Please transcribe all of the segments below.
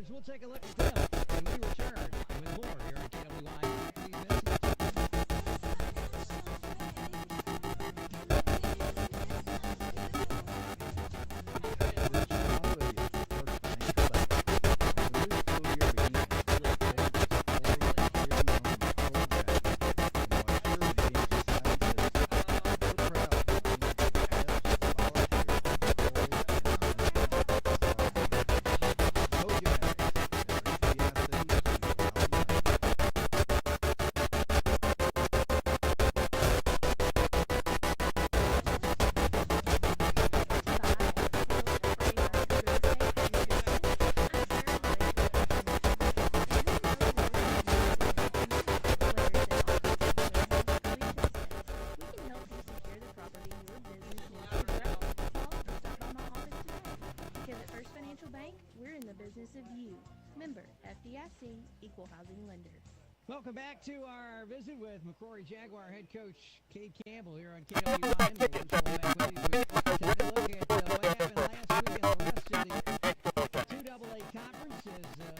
Jaguars. We'll take a look at them when we return with more here on KWI. Equal housing lender. Welcome back to our visit with Macquarie Jaguar head coach Kay Campbell here on KWI. Take a look at what happened last week in the rest of the 2AA conference as the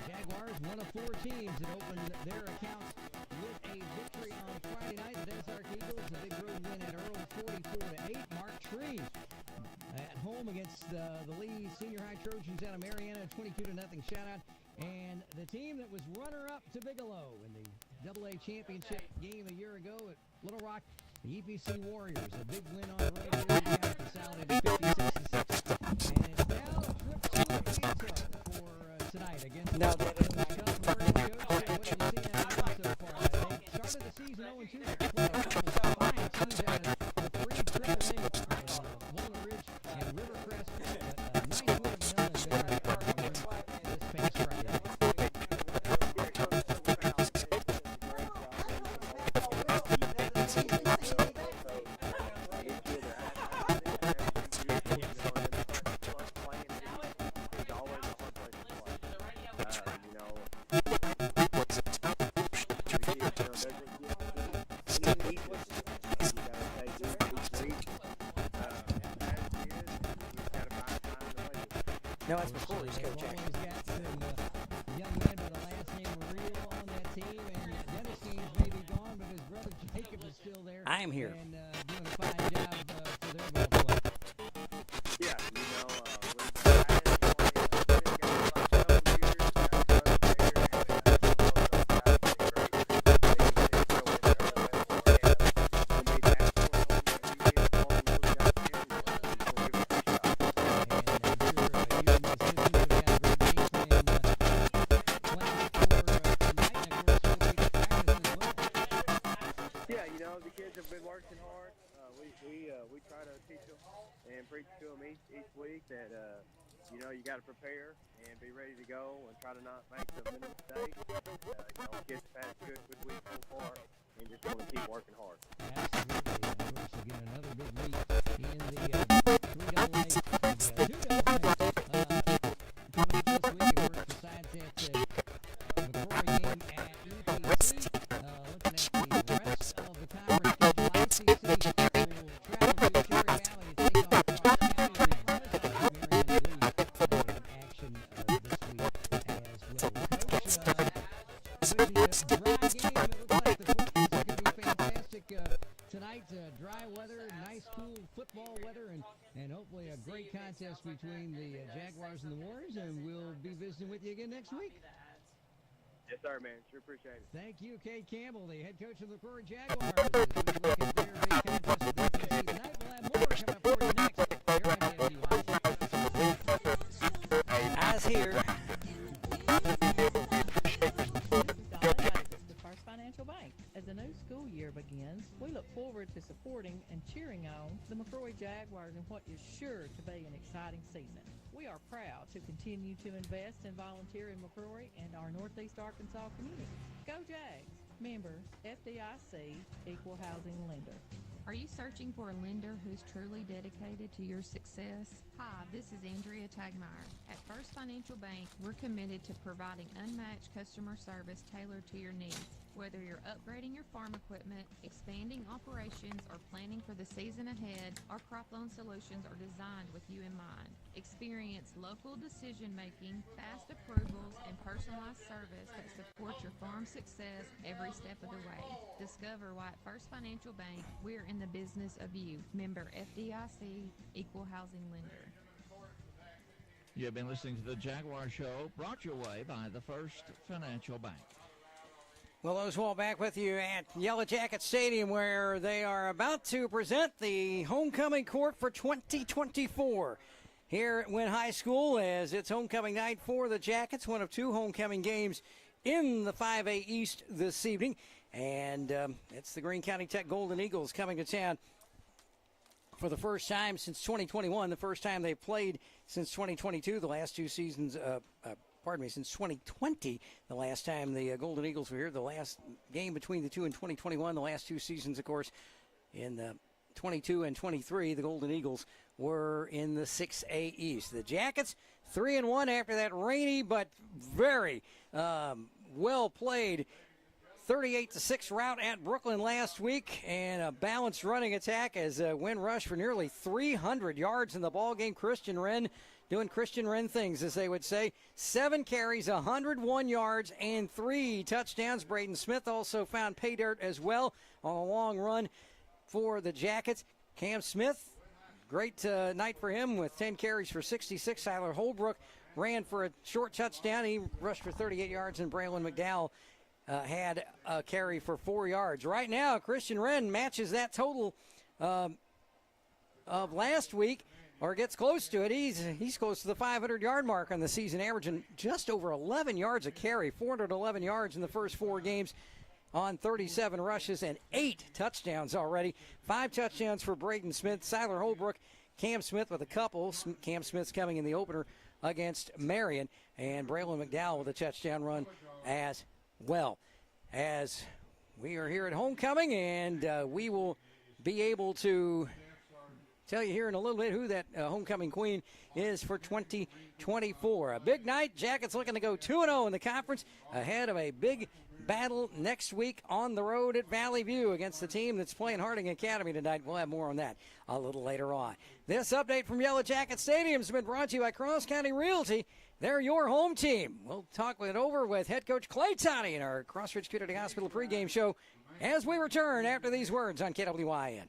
Jaguars, one of four teams that opened their accounts with a victory on Friday night. The Dennis Arc Eagles, a big road win at Earl, 44-8. Mark Tree at home against the Lee Senior High Trojans out of Mariana, 22-0 shutout. And the team that was runner-up to Bigelow in the AA championship game a year ago at Little Rock, the EPC Warriors, a big win on the road. They got consolidated 56-66. And it's now a trip to Atlanta for tonight against the Cubs. What have you seen out of them so far? They started the season 0-2. They played a couple of fine teams out of the three triple A, Walnut Ridge and Rivercrest. But nice win of none this past Friday. No, that's Macquarie's coach. Always got some young men with a last name Real on that team, and Dennis Gaines may be gone, but his brother Jacob is still there. I am here. And doing a fine job for their ball club. Yeah, the kids have been working hard. We try to teach them and preach to them each week that you got to prepare and be ready to go and try to not make the many mistakes. Kids have had a good week so far and just want to keep working hard. Absolutely. Of course, again, another big week in the 3AA, 2AA. Coming up this week, of course, besides that Macquarie game at EPC, looking at the rest of the conference schedule, ICC will travel to Cherry Valley to take on Clark County. Action this week as well. Coach, with the dry game, it looks like the football is going to be fantastic tonight. Dry weather, nice cool football weather, and hopefully a great contest between the Jaguars and the Warriors, and we'll be visiting with you again next week. Yes, sir, man. Sure appreciate it. Thank you, Kay Campbell, the head coach of the Macquarie Jaguars. As we look at their big contest with EPC tonight, we'll have more coming up for you next here on KWI. Eyes here. First Financial Bank. As the new school year begins, we look forward to supporting and cheering on the Macquarie Jaguars in what is sure to be an exciting season. We are proud to continue to invest and volunteer in Macquarie and our Northeast Arkansas community. Go Jags! Member FDIC, Equal Housing Lender. Are you searching for a lender who's truly dedicated to your success? Hi, this is Andrea Tagmeyer. At First Financial Bank, we're committed to providing unmatched customer service tailored to your needs. Whether you're upgrading your farm equipment, expanding operations, or planning for the season ahead, our crop loan solutions are designed with you in mind. Experience local decision-making, fast approvals, and personalized service that supports your farm success every step of the way. Discover why at First Financial Bank, we're in the business of you. Member FDIC, Equal Housing Lender. You've been listening to the Jaguar Show, brought your way by the First Financial Bank. Well, Oswald back with you at Yellow Jacket Stadium, where they are about to present the homecoming court for 2024 here at Wynne High School, as it's homecoming night for the Jackets, one of two homecoming games in the 5A East this evening. And it's the Greene County Tech Golden Eagles coming to town for the first time since 2021, the first time they played since 2022, the last two seasons, since 2020, the last time the Golden Eagles were here, the last game between the two in 2021, the last two seasons, of course, in 22 and 23, the Golden Eagles were in the 6A East. The Jackets, 3-1 after that rainy but very well played 38-6 rout at Brooklyn last week, and a balanced running attack as Wynne rushed for nearly 300 yards in the ballgame. Christian Wren doing Christian Wren things, as they would say. 7 carries, 101 yards, and 3 touchdowns. Braden Smith also found pay dirt as well on a long run for the Jackets. Cam Smith, great night for him with 10 carries for 66. Tyler Holbrook ran for a short touchdown. He rushed for 38 yards, and Braylon McDowell had a carry for 4 yards. Right now, Christian Wren matches that total of last week, or gets close to it. He's close to the 500-yard mark on the season, averaging just over 11 yards a carry, 411 yards in the first 4 games on 37 rushes and 8 touchdowns already. 5 touchdowns for Braden Smith, Tyler Holbrook, Cam Smith with a couple. Cam Smith's coming in the opener against Marion, and Braylon McDowell with a touchdown run as well. As we are here at homecoming, and we will be able to tell you here in a little bit who that homecoming queen is for 2024. A big night. Jackets looking to go 2-0 in the conference, ahead of a big battle next week on the road at Valley View against the team that's playing Harding Academy tonight. We'll have more on that a little later on. This update from Yellow Jacket Stadium has been brought to you by Cross County Realty. They're your home team. We'll talk it over with head coach Clay Toddy in our Crossridge Community Hospital pregame show as we return after these words on KWYN.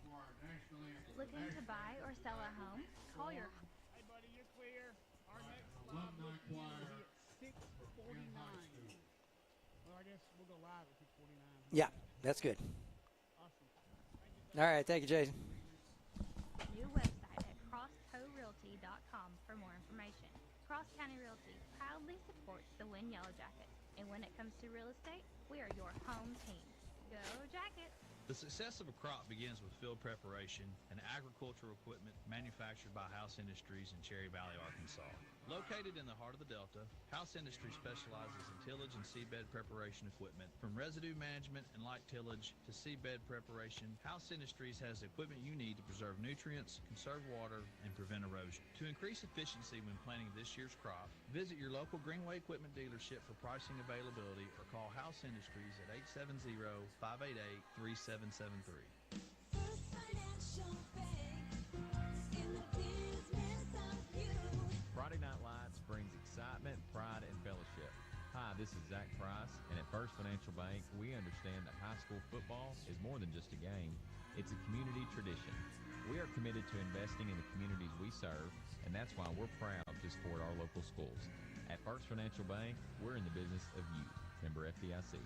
Looking to buy or sell a home? Call your... Hey, buddy, you're clear. Our next will be at 6:49. Well, I guess we'll go live at 6:49. Yeah, that's good. Awesome. All right, thank you, Jason. New website at crosscorealty.com for more information. Cross County Realty proudly supports the Wynne Yellow Jackets, and when it comes to real estate, we are your home team. Go Jackets! The success of a crop begins with field preparation and agricultural equipment manufactured by House Industries in Cherry Valley, Arkansas. Located in the heart of the Delta, House Industries specializes in tillage and seedbed preparation equipment. From residue management and light tillage to seedbed preparation, House Industries has the equipment you need to preserve nutrients, conserve water, and prevent erosion. To increase efficiency when planting this year's crop, visit your local Greenway Equipment dealership for pricing availability or call House Industries at 870-588-3773. Friday Night Lights brings excitement, pride, and fellowship. Hi, this is Zach Price, and at First Financial Bank, we understand that high school football is more than just a game. It's a community tradition. We are committed to investing in the communities we serve, and that's why we're proud to support our local schools. At First Financial Bank, we're in the business of you. Member FDIC.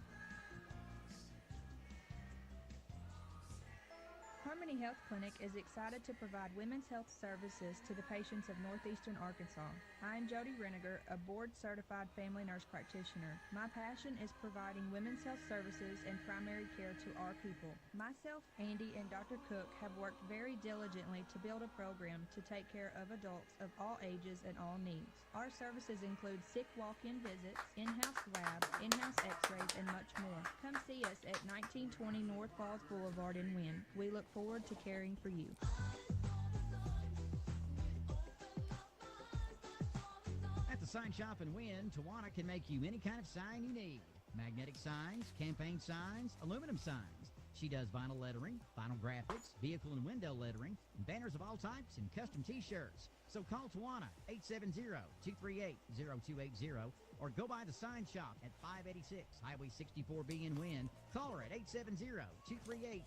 Harmony Health Clinic is excited to provide women's health services to the patients of northeastern Arkansas. I am Jody Reniger, a board-certified family nurse practitioner. My passion is providing women's health services and primary care to our people. Myself, Andy, and Dr. Cook have worked very diligently to build a program to take care of adults of all ages and all needs. Our services include sick walk-in visits, in-house labs, in-house x-rays, and much more. Come see us at 1920 North Falls Boulevard in Wynne. We look forward to caring for you. At the Sign Shop in Wynne, Tawana can make you any kind of sign you need. magnetic signs, campaign signs, aluminum signs. She does vinyl lettering, vinyl graphics, vehicle and window lettering, and banners of all types and custom T-shirts. So call Tawana, 870-238-0280, or go by the sign shop at 586 Highway 64B in Wynne. Call her at 870-238-0280.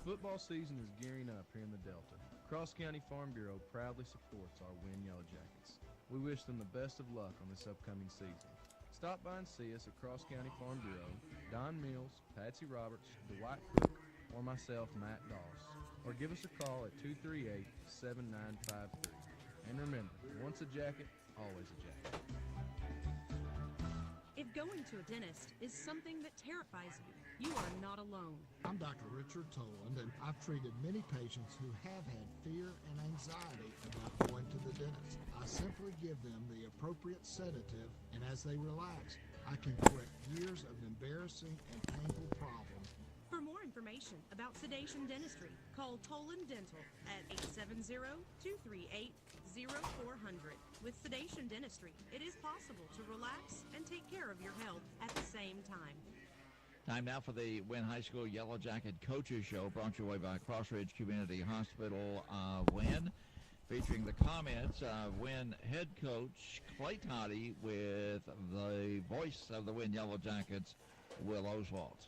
Football season is gearing up here in the Delta. Cross County Farm Bureau proudly supports our Wynne Yellow Jackets. We wish them the best of luck on this upcoming season. Stop by and see us at Cross County Farm Bureau, Don Mills, Patsy Roberts, Dwight Cook, or myself, Matt Doss. Or give us a call at 238-7953. And remember, once a jacket, always a jacket. If going to a dentist is something that terrifies you, you are not alone. I'm Dr. Richard Toland, and I've treated many patients who have had fear and anxiety about going to the dentist. I simply give them the appropriate sedative, and as they relax, I can correct years of embarrassing and painful problems. For more information about sedation dentistry, call Toland Dental at 870-238-0400. With sedation dentistry, it is possible to relax and take care of your health at the same time. Time now for the Wynne High School Yellow Jacket Coaches Show, brought your way by Crossridge Community Hospital of Wynne, featuring the comments of Wynne head coach Clay Toddy with the voice of the Wynne Yellow Jackets, Will Oswald.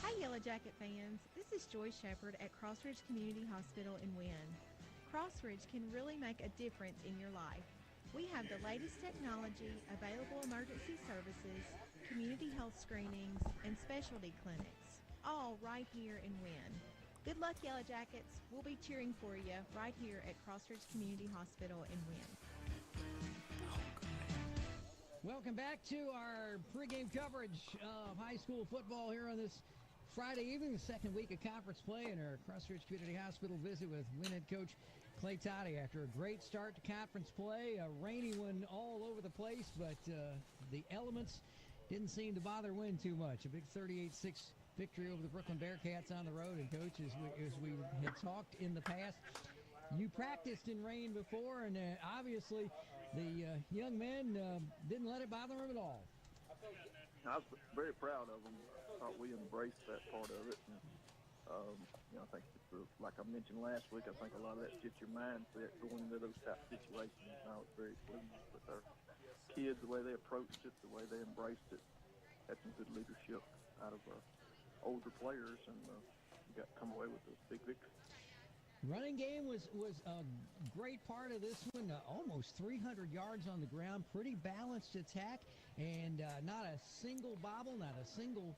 Hi, Yellow Jacket fans. This is Joy Shepard at Crossridge Community Hospital in Wynne. Crossridge can really make a difference in your life. We have the latest technology, available emergency services, community health screenings, and specialty clinics, all right here in Wynne. Good luck, Yellow Jackets. We'll be cheering for you right here at Crossridge Community Hospital in Wynne. Welcome back to our pregame coverage of high school football here on this Friday evening, the second week of conference play, and our Crossridge Community Hospital visit with Wynne head coach Clay Toddy. After a great start to conference play, a rainy one all over the place, but the elements didn't seem to bother Wynne too much. A big 38-6 victory over the Brooklyn Bearcats on the road. And coach, as we had talked in the past, you practiced in rain before, and obviously the young men didn't let it bother them at all. I was very proud of them. I thought we embraced that part of it. And, I think, like I mentioned last week, I think a lot of that's just your mindset going into those type of situations. And I was very pleased with our kids, the way they approached it, the way they embraced it. Had some good leadership out of older players, and got to come away with a big victory. Running game was a great part of this one. Almost 300 yards on the ground, pretty balanced attack, and not a single bobble, not a single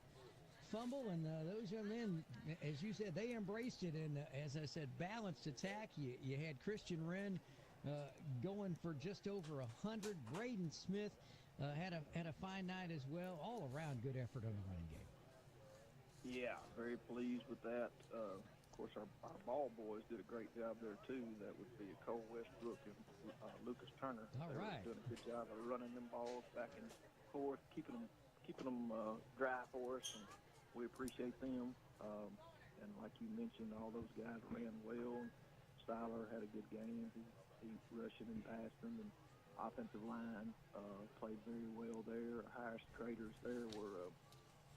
fumble. And those young men, as you said, they embraced it. And as I said, balanced attack. You had Christian Wren going for just over 100. Braden Smith had a fine night as well. All around good effort on the running game. Yeah, very pleased with that. Of course, our ball boys did a great job there too. That would be Cole Westbrook and Lucas Turner. All right, they were doing a good job of running them balls back and forth, keeping them dry for us, and we appreciate them. And like you mentioned, all those guys ran well. Styler had a good game. He rushing and passing, and offensive line played very well there. Our highest graders there were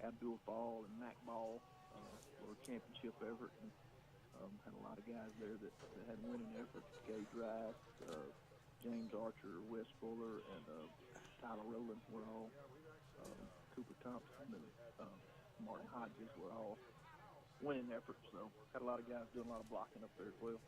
Abdul Fall and Mac Ball were championship effort, and had a lot of guys there that had winning efforts. Gage Rice, James Archer, Wes Fuller, and Tyler Rowland were all. Cooper Thompson and Martin Hodges were all winning efforts. So had a lot of guys doing a lot of blocking up there as well.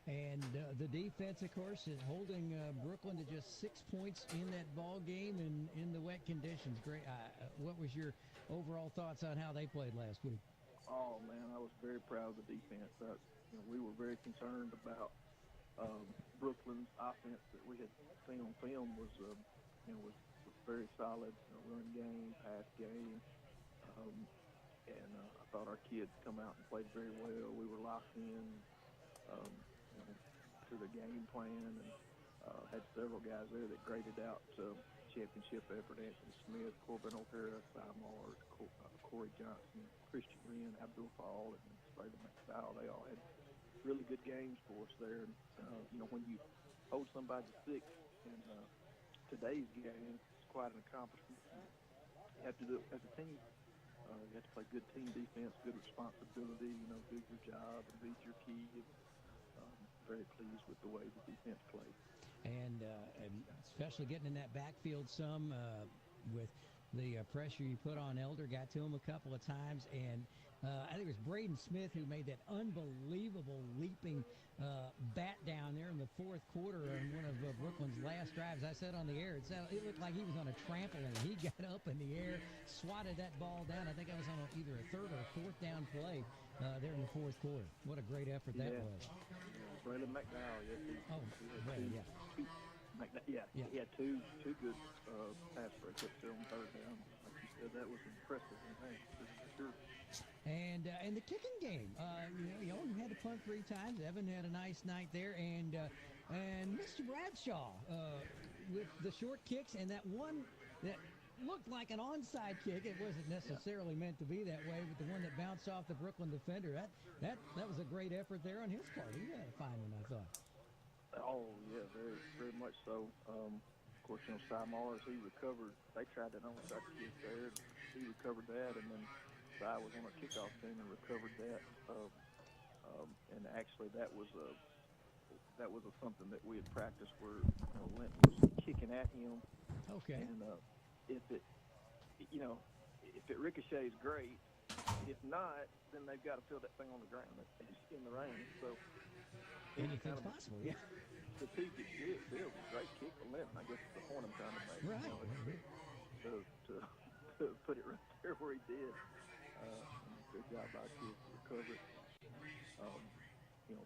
And the defense, of course, is holding Brooklyn to just 6 points in that ball game and in the wet conditions. Great. What was your overall thoughts on how they played last week? Oh man, I was very proud of the defense. We were very concerned about Brooklyn's offense that we had seen on film was very solid. Run game, pass game, and I thought our kids come out and played very well. We were locked in to the game plan, and had several guys there that graded out championship effort. Anthony Smith, Corbin O'Hara, Cy Mars, Corey Johnson, Christian Wren, Abdul Fall, and Brandon McDowell, they all had really good games for us there. And, when you hold somebody to 6 in today's game, it's quite an accomplishment. You have to do it as a team. You have to play good team defense, good responsibility, do your job and beat your key. Very pleased with the way the defense played. And especially getting in that backfield some with the pressure you put on Elder, got to him a couple of times. And I think it was Braden Smith who made that unbelievable leaping bat down there in the fourth quarter on one of Brooklyn's last drives. I said on the air, it looked like he was on a trampoline. He got up in the air, swatted that ball down. I think that was on either a third or a fourth down play there in the fourth quarter. What a great effort that was. Brandon McDowell, He had two good pass breakups there on third down. Like you said, that was impressive. For sure. And the kicking game, you had to punt 3 times. Evan had a nice night there, and Mr. Bradshaw with the short kicks and that one that looked like an onside kick. It wasn't necessarily meant to be that way, but the one that bounced off the Brooklyn defender, that was a great effort there on his part. He had a fine one, I thought. Oh, yeah, very, very much so. Of course, Cy Mars, he recovered. They tried that onside kick there. He recovered that, and then Cy was on a kickoff team and recovered that. And actually, that was something that we had practiced where Lent was kicking at him. Okay. And if it ricochets, great. If not, then they've got to fill that thing on the ground in the rain. So anything's possible, yeah. Strategic deal. Great kick for Lent. I guess it's the point I'm trying to make. Right. To put it right there where he did. Good job by kids to recover it.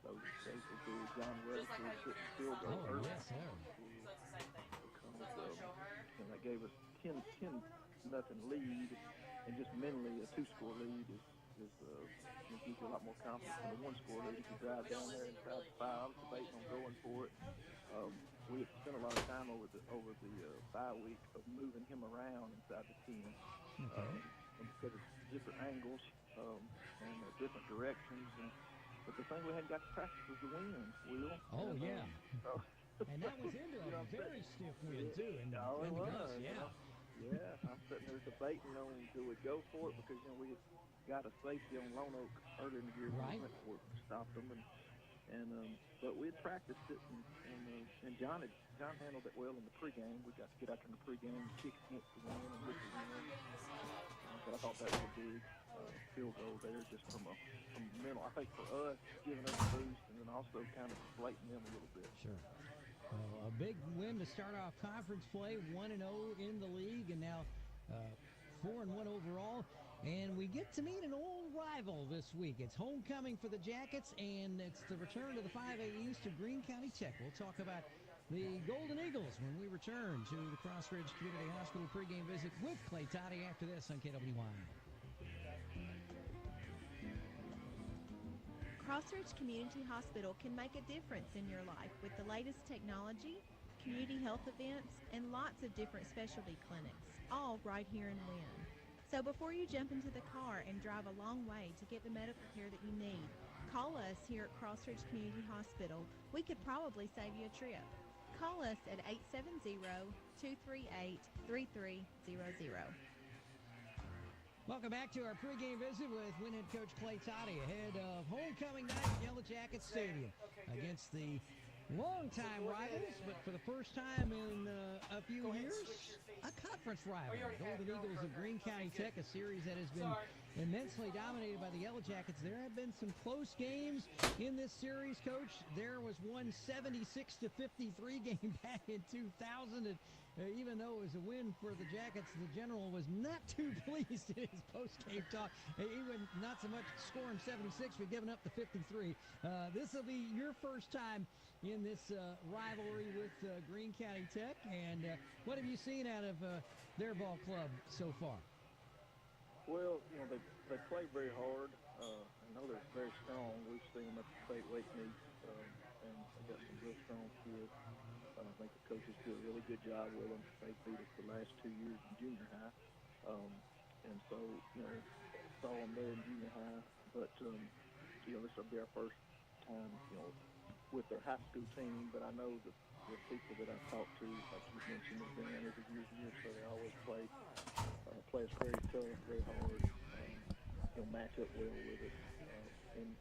Those mistakes will do John Weatherford shouldn't still go early. Yes, sir. Because that gave us 10-0 lead, and just mentally a 2-score lead gives you a lot more confidence than a 1-score lead. If you drive down there inside the 5, I was debating on going for it. We had spent a lot of time over the bye week of moving him around inside the 10, because of different angles and different directions. But the thing we hadn't got to practice was the wind, Will. Oh, yeah. And that was into a very stiff wind, too. And it was. Yeah, I'm sitting there debating on do we go for it, because we had got a safety on Lone Oak earlier in the year. Right. We stopped them, but we had practiced it, and John handled it well in the pregame. We got to get out in the pregame, kick against the wind and with the wind. But I thought that was a big field goal there, just from mental. I think for us, giving us a boost, and then also kind of deflating them a little bit. Sure. Well, a big win to start off conference play, 1-0 in the league, and now 4-1 overall. And we get to meet an old rival this week. It's homecoming for the Jackets, and it's the return to the 5A East to Greene County Tech. We'll talk about the Golden Eagles when we return to the Cross Ridge Community Hospital pregame visit with Clay Toddy after this on KWY. Crossridge Community Hospital can make a difference in your life with the latest technology, community health events, and lots of different specialty clinics, all right here in Wynne. So before you jump into the car and drive a long way to get the medical care that you need, call us here at Crossridge Community Hospital. We could probably save you a trip. Call us at 870-238-3300. Welcome back to our pregame visit with Wynne head coach Clay Toddy ahead of homecoming night at Yellow Jacket Stadium against the longtime rivals, but for the first time in a few years, a conference rival. Golden Eagles of Greene County Tech, a series that has been immensely dominated by the Yellow Jackets. There have been some close games in this series, Coach. There was one 76-53 game back in 2000, and even though it was a win for the Jackets, the general was not too pleased in his post-game talk. He would not so much scoring 76, but giving up the 53. This will be your first time in this rivalry with Greene County Tech, and what have you seen out of their ball club so far? Well, they play very hard. I know they're very strong. We've seen them at the state weight meets, and they got some real strong kids. I think the coaches do a really good job with them. They beat us the last 2 years in junior high. And so, saw them there in junior high. But this will be our first time, with their high school team, but I know the people that I've talked to, like you mentioned, have been around for years and years, so they always play us very tough, very hard, match up well with us, and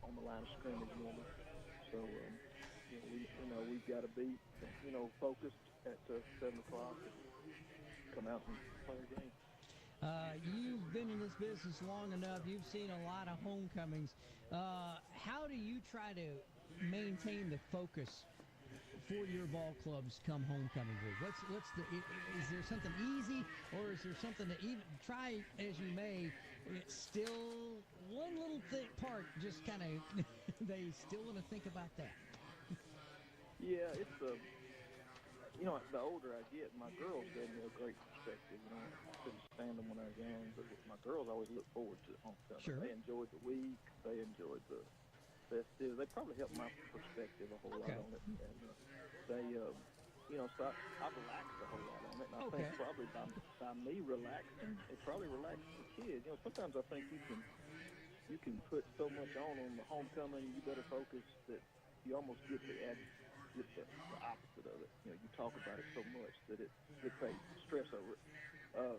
on the line of scrimmage normally. So, we've got to be, focused at 7 o'clock and come out and play a game. You've been in this business long enough. You've seen a lot of homecomings. How do you try to maintain the focus for your ball clubs come homecoming week? Is there something easy, or is there something that, even try as you may, it's still one little part just kind of they still want to think about that? Yeah, it's the older I get, my girls gave me a great perspective. I couldn't stand them when I was young, but my girls always look forward to homecoming. Sure. They enjoyed the week. They enjoyed the festivities. They probably helped my perspective a whole lot on it. And so I relaxed a whole lot on it. And I think probably by me relaxing, it probably relaxed the kids. Sometimes I think you can put so much on the homecoming, you better focus, that you almost get the opposite of it. You talk about it so much that it takes stress over it.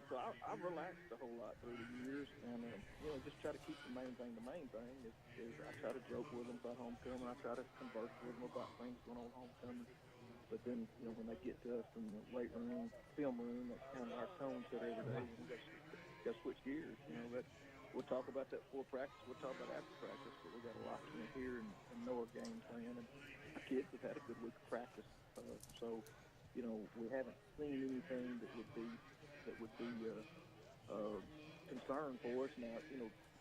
So I've relaxed a whole lot through the years, and just try to keep the main thing. The main thing is I try to joke with them about homecoming. I try to converse with them about things going on homecoming. But then, when they get to us in the weight room, film room, that's kind of our tone set every day. We got to switch gears. We'll talk about that before practice. We'll talk about after practice. But we got to lock in here and know our game plan. And our kids have had a good week of practice. So, we haven't seen anything that would be concern for us. Now,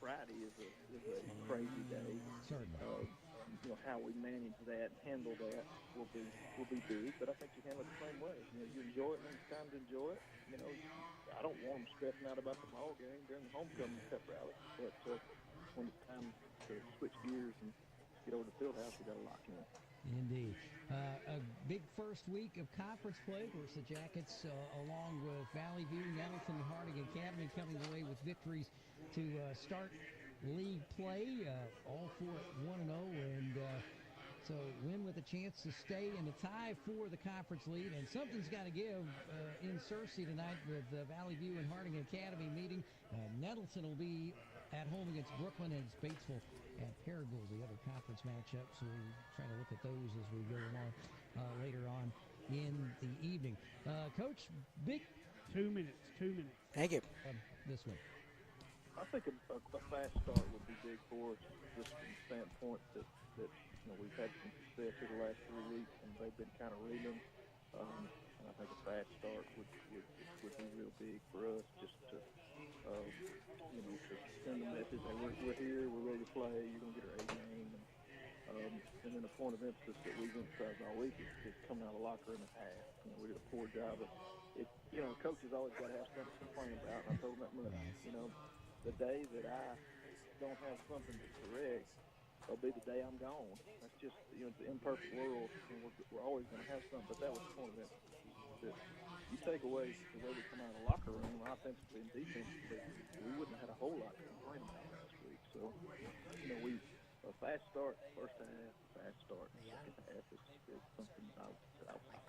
Friday is a crazy day. Certainly. How we manage that and handle that will be big, but I think you handle it the same way. You enjoy it when it's time to enjoy it. I don't want them stressing out about the ball game during the homecoming pep rally, but when it's time to switch gears and get over to the field house, we got to lock in. Indeed. A big first week of conference play. Of course, the Jackets, along with Valley View, Nettleton, Harding Academy, coming away with victories to start league play, all four at 1-0, and so Wynne with a chance to stay in the tie for the conference lead, and something's got to give in Searcy tonight with Valley View and Harding Academy meeting. Nettleton will be at home against Brooklyn, and it's Batesville at Paragould, the other conference matchup, so we'll try to look at those as we go along later on in the evening. Coach, big... 2 minutes. Thank you. This one. I think a fast start would be big for us, just from the standpoint that we've had some success here the last 3 weeks, and they've been kind of reeling. And I think a fast start would be real big for us, just to to send a message that we're here, we're ready to play, you're going to get our A game. And then a point of emphasis that we've emphasized all week is coming out of the locker room at half. We did a poor job of it. Coaches always got to have something to complain about, and I told them that much. The day that I don't have something to correct, it'll be the day I'm gone. That's just, the imperfect world, and we're always going to have something, but that was the point of emphasis. That you take away the way we come out of the locker room, offensively and defensively, we wouldn't have had a whole lot to complain about last week. So, a fast start first half, fast start second half is something I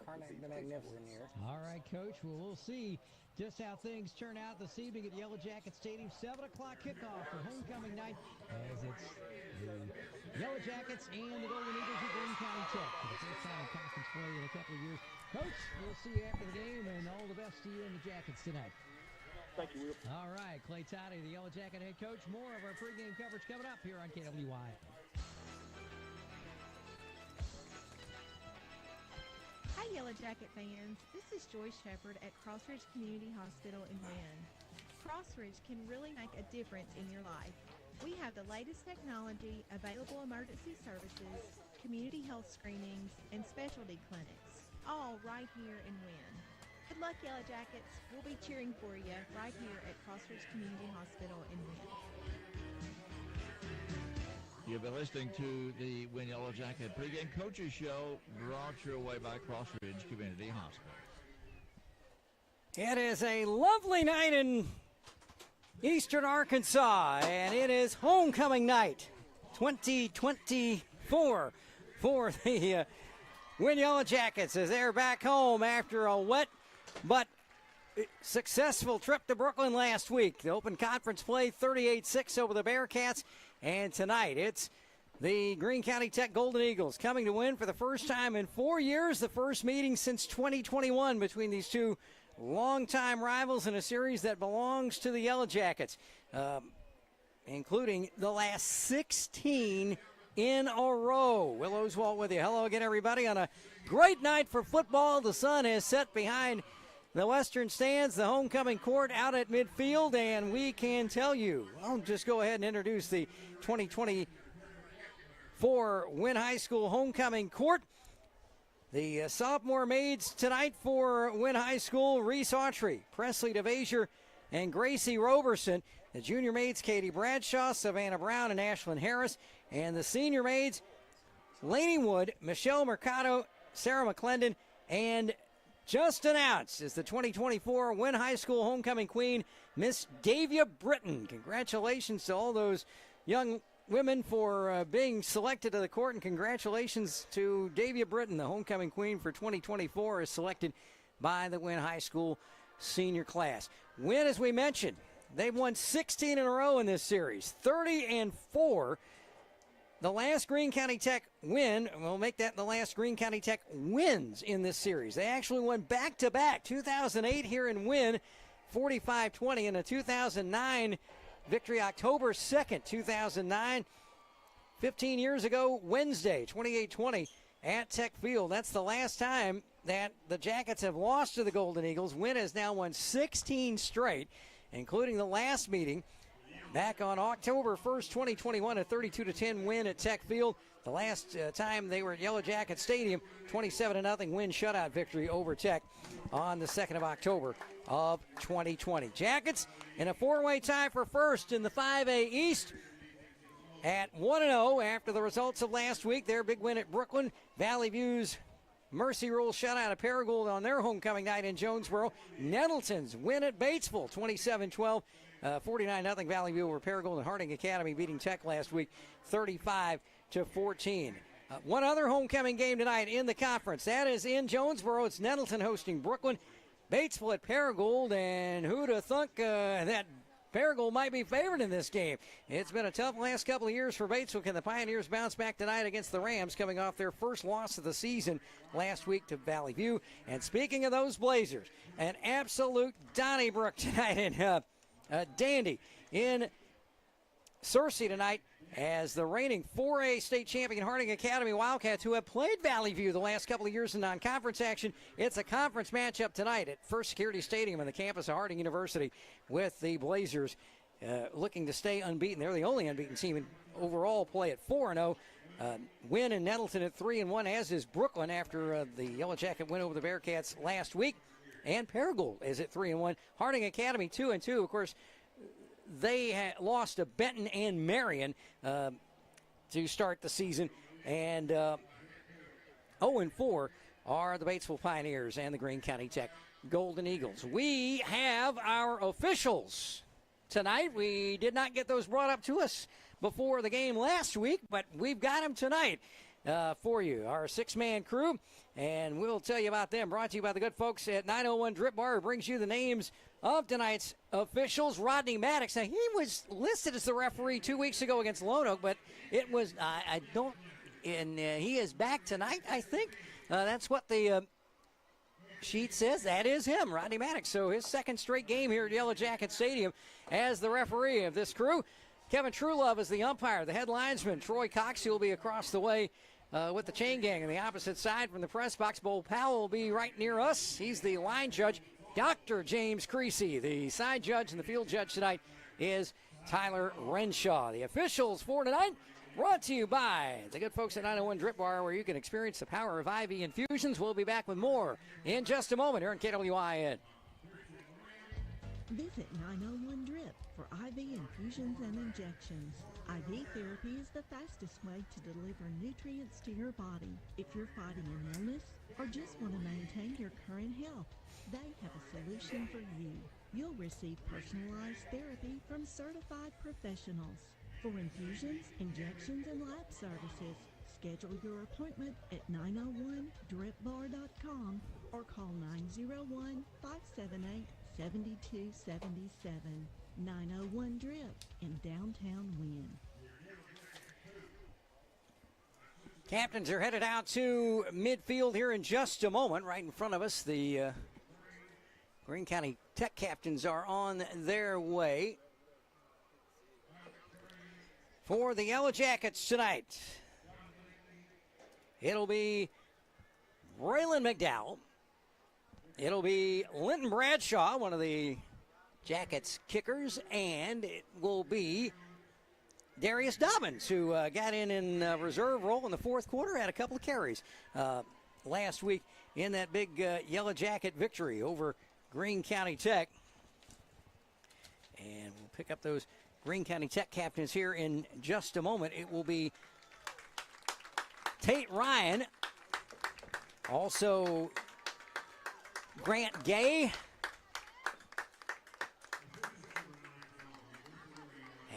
Carnage the Magnificent here. All right, Coach. Well, we'll see just how things turn out this evening at Yellow Jacket Stadium. 7 o'clock kickoff for homecoming night, as it's the Yellow Jackets and the Golden Eagles of Greene County Tech for the first time in conference play in a couple of years. Coach, we'll see you after the game, and all the best to you and the Jackets tonight. Thank you, Will. All right, Clay Toddy, the Yellow Jacket head coach. More of our pregame coverage coming up here on KWY. Hi, Yellow Jacket fans. This is Joyce Shepard at Crossridge Community Hospital in Wynne. Crossridge can really make a difference in your life. We have the latest technology, available emergency services, community health screenings, and specialty clinics, all right here in Wynne. Good luck, Yellow Jackets. We'll be cheering for you right here at Crossridge Community Hospital in Wynne. You've been listening to the Wynne Yellow Jacket pregame coaches show, brought your way by Crossridge Community Hospital. It is a lovely night in eastern Arkansas, and it is homecoming night. 2024 for the Wynne Yellow Jackets as they're back home after a wet but successful trip to Brooklyn last week. The open conference play 38-6 over the Bearcats, and tonight it's the Greene County Tech Golden Eagles coming to Wynne for the first time in 4 years, the first meeting since 2021 between these two longtime rivals in a series that belongs to the Yellow Jackets, including the last 16 in a row. Will Oswald with you. Hello again, everybody, on a great night for football. The sun is set behind the western stands, the homecoming court out at midfield, and we can tell you, I'll just go ahead and introduce the 2024 Wynne High School homecoming court. The sophomore maids tonight for Wynne High School: Reese Autry, Presley DeVasier, and Gracie Roberson. The junior maids: Katie Bradshaw, Savannah Brown, and Ashlyn Harris. And the senior maids: Lainey Wood, Michelle Mercado, Sarah McClendon, and just announced is the 2024 Wynne High School homecoming queen, Miss Davia Britton. Congratulations to all those young women for being selected to the court, and congratulations to Davia Britton, the homecoming queen for 2024, is selected by the Wynne High School senior class. Wynne, as we mentioned, they've won 16 in a row in this series, 30-4. The last Greene County Tech win, we'll make that the last Greene County Tech wins in this series. They actually won back-to-back, 2008 here in Wynne, 45-20, and a 2009 victory, October 2nd, 2009. 15 years ago, Wednesday, 28-20 at Tech Field. That's the last time that the Jackets have lost to the Golden Eagles. Wynne has now won 16 straight, including the last meeting back on October 1st, 2021, a 32-10 win at Tech Field. The last time they were at Yellow Jacket Stadium, 27-0 win shutout victory over Tech on the 2nd of October of 2020. Jackets in a four-way tie for first in the 5A East at 1-0 after the results of last week. Their big win at Brooklyn. Valley View's Mercy Rule shutout of Paragould on their homecoming night in Jonesboro. Nettleton's win at Batesville, 27-12. 49-0 Valley View over Paragould, and Harding Academy beating Tech last week 35-14. One other homecoming game tonight in the conference. That is in Jonesboro. It's Nettleton hosting Brooklyn. Batesville at Paragould, and who'd have thunk that Paragould might be favored in this game. It's been a tough last couple of years for Batesville. Can the Pioneers bounce back tonight against the Rams, coming off their first loss of the season last week to Valley View? And speaking of those Blazers, an absolute Donnybrook tonight in Dandy in Searcy tonight, as the reigning 4A state champion Harding Academy Wildcats, who have played Valley View the last couple of years in non-conference action. It's a conference matchup tonight at First Security Stadium on the campus of Harding University, with the Blazers looking to stay unbeaten. They're the only unbeaten team in overall play at 4-0. Wynne and Nettleton at 3-1, as is Brooklyn after the Yellow Jacket win over the Bearcats last week. And Paragould is at 3-1. Harding Academy 2-2. Of course, they lost to Benton and Marion to start the season. And 0-4 are the Batesville Pioneers and the Greene County Tech Golden Eagles. We have our officials tonight. We did not get those brought up to us before the game last week, but we've got them tonight for you. Our six-man crew, and we'll tell you about them. Brought to you by the good folks at 901 Drip Bar, who brings you the names of tonight's officials. Rodney Maddox. Now, he was listed as the referee 2 weeks ago against Lone Oak, but it was, he is back tonight, I think. That's what the sheet says. That is him, Rodney Maddox. So his second straight game here at Yellow Jacket Stadium as the referee of this crew. Kevin Truelove is the umpire. The head linesman, Troy Cox, who will be across the way with the chain gang on the opposite side from the press box. Bo Powell will be right near us. He's the line judge. Dr. James Creasy, the side judge, and the field judge tonight is Tyler Renshaw. The officials for tonight, brought to you by the good folks at 901 Drip Bar, where you can experience the power of IV infusions. We'll be back with more in just a moment here on KWIN. Visit 901 Drip for IV infusions and injections. IV therapy is the fastest way to deliver nutrients to your body. If you're fighting an illness or just want to maintain your current health, they have a solution for you. You'll receive personalized therapy from certified professionals. For infusions, injections, and lab services, schedule your appointment at 901dripbar.com or call 901-578-7277. 901 Drip in downtown Wynne. Captains are headed out to midfield here in just a moment. Right in front of us, the Greene County Tech captains are on their way. For the Yellow Jackets tonight, it'll be Braylon McDowell. It'll be Linton Bradshaw, one of the Jackets kickers, and it will be Darius Dobbins, who got in reserve role in the fourth quarter, had a couple of carries last week in that big Yellow Jacket victory over Greene County Tech. And we'll pick up those Greene County Tech captains here in just a moment. It will be Tate Ryan, also Grant Gay,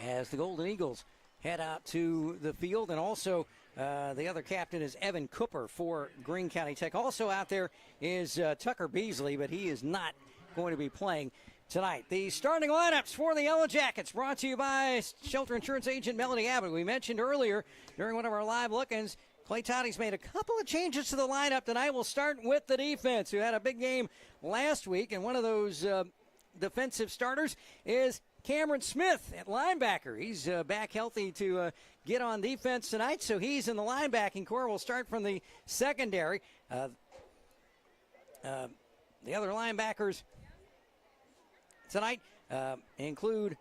as the Golden Eagles head out to the field. And also the other captain is Evan Cooper for Greene County Tech. Also out there is Tucker Beasley, but he is not going to be playing tonight. The starting lineups for the Yellow Jackets brought to you by Shelter Insurance Agent Melody Abbott. We mentioned earlier during one of our live look-ins, Clay Toddy's made a couple of changes to the lineup tonight. We'll start with the defense, who had a big game last week, and one of those defensive starters is Cameron Smith at linebacker. He's back healthy to get on defense tonight, so he's in the linebacking core. We'll start from the secondary. The other linebackers tonight include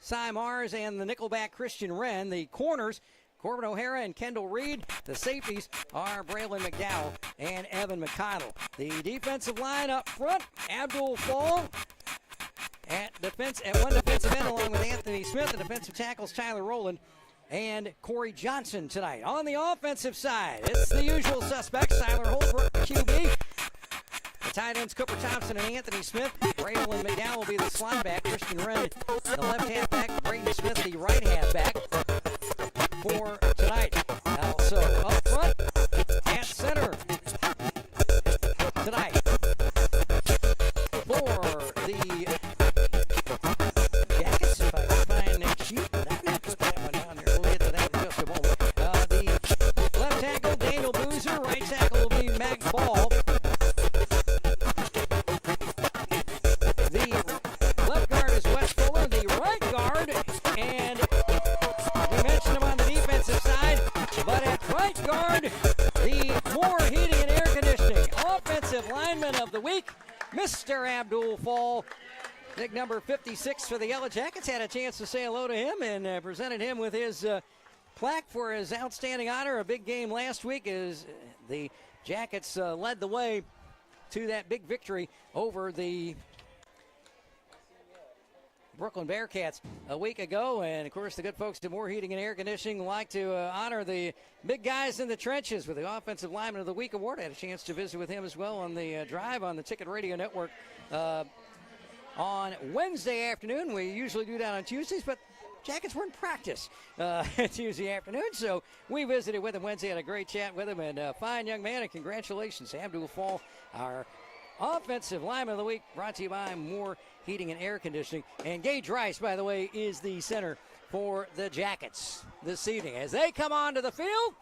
Cy Mars and the nickelback Christian Wren. The corners, Corbin O'Hara and Kendall Reed. The safeties are Braylon McDowell and Evan McConnell. The defensive line up front, Abdul Fall at one defensive end, along with Anthony Smith. The defensive tackles, Tyler Rowland and Corey Johnson tonight. On the offensive side, it's the usual suspects, Tyler Holbrook, QB. The tight ends, Cooper Thompson and Anthony Smith. Braylon McDowell will be the slot back. Christian Wren, the left halfback. Braden Smith, the right halfback for tonight. Also up front at center tonight for the Jackets. If I can find that sheet, I can put that one down there. We'll get to that in just a moment. The left tackle, Daniel Boozer. Right tackle will be Mac Ball. The left guard is Wes Fuller. The right guard, and we mentioned him on the defensive side, but at right guard, the Moore Heating and Air Conditioning Offensive Lineman of the Week, Mr. Abdul Fall. Big number 56 for the Yellow Jackets. Had a chance to say hello to him and presented him with his plaque for his outstanding honor. A big game last week as the Jackets led the way to that big victory over the Brooklyn Bearcats a week ago. And, of course, the good folks at Moore Heating and Air Conditioning like to honor the big guys in the trenches with the Offensive Lineman of the Week award. I had a chance to visit with him as well on the drive on the Ticket Radio Network on Wednesday afternoon. We usually do that on Tuesdays, but Jackets were in practice Tuesday afternoon, so we visited with him Wednesday, had a great chat with him, and fine young man, and congratulations to Abdul Fall, our Offensive Lineman of the Week, brought to you by Moore Heating and Air Conditioning. And Gage Rice, by the way, is the center for the Jackets this evening as they come onto the field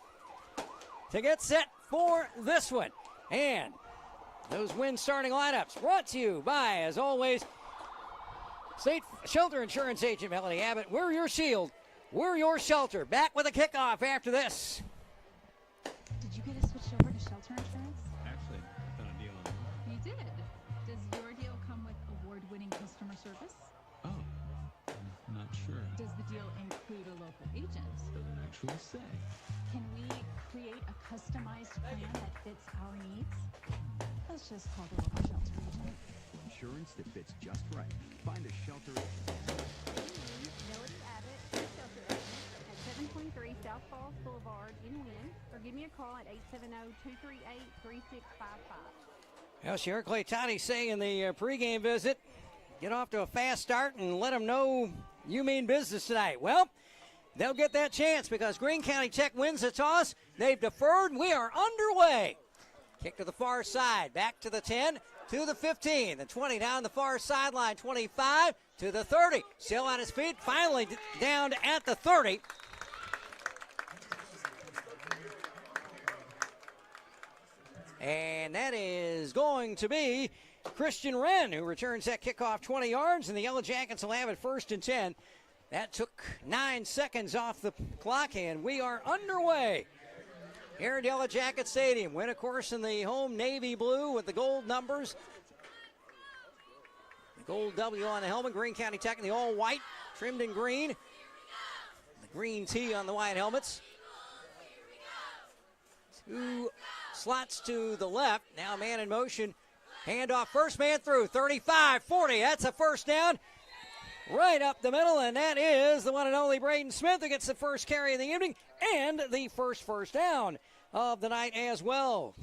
to get set for this one. And those Wynne starting lineups brought to you by, as always, State Shelter Insurance Agent Melanie Abbott. We're your shield. We're your shelter. Back with a kickoff after this. Did you get us switched over to Shelter Insurance? Actually, I've done a deal on it. You did. Does your deal come with award-winning customer service? Oh, I'm not sure. Does the deal include a local agent? Doesn't actually say. Can we create a customized plan that fits our needs? Let's just call the local shelter agent. Insurance that fits just right. Find a shelter agent. Melody Abbott, Shelter Agent at 723 South Falls Boulevard in Wynne, or give me a call at 870-238-3655. Well, she heard Clay Toddy say in the pregame visit, get off to a fast start and let them know you mean business tonight. Well, they'll get that chance because Greene County Tech wins the toss. They've deferred. We are underway. Kick to the far side. Back to the 10, to the 15. The 20 down the far sideline. 25 to the 30. Still on his feet. Finally down at the 30. And that is going to be Christian Wren, who returns that kickoff 20 yards, and the Yellow Jackets will have it 1st and 10. That took 9 seconds off the clock, and we are underway here at Yellow Jacket Stadium. Wynne, of course, in the home navy blue with the gold numbers. The gold W on the helmet. Greene County Tech in the all-white, trimmed in green. The green T on the white helmets. 2 slots to the left. Now man in motion. Handoff, first man through. 35-40. That's a first down. Right up the middle, and that is the one and only Braden Smith who gets the first carry of the evening and the first down of the night as well.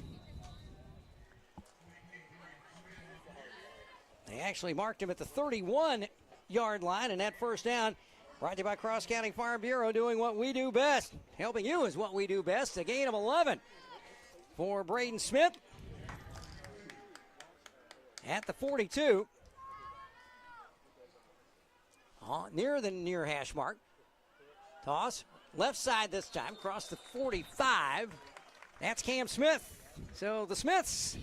They actually marked him at the 31-yard line, and that first down brought to you by Cross County Farm Bureau, doing what we do best. Helping you is what we do best. A gain of 11 for Braden Smith at the 42. Near the near hash mark. Toss, left side this time, across the 45. That's Cam Smith. So the Smiths,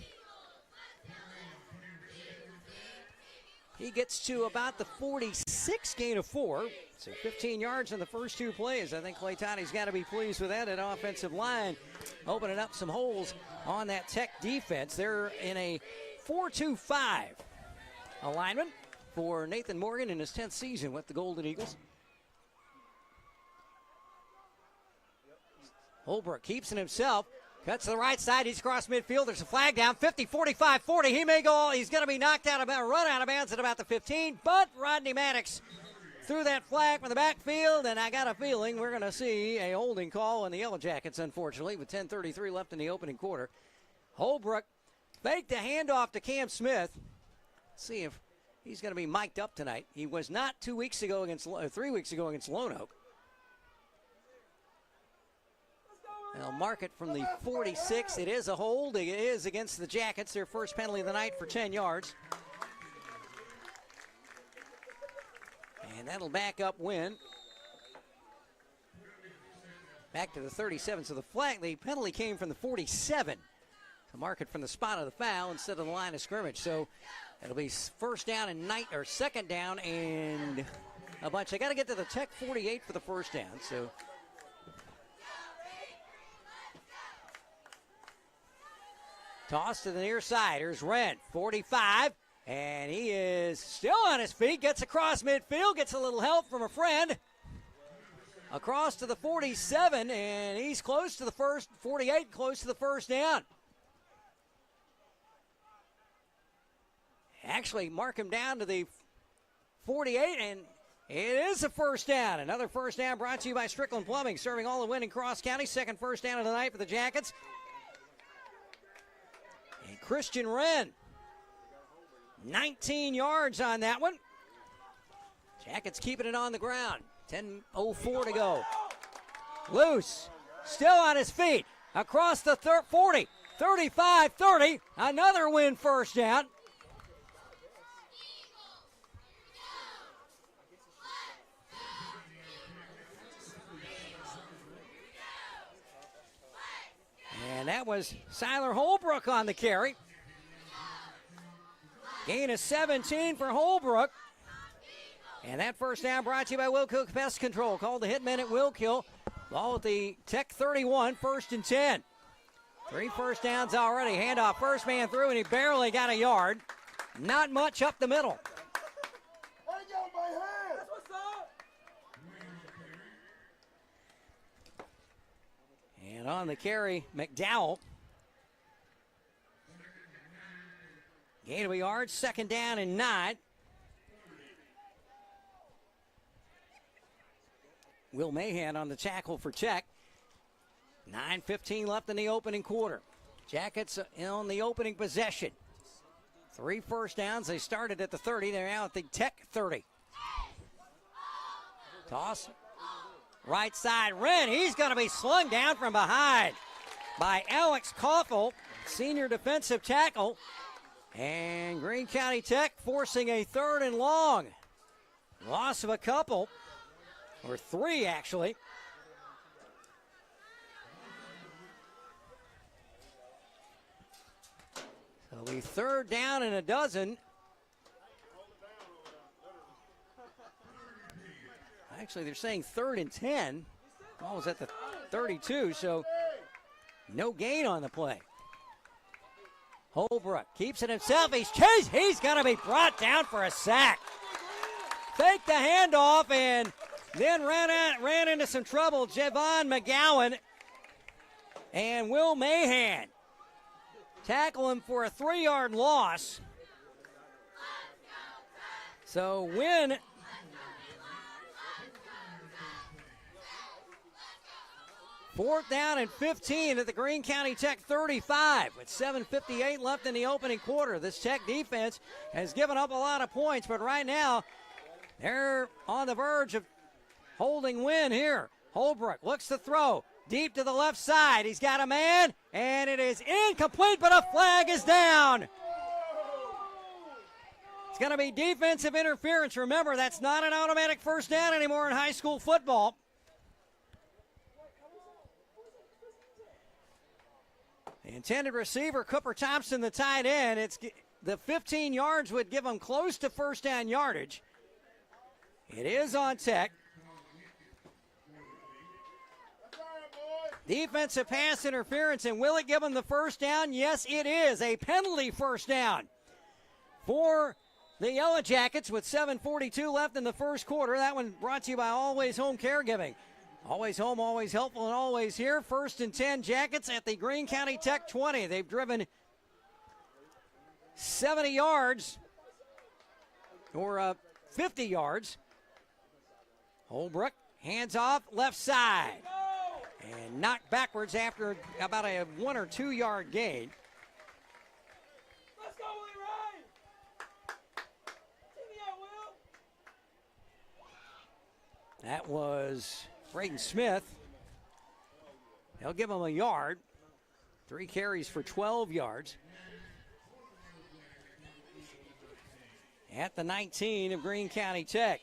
he gets to about the 46, gain of 4. So 15 yards in the first 2 plays. I think Clay Toddy's got to be pleased with that. That offensive line opening up some holes on that Tech defense. They're in a 4-2-5 alignment for Nathan Morgan in his 10th season with the Golden Eagles. Holbrook keeps it himself. Cuts to the right side. He's across midfield. There's a flag down. 50, 45, 40. He may go. He's going to be knocked out, run out of bounds at about the 15. But Rodney Maddox threw that flag from the backfield, and I got a feeling we're going to see a holding call on the Yellow Jackets, unfortunately, with 10:33 left in the opening quarter. Holbrook faked the handoff to Cam Smith. Let's see if he's going to be mic'd up tonight. He was not 3 weeks ago against Lone Oak. They'll mark it from the 46. It is a hold. It is against the Jackets, their first penalty of the night for 10 yards. And that'll back up Wynne. Back to the 37. So the penalty came from the 47. To mark it from the spot of the foul instead of the line of scrimmage. So it'll be first down and second down and a bunch. They got to get to the Tech 48 for the first down. So toss to the near side. Here's Wren, 45, and he is still on his feet. Gets across midfield, gets a little help from a friend. Across to the 47, and he's close to the 48, close to the first down. Actually mark him down to the 48, and it is a first down. Another first down brought to you by Strickland Plumbing, serving all the Wynne and Cross County. Second first down of the night for the Jackets. And Christian Wren, 19 yards on that one. Jackets keeping it on the ground. 10:04 to go. Loose, still on his feet. Across the 40, 35, 30. Another Wynne first down. And that was Siler Holbrook on the carry. Gain of 17 for Holbrook. And that first down brought to you by Wilkill Pest Control. Called the hitman at Wilkill. Ball at the Tech 31, 1st and 10. 3 first downs already. Handoff, first man through, and he barely got a yard. Not much up the middle. And on the carry, McDowell. Gain of a yard, second down and 9. Will Mahan on the tackle for Tech. 9:15 left in the opening quarter. Jackets on the opening possession. 3 first downs. They started at the 30. They're now at the Tech 30. Toss. Right side, Wynne. He's going to be slung down from behind by Alex Koffel, senior defensive tackle. And Greene County Tech forcing a 3rd and long. Loss of a couple, or 3 actually. So it'll be 3rd down and a dozen. Actually, they're saying 3rd and 10. Ball was at the 32, so no gain on the play. Holbrook keeps it himself. He's chased. He's going to be brought down for a sack. Faked the handoff and then ran into some trouble. Javon McGowan and Will Mahan tackle him for a 3-yard loss. So Wynne fourth down and 15 at the Greene County Tech 35 with 7:58 left in the opening quarter. This Tech defense has given up a lot of points, but right now they're on the verge of holding Wynne here. Holbrook looks to throw deep to the left side. He's got a man, and it is incomplete, but a flag is down. It's going to be defensive interference. Remember, that's not an automatic first down anymore in high school football. The intended receiver, Cooper Thompson, the tight end. It's the 15 yards would give them close to first down yardage. It is on Tech. Defensive pass interference, and will it give them the first down? Yes, it is. A penalty first down for the Yellow Jackets with 7:42 left in the first quarter. That one brought to you by Always Home Caregiving. Always home, always helpful, and always here. 1st and 10 Jackets at the Greene County Tech 20. They've driven 70 yards, or 50 yards. Holbrook, hands off, left side. And knocked backwards after about a 1 or 2 yard gain. Let's go, Will. That was Braden Smith. They'll give him a yard. 3 carries for 12 yards. At the 19 of Greene County Tech.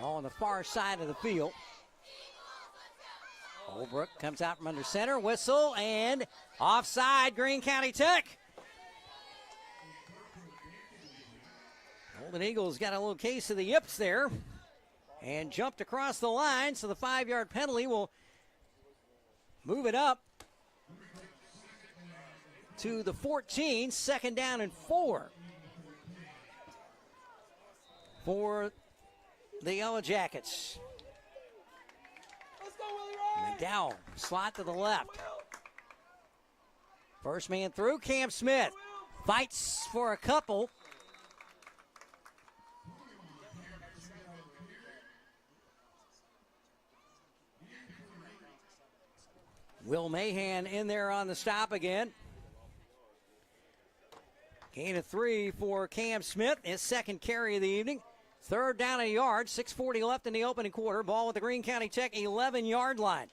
On the far side of the field. Holbrook comes out from under center. Whistle and offside, Greene County Tech. Golden Eagles got a little case of the yips there and jumped across the line, so the 5-yard penalty will move it up to the 14, 2nd down and 4 for the Yellow Jackets. McDowell, slot to the left. First man through, Cam Smith. Fights for a couple. Will Mahan in there on the stop again. Gain of 3 for Cam Smith, his 2nd carry of the evening. 3rd down a yard, 6:40 left in the opening quarter. Ball with the Greene County Tech 11-yard line.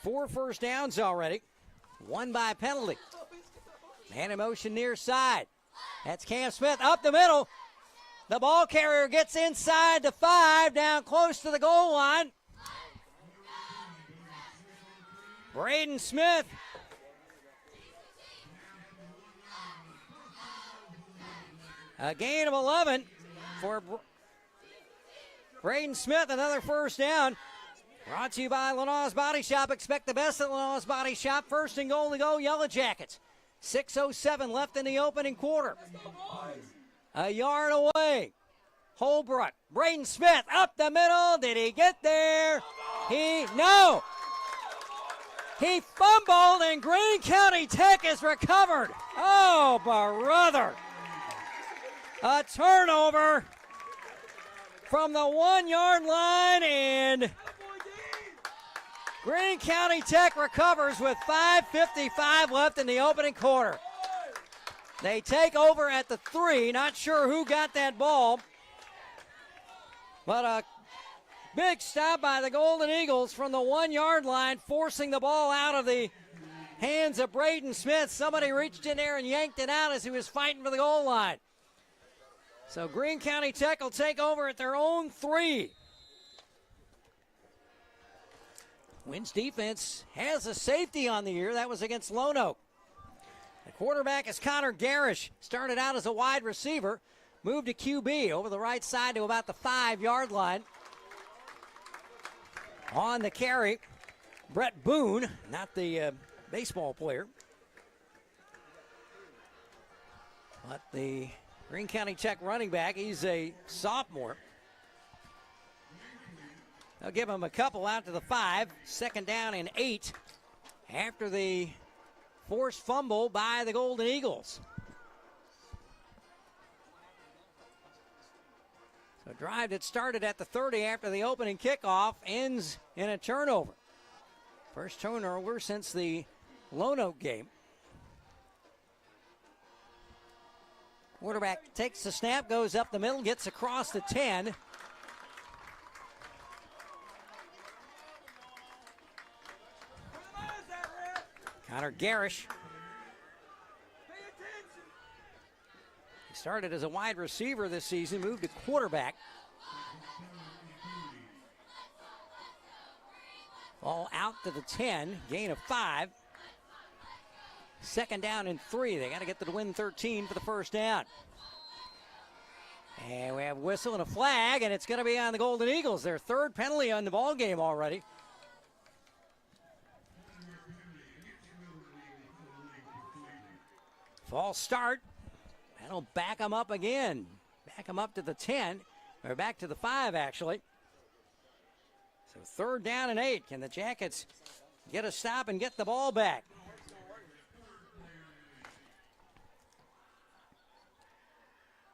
4 first downs already. 1 by penalty. Man in motion near side. That's Cam Smith up the middle. The ball carrier gets inside the 5, down close to the goal line. Braden Smith. A gain of 11 for Braden Smith, another first down. Brought to you by Lanaw's Body Shop. Expect the best at Lanaw's Body Shop. 1st and goal to go, Yellow Jackets. 6:07 left in the opening quarter. A yard away. Holbrook. Braden Smith up the middle. Did he get there? No. He fumbled, and Greene County Tech is recovered. Oh, brother. A turnover from the 1-yard line, and Greene County Tech recovers with 5:55 left in the opening quarter. They take over at the 3. Not sure who got that ball. But a big stop by the Golden Eagles from the 1-yard line, forcing the ball out of the hands of Braden Smith. Somebody reached in there and yanked it out as he was fighting for the goal line. So Greene County Tech will take over at their own 3. Wynne's defense has a safety on the year. That was against Lone Oak. The quarterback is Connor Garish. Started out as a wide receiver. Moved to QB over the right side to about the 5-yard line. On the carry, Brett Boone, not the baseball player, but the Greene County Tech running back. He's a sophomore. They'll give him a couple out to the 5. 2nd down and 8 after the forced fumble by the Golden Eagles. So a drive that started at the 30 after the opening kickoff ends in a turnover. First turnover since the Lone Oak game. Quarterback takes the snap, goes up the middle, gets across the 10. Connor Garish. He started as a wide receiver this season, moved to quarterback. Ball out to the 10, gain of 5. 2nd down and 3. They got to get to the win 13 for the first down. And we have a whistle and a flag, and it's going to be on the Golden Eagles. Their 3rd penalty on the ball game already. False start. That'll back them up again. Back them up to the 10, or back to the 5 actually. So 3rd down and 8. Can the Jackets get a stop and get the ball back?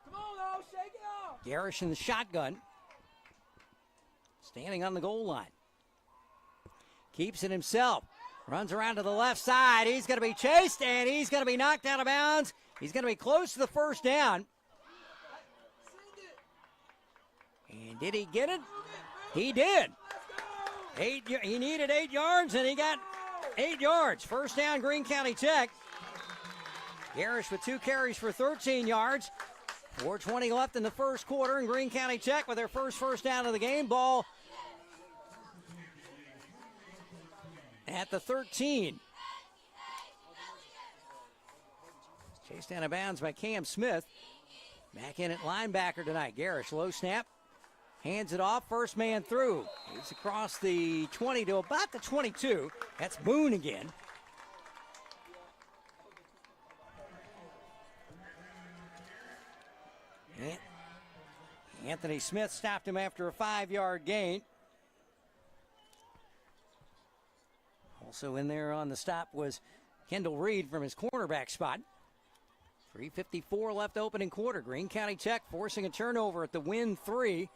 Come on, though, shake it off. Garish in the shotgun. Standing on the goal line. Keeps it himself. Runs around to the left side. He's going to be chased, and he's going to be knocked out of bounds. He's going to be close to the first down. And did he get it? He did. He needed 8 yards, and he got 8 yards. First down, Greene County Tech. Garish with 2 carries for 13 yards. 4:20 left in the first quarter, and Greene County Tech with their first down of the game. Ball at the 13. Chased out of bounds by Cam Smith. Back in at linebacker tonight. Garish, low snap. Hands it off. First man through. He's across the 20 to about the 22. That's Boone again. Anthony Smith stopped him after a 5-yard gain. Also in there on the stop was Kendall Reed from his cornerback spot. 3:54 left opening quarter. Greene County Tech forcing a turnover at the Wynne 3.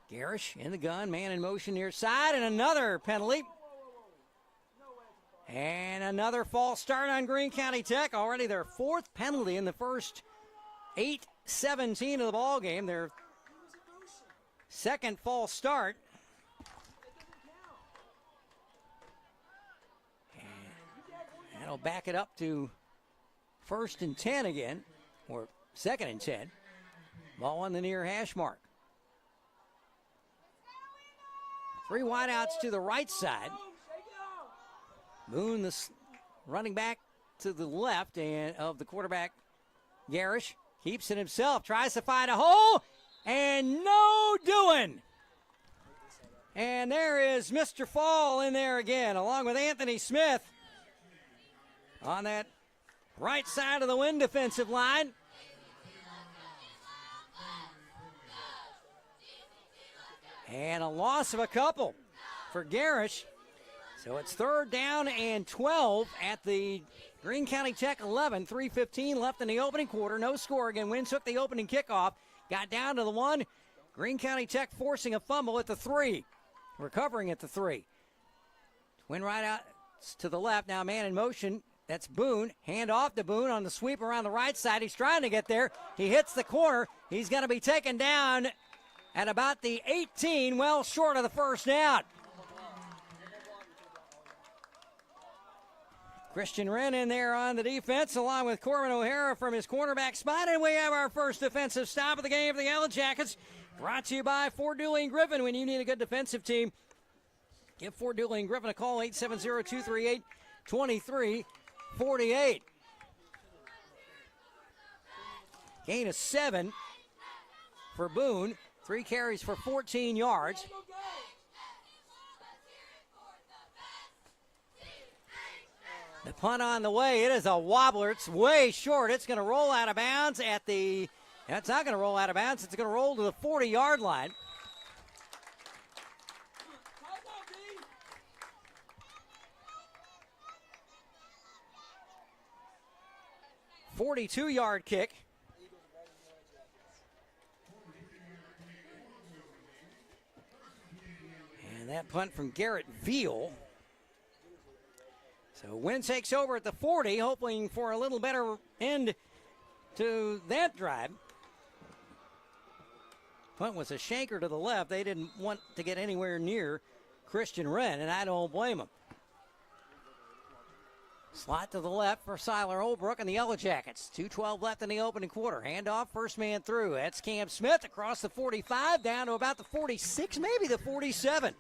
Garish in the gun, man in motion near side, and another penalty. And another false start on Greene County Tech. Already their 4th penalty in the first 8:17 of the ball game. Their 2nd false start. That'll back it up to 1st and 10 again, or 2nd and 10. Ball on the near hash mark. 3 wideouts to the right side. Boone, the running back to the left and of the quarterback, Garish, keeps it himself, tries to find a hole, and no doing. And there is Mr. Fall in there again, along with Anthony Smith. On that right side of the Wynne defensive line. And a loss of a couple for Garish. So it's 3rd down and 12 at the Greene County Tech 11. 3:15 left in the opening quarter. No score again. Wynne took the opening kickoff. Got down to the 1. Greene County Tech forcing a fumble at the 3. Recovering at the 3. Wynne right out to the left. Now man in motion That's Boone. Hand off to Boone on the sweep around the right side. He's trying to get there. He hits the corner. He's going to be taken down at about the 18, well short of the first down. Christian Wrenn in there on the defense, along with Corbin O'Hara from his cornerback spot. And we have our first defensive stop of the game for the Yellow Jackets. Brought to you by Ford Dooley and Griffin. When you need a good defensive team, give Ford Dooley and Griffin a call, 870-238-2348. Gain of 7 for Boone. 3 carries for 14 yards. The punt on the way. It is a wobbler. It's way short. It's going to roll out of bounds at the... That's not going to roll out of bounds. It's going to roll to the 40-yard line. $42-yard kick. And that punt from Garrett Veal. So Wynne takes over at the 40, hoping for a little better end to that drive. Punt was a shanker to the left. They didn't want to get anywhere near Christian Wrenn, and I don't blame them. Slot to the left for Siler Holbrook and the Yellow Jackets. 2:12 left in the opening quarter. Handoff, first man through. That's Cam Smith across the 45, down to about the 46, maybe the 47.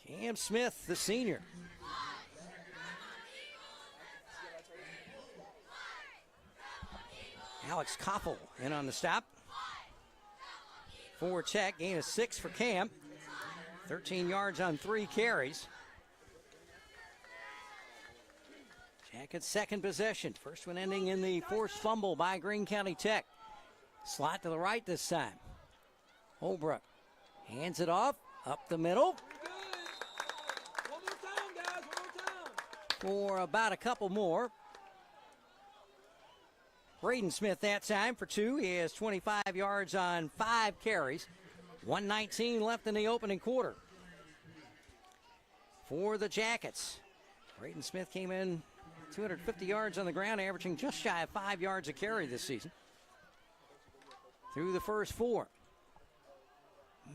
Cam Smith, the senior. Alex Koppel in on the stop. Forward check, gain of 6 for Cam. 13 yards on 3 carries. Jackets' second possession. First one ending in the forced fumble by Greene County Tech. Slot to the right this time. Holbrook hands it off, up the middle. For about a couple more. Braden Smith that time for 2. He has 25 yards on 5 carries. 1:19 left in the opening quarter. For the Jackets, Braden Smith came in 250 yards on the ground, averaging just shy of 5 yards a carry this season. Through the first 4.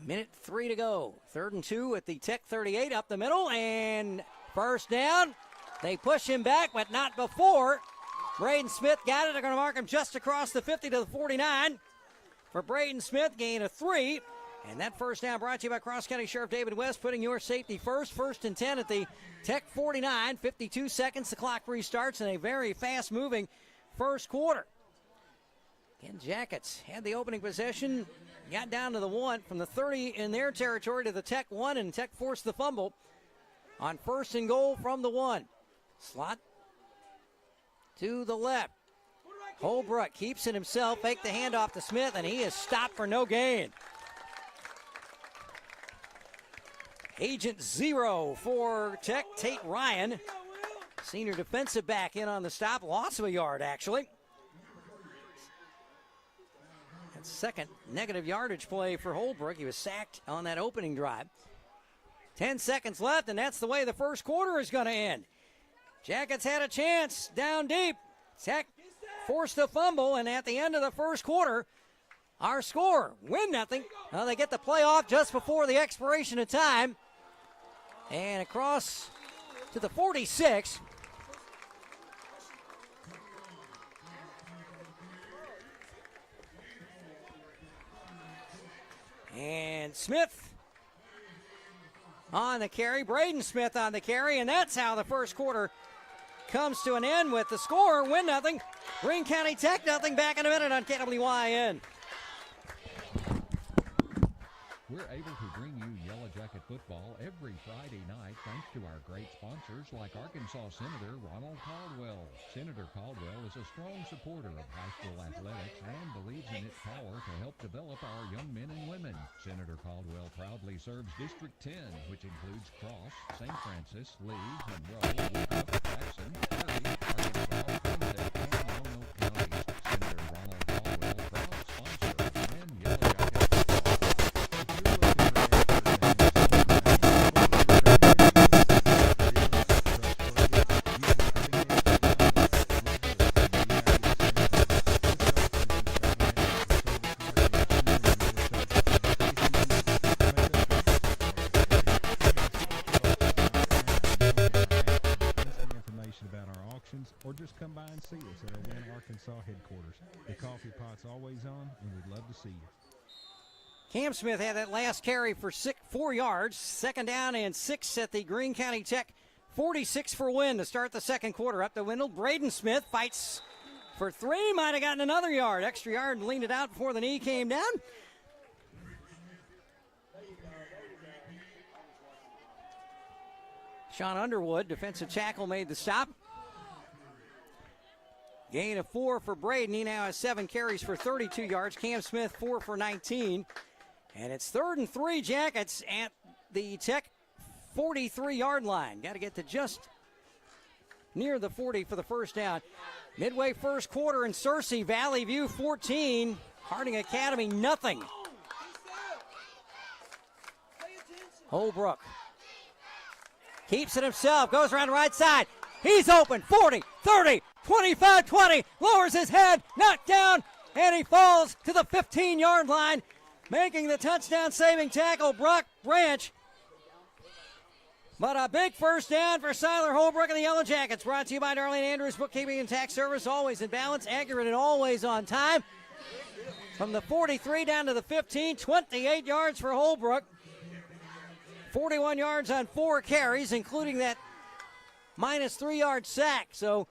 Minute 3 to go. 3rd and 2 at the Tech 38, up the middle, and first down. They push him back, but not before. Braden Smith got it. They're going to mark him just across the 50 to the 49. For Braden Smith, gain of 3. And that first down brought to you by Cross County Sheriff David West, putting your safety first. 1st and 10 at the Tech 49. 52 seconds. The clock restarts in a very fast-moving first quarter. Again, Jackets had the opening possession. Got down to the 1 from the 30 in their territory to the Tech 1, and Tech forced the fumble on 1st and goal from the 1. Slot to the left. Holbrook keeps it himself, fake the handoff to Smith, and he is stopped for no gain. Agent 0 for Tech, Tate Ryan. Senior defensive back in on the stop, loss of a yard actually. That's second negative yardage play for Holbrook. He was sacked on that opening drive. 10 seconds left, and that's the way the first quarter is going to end. Jackets had a chance down deep. Tech forced a fumble, and at the end of the first quarter, our score, Wynne nothing. Well, they get the playoff just before the expiration of time. And across to the 46. And Smith on the carry, Braden Smith on the carry, and that's how the first quarter comes to an end with the score, Wynne nothing, Greene County Tech nothing. Back in a minute on KWYN. We're able to bring you Yellow Jacket football every Friday night thanks to our great sponsors like Arkansas Senator Ronald Caldwell. Senator Caldwell is a strong supporter of high school athletics and believes in its power to help develop our young men and women. Senator Caldwell proudly serves District 10, which includes Cross, St. Francis, Lee, Monroe, Wickup, Jackson, Perry, Arkansas, Clemson, and Roanoke counties. Senator Ronald Caldwell, proud sponsor of Wynne Yellow Jacket football. If you're looking for or just come by and see us at our Wynne, Arkansas headquarters. The coffee pot's always on, and we'd love to see you. Cam Smith had that last carry for 4 yards. Second down and 6 at the Greene County Tech 46 for Wynne to start the second quarter. Up the Windle, Braden Smith fights for 3, might have gotten another yard. Extra yard and leaned it out before the knee came down. Sean Underwood, defensive tackle, made the stop. Gain of 4 for Braden. He now has 7 carries for 32 yards. Cam Smith, 4 for 19. And it's 3rd and 3 Jackets at the Tech 43-yard line. Got to get to just near the 40 for the first down. Midway first quarter in Searcy, Valley View 14, Harding Academy nothing. Holbrook keeps it himself, goes around the right side. He's open, 40, 30, 25, 20, lowers his head, knocked down, and he falls to the 15-yard line, making the touchdown-saving tackle, Brock Branch. But a big first down for Siler Holbrook and the Yellow Jackets. Brought to you by Darlene Andrews Bookkeeping and Tax Service. Always in balance, accurate, and always on time. From the 43 down to the 15, 28 yards for Holbrook. 41 yards on 4 carries, including that minus 3-yard sack. So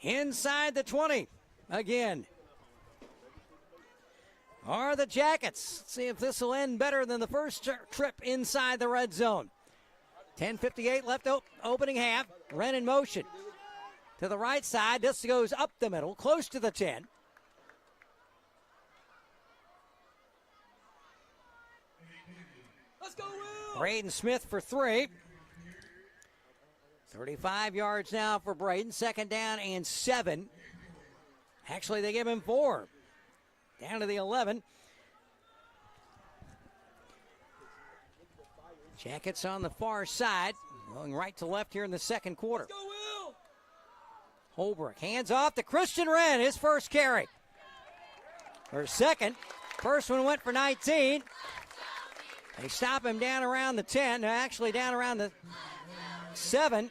inside the 20 again are the Jackets. Let's see if this will end better than the first trip inside the red zone. 10:58 left opening half. Wren in motion to the right side. This goes up the middle, close to the 10. Let's go, Will! Braden Smith for 3. 35 yards now for Braden. Second down and 7. Actually, they give him 4. Down to the 11. Jackets on the far side, going right to left here in the second quarter. Let's go, Will! Holbrook hands off to Christian Wren, his first carry. Or second. First one went for 19. They stop him down around the 10, actually down around the 7.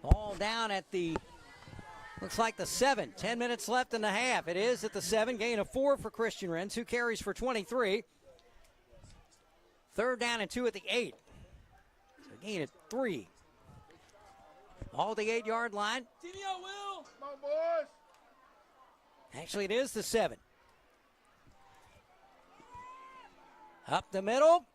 Ball down at the, looks like the 7. 10 minutes left in the half. It is at the 7. Gain of 4 for Christian Wren. 2 carries for 23. Third down and 2 at the 8. So gain of 3. All the 8-yard line. Jimmy, I will! Come on, boys! Actually, it is the 7. Up the middle.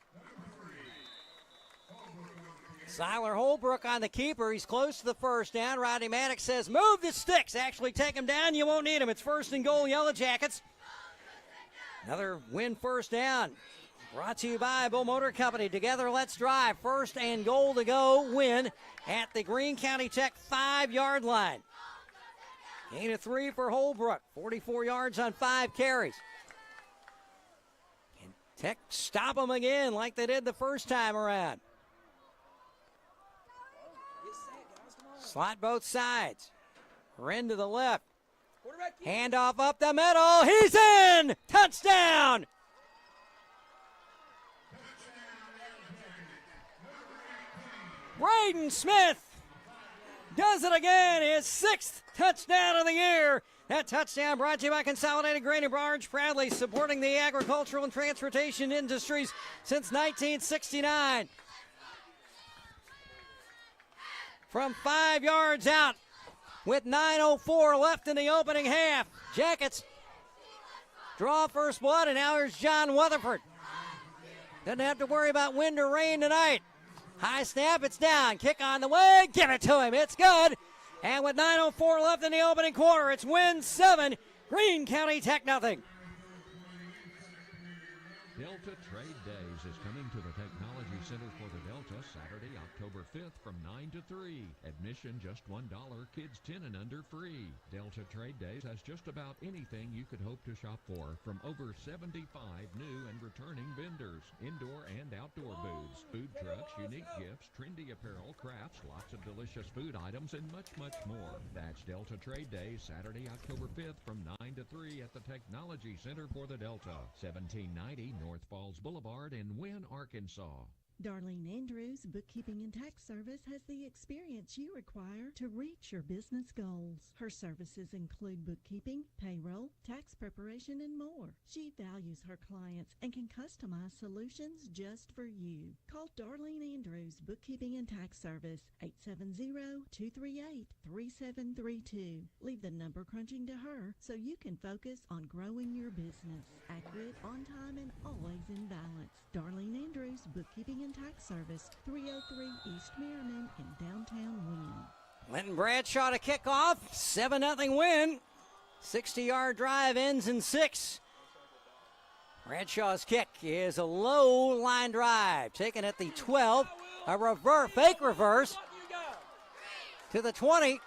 Siler Holbrook on the keeper. He's close to the first down. Rodney Maddox says, move the sticks. Actually, take him down. You won't need him. It's 1st and goal, Yellow Jackets. Another Wynne first down. Brought to you by Bull Motor Company. Together, let's drive. 1st and goal to go. Wynne at the Greene County Tech 5-yard line. Gain of 3 for Holbrook. 44 yards on 5 carries. And Tech stop them again like they did the first time around. Slot both sides. Wren to the left. Handoff up the middle. He's in! Touchdown! Braden Smith does it again. His 6th touchdown of the year. That touchdown brought to you by Consolidated Grain and Barge, proudly supporting the agricultural and transportation industries since 1969. From 5 yards out with 9:04 left in the opening half. Jackets draw first blood, and now here's John Weatherford. Doesn't have to worry about wind or rain tonight. High snap, it's down. Kick on the way, give it to him. It's good. And with 9:04 left in the opening quarter, it's Wynne 7, Greene County Tech nothing. Delta Trade Days is coming to the Technology Center for the Delta Saturday, October 5th from 9 to 3. Admission just $1, kids 10 and under free. Delta Trade Days has just about anything you could hope to to shop for from over 75 new and returning vendors, indoor and outdoor booths, food trucks, unique gifts, trendy apparel, crafts, lots of delicious food items, and much, much more. That's Delta Trade Day, Saturday, October 5th from 9 to 3 at the Technology Center for the Delta, 1790 North Falls Boulevard in Wynne, Arkansas. Darlene Andrews Bookkeeping and Tax Service has the experience you require to reach your business goals. Her services include bookkeeping, payroll, tax preparation, and more. She values her clients and can customize solutions just for you. Call Darlene Andrews Bookkeeping and Tax Service, 870-238-3732. Leave the number crunching to her so you can focus on growing your business. Accurate, on time, and always in balance. Darlene Andrews Bookkeeping and Tax Service, 303 East Merriman in downtown Wynne. Linton Bradshaw to kick off. 7-0 win. 60-yard drive ends in 6. Bradshaw's kick is a low line drive. Taken at the 12. A fake reverse to the 20.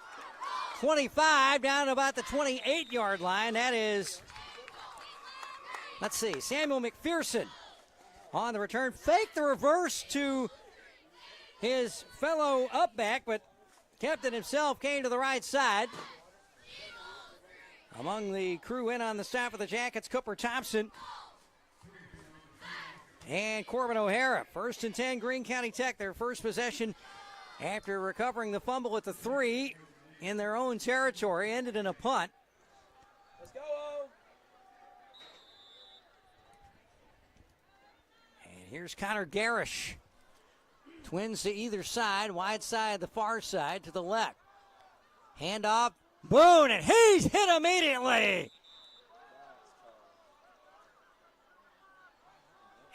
25 down to about the 28-yard line. That is, let's see, Samuel McPherson on the return. Fake the reverse to his fellow upback, but kept it himself, came to the right side. Among the crew in on the stop of the Jackets, Cooper Thompson and Corbin O'Hara. 1st and 10, Greene County Tech, their first possession after recovering the fumble at the 3 in their own territory, ended in a punt. Let's go. Here's Connor Garish. Twins to either side, wide side, the far side to the left. Handoff, Boone, and he's hit immediately.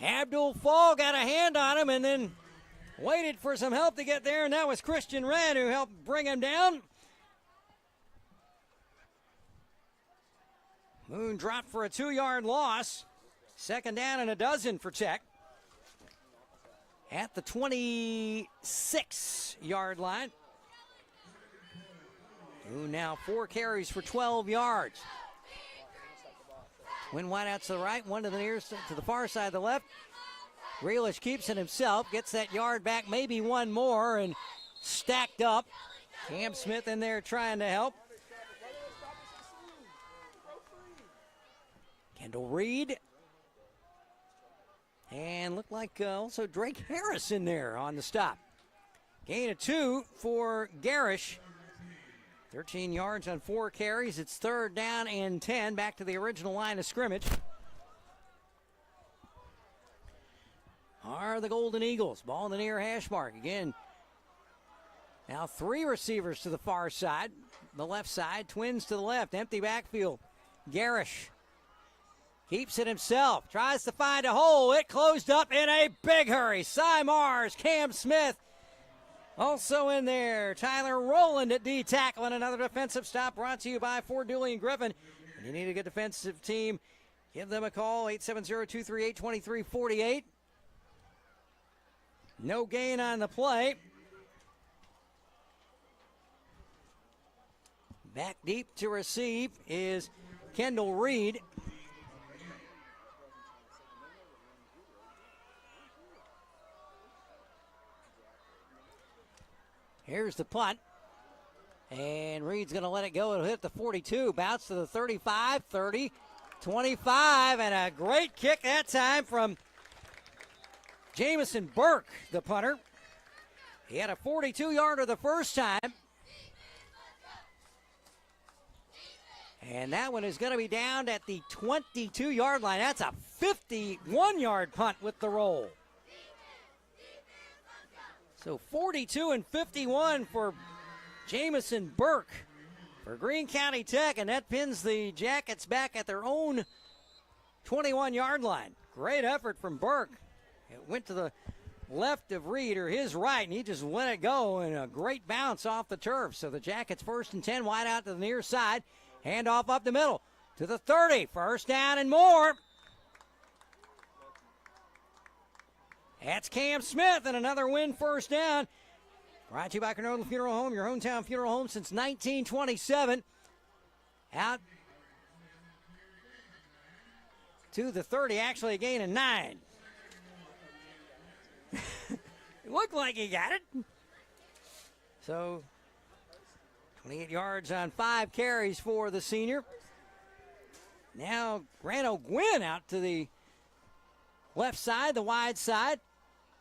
Abdul Fall got a hand on him and then waited for some help to get there, and that was Christian Wren who helped bring him down. Boone dropped for a 2-yard loss. 2nd down and a dozen for Tech. At the 26-yard line. Boone now 4 carries for 12 yards. Twin wide out to the right, one to the nearest, to the far side, the left. Grealish keeps it himself, gets that yard back, maybe one more, and stacked up. Cam Smith in there trying to help. Kendall Reed. And looked like also Drake Harris in there on the stop. Gain of 2 for Garish. 13 yards on 4 carries. It's 3rd down and 10. Back to the original line of scrimmage. Are the Golden Eagles. Ball in the near hash mark. Again, now 3 receivers to the far side. The left side. Twins to the left. Empty backfield. Garish keeps it himself, tries to find a hole. It closed up in a big hurry. Cy Mars, Cam Smith also in there. Tyler Rowland at D tackle, and another defensive stop brought to you by Ford Dooley and Griffin. When you need a good defensive team, give them a call, 870-238-2348. No gain on the play. Back deep to receive is Kendall Reed. Here's the punt. And Reed's going to let it go. It'll hit the 42. Bounce to the 35, 30, 25. And a great kick that time from Jamison Burke, the punter. He had a 42-yarder the first time. And that one is going to be down at the 22-yard line. That's a 51-yard punt with the roll. So 42 and 51 for Jamison Burke for Greene County Tech, and that pins the Jackets back at their own 21-yard line. Great effort from Burke. It went to the left of Reed, or his right, and he just let it go, and a great bounce off the turf. So the Jackets 1st and 10, wide out to the near side. Handoff up the middle to the 30. 1st down and more. That's Cam Smith, and another Wynne 1st down. Brought to you by Cronulla Funeral Home, your hometown funeral home since 1927. Out to the 30, actually a gain of 9. It looked like he got it. So 28 yards on 5 carries for the senior. Now Grant Wynne out to the left side, the wide side.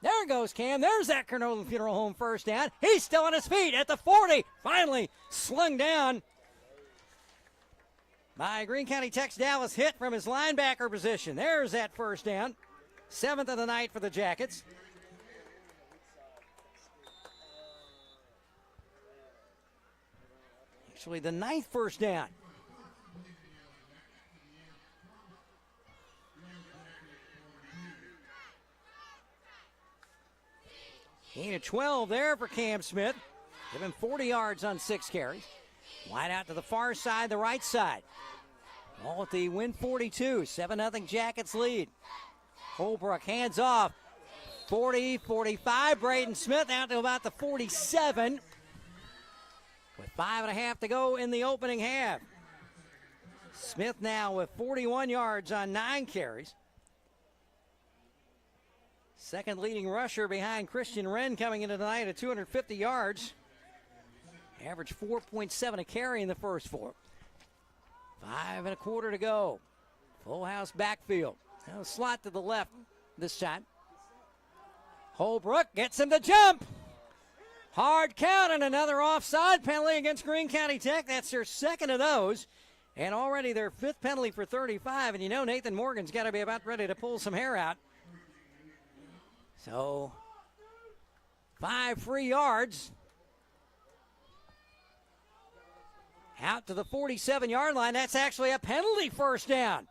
There goes Cam. There's that Carnarvon Funeral Home first down. He's still on his feet at the 40. Finally slung down by Greene County Tech's Dallas Hitt from his linebacker position. There's that first down. 7th of the night for the Jackets. Actually, the 9th first down. Gain of 12 there for Cam Smith. Give him 40 yards on 6 carries. Wide out to the far side, the right side. All at the Wynne 42. 7-0 Jackets lead. Holbrook hands off. 40, 45. Braden Smith out to about the 47. With 5.5 to go in the opening half. Smith now with 41 yards on 9 carries. Second leading rusher behind Christian Wren coming into tonight at 250 yards. Average 4.7 a carry in the first 4. 5.25 to go. Full house backfield. Now slot to the left this time. Holbrook gets him to jump. Hard count and another offside penalty against Greene County Tech. That's their second of those. And already their 5th penalty for 35. And you know Nathan Morgan's got to be about ready to pull some hair out. So 5 free yards. Out to the 47-yard line. That's actually a penalty first down.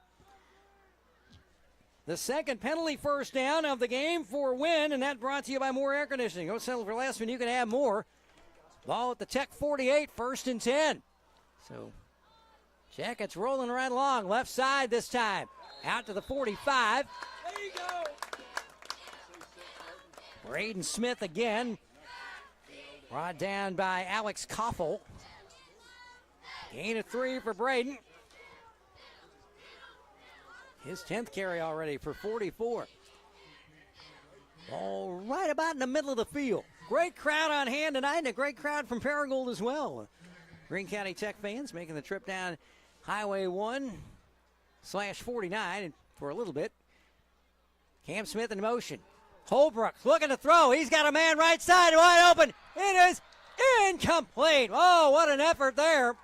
The second penalty first down of the game for Wynne, and that brought to you by Moore Air Conditioning. Don't settle for less when you can have more. Ball at the Tech 48, 1st and 10. So Jackets rolling right along. Left side this time. Out to the 45. There you go. Braden Smith again. Brought down by Alex Koffel. Gain of 3 for Braden. His 10th carry already for 44. Ball right about in the middle of the field. Great crowd on hand tonight, and a great crowd from Paragould as well. Greene County Tech fans making the trip down Highway 1/49 for a little bit. Cam Smith in motion. Holbrook looking to throw. He's got a man right side wide open. It is incomplete. Oh, what an effort there.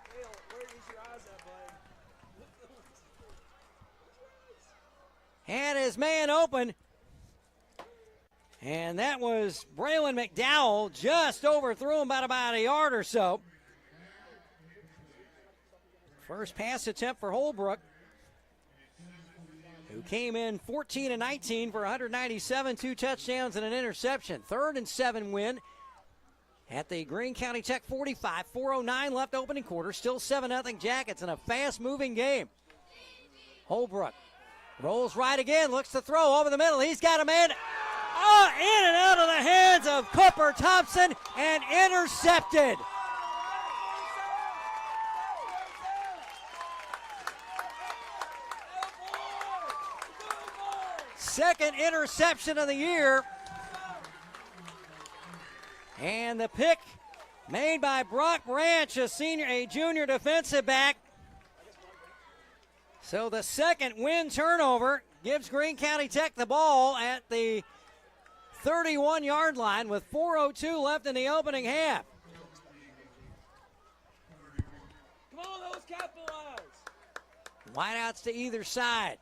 Had his man open. And that was Braylon McDowell. Just overthrew him by about a yard or so. First pass attempt for Holbrook, who came in 14 of 19 for 197, 2 touchdowns and an interception. 3rd and 7 Wynne at the Greene County Tech 45. 4:09 left opening quarter. Still 7-0 Jackets in a fast-moving game. Holbrook rolls right again, looks to throw over the middle. He's got a man in and out of the hands of Cooper Thompson and intercepted. Second interception of the year. And the pick made by Brock Branch, a junior defensive back. So the second Wynne turnover gives Greene County Tech the ball at the 31-yard line with 4:02 left in the opening half. Come on, those capitalize. Wideouts to either side.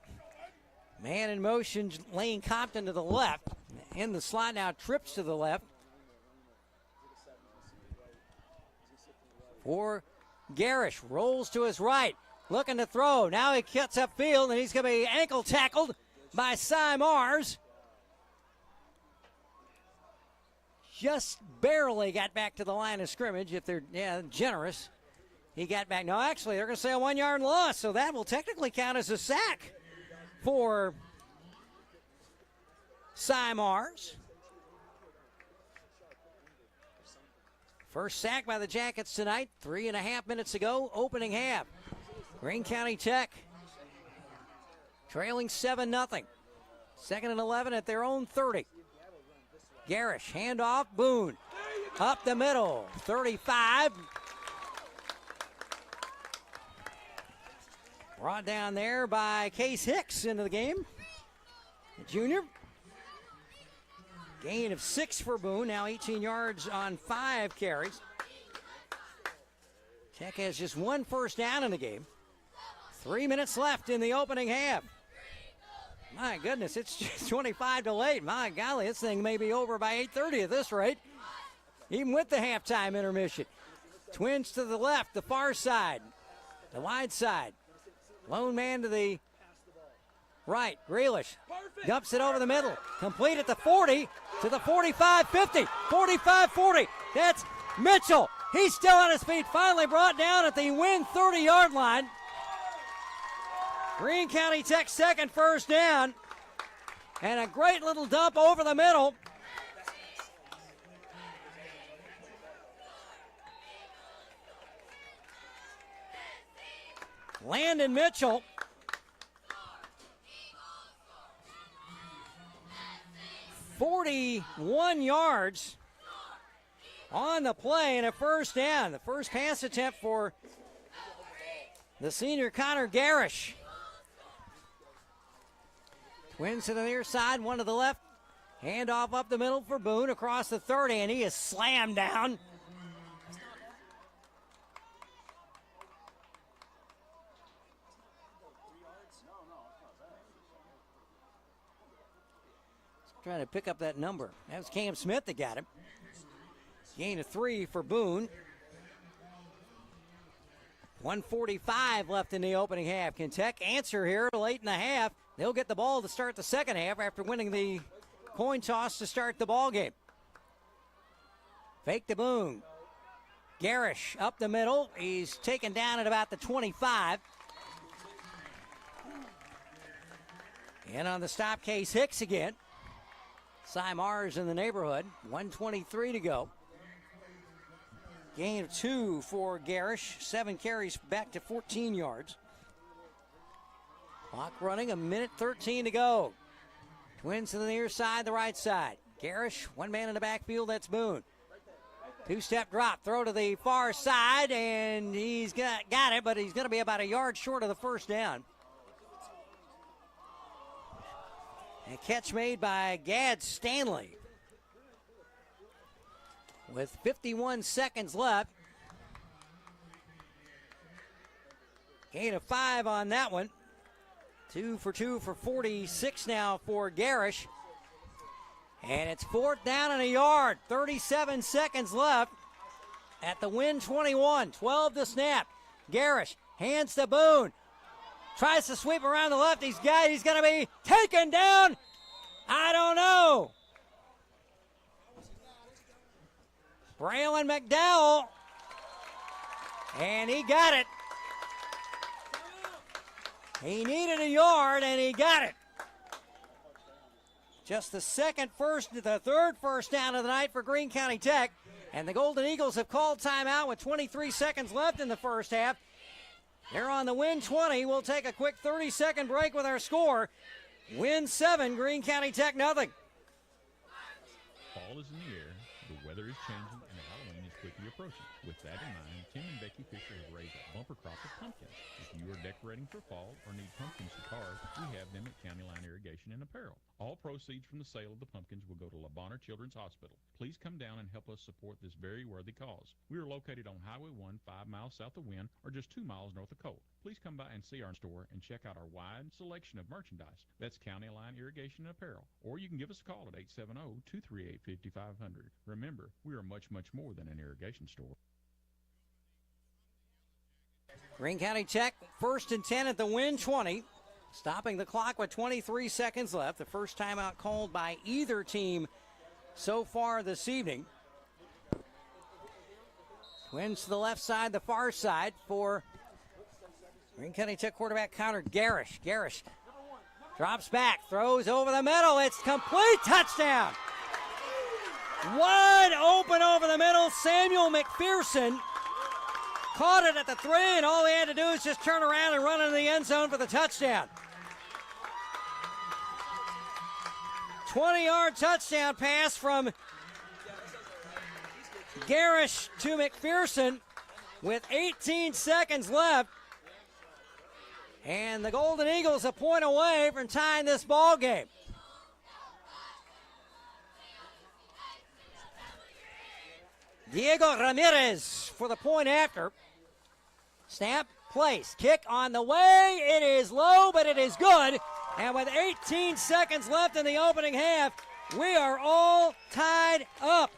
Man in motion, Lane Compton to the left. In the slot now, trips to the left. For Garish, rolls to his right. Looking to throw. Now he cuts upfield, and he's going to be ankle tackled by Cy Mars. Just barely got back to the line of scrimmage. If they're generous, he got back. No, actually, they're going to say a 1-yard loss, so that will technically count as a sack for Cy Mars. First sack by the Jackets tonight. 3.5 minutes ago, opening half. Greene County Tech trailing 7-0. Second and 11 at their own 30. Garish, handoff, Boone. Up the middle, 35. Brought down there by Case Hicks into the game. The junior. Gain of 6 for Boone, now 18 yards on 5 carries. Tech has just 1 first down in the game. 3 minutes left in the opening half. My goodness, it's just 25 to late. My golly, this thing may be over by 8:30 at this rate, even with the halftime intermission. Twins to the left, the far side, the wide side. Lone man to the right, Grealish dumps it over the middle. Complete at the 40 to the 45, 50, 45, 40. That's Mitchell. He's still on his feet, finally brought down at the Wynne 30-yard line. Greene County Tech second first down. And a great little dump over the middle. Landon Mitchell. "41 yards on the play and a first down. The first pass attempt for the senior Connor Garish. Twins to the near side, one to the left. Handoff up the middle for Boone across the 30, and he is slammed down. Trying to pick up that number. That was Cam Smith that got him. Gain of 3 for Boone. 1:45 left in the opening half. Can Tech answer here late in the half? They'll get the ball to start the second half after winning the coin toss to start the ball game. Fake to Boone. Garish up the middle. He's taken down at about the 25. And on the stop, Case Hicks again. Cy Mars in the neighborhood. 1:23 to go. Gain of 2 for Garish. 7 carries back to 14 yards. Clock running, 1:13 to go. Twins to the near side, the right side. Garish, one man in the backfield, that's Boone. 2-step drop, throw to the far side, and he's got it, but he's going to be about a yard short of the first down. A catch made by Gad Stanley. With 51 seconds left. Gain of 5 on that one. 2 for 2 for 46 now for Garish. And it's 4th down and a yard. 37 seconds left at the Wynne 21. 12 to snap. Garish hands to Boone. Tries to sweep around the left. He's going to be taken down. I don't know. Braylon McDowell. And he got it. He needed a yard, and he got it. Just the third first down of the night for Greene County Tech. And the Golden Eagles have called timeout with 23 seconds left in the first half. They're on the Wynne 20. We'll take a quick 30-second break with our score. Wynne 7, Greene County Tech nothing. Fall is in the air, the weather is changing, and Halloween is quickly approaching. With that in mind, Tim and Becky Fisher have raised a bumper crop of pumpkins. If you are decorating for fall or need pumpkins to carve, we have them at County Line Irrigation and Apparel. All proceeds from the sale of the pumpkins will go to La Bonheur Children's Hospital. Please come down and help us support this very worthy cause. We are located on Highway 1, 5 miles south of Wynne, or just 2 miles north of Colt. Please come by and see our store and check out our wide selection of merchandise. That's County Line Irrigation and Apparel. Or you can give us a call at 870-238-5500. Remember, we are much, much more than an irrigation store. Greene County Tech, 1st and 10 at the Wynne 20. Stopping the clock with 23 seconds left. The first timeout called by either team so far this evening. Twins to the left side, the far side for Greene County Tech quarterback Connor Garish. Garish drops back, throws over the middle. It's complete, touchdown. Wide open over the middle. Samuel McPherson caught it at the 3, and all he had to do is just turn around and run into the end zone for the touchdown. 20-yard touchdown pass from Garish to McPherson with 18 seconds left. And the Golden Eagles a point away from tying this ball game. Diego Ramirez for the point after. Snap, place, kick on the way. It is low, but it is good. And with 18 seconds left in the opening half, we are all tied up.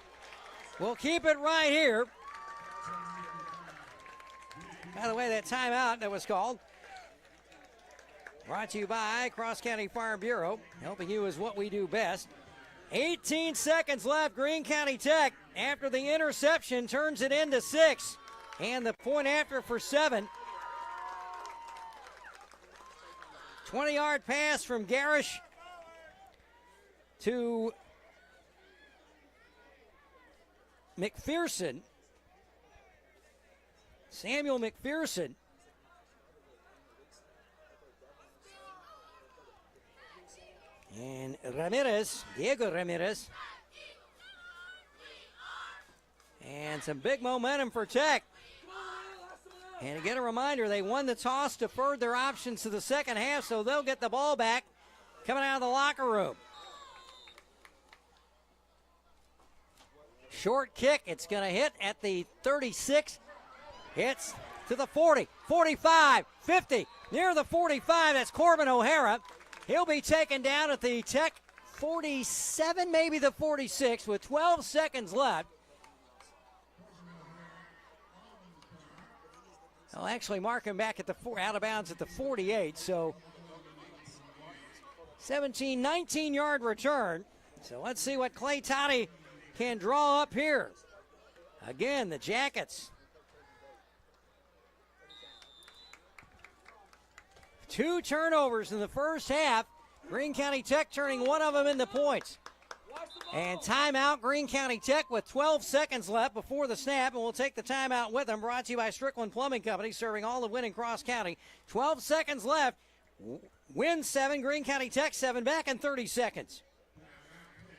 We'll keep it right here. By the way, that timeout that was called, brought to you by Cross County Farm Bureau, helping you is what we do best. 18 seconds left. Greene County Tech, after the interception, turns it into 6. And the point after for 7. 20-yard pass from Garish to McPherson. Samuel McPherson. And Ramirez, Diego Ramirez. And some big momentum for Tech. And again, a reminder, they won the toss, deferred their options to the second half, so they'll get the ball back coming out of the locker room. Short kick, it's going to hit at the 36. Hits to the 40, 45, 50, near the 45. That's Corbin O'Hara. He'll be taken down at the Tech 47, maybe the 46, with 12 seconds left. I'll actually mark him back at the out of bounds at the 48, so 17, 19-yard return. So let's see what Clay Toddy can draw up here. Again, the Jackets. 2 turnovers in the first half. Greene County Tech turning one of them into points. And timeout, Greene County Tech with 12 seconds left before the snap, and we'll take the timeout with them. Brought to you by Strickland Plumbing Company, serving all of Wynne and Cross County. 12 seconds left. Wynne 7, Greene County Tech 7. Back in 30 seconds.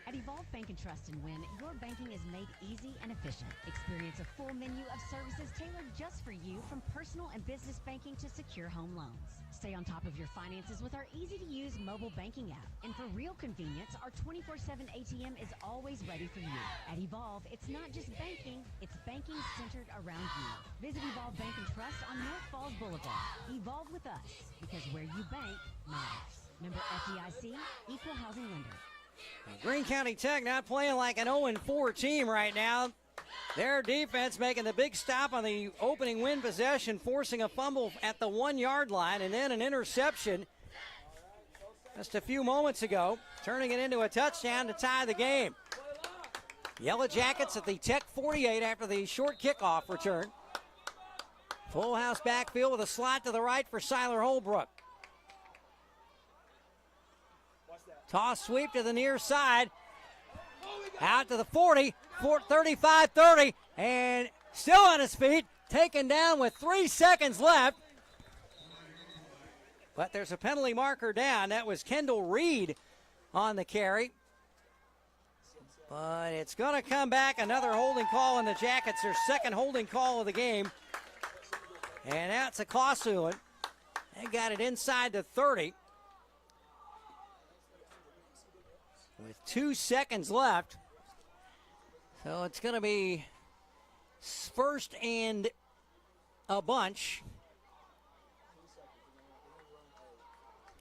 At Evolve Bank and Trust in Wynne, your banking is made easy and efficient. Experience a full menu of services tailored just for you, from personal and business banking to secure home loans. Stay on top of your finances with our easy-to-use mobile banking app. And for real convenience, our 24/7 ATM is always ready for you. At Evolve, it's not just banking, it's banking centered around you. Visit Evolve Bank and Trust on North Falls Boulevard. Evolve with us, because where you bank matters. Member FDIC, Equal Housing Lender. Greene County Tech not playing like an 0-4 team right now. Their defense making the big stop on the opening win possession, forcing a fumble at the 1-yard line, and then an interception just a few moments ago, turning it into a touchdown to tie the game. Yellow Jackets at the Tech 48 after the short kickoff return. Full house backfield with a slot to the right for Siler Holbrook. Toss sweep to the near side. Out to the 40, 35-30, and still on his feet, taken down with 3 seconds left. But there's a penalty marker down. That was Kendall Reed on the carry. But it's going to come back. Another holding call on the Jackets, their second holding call of the game. And that's a Kosuan. They got it inside the 30. With 2 seconds left. So it's going to be first and a bunch.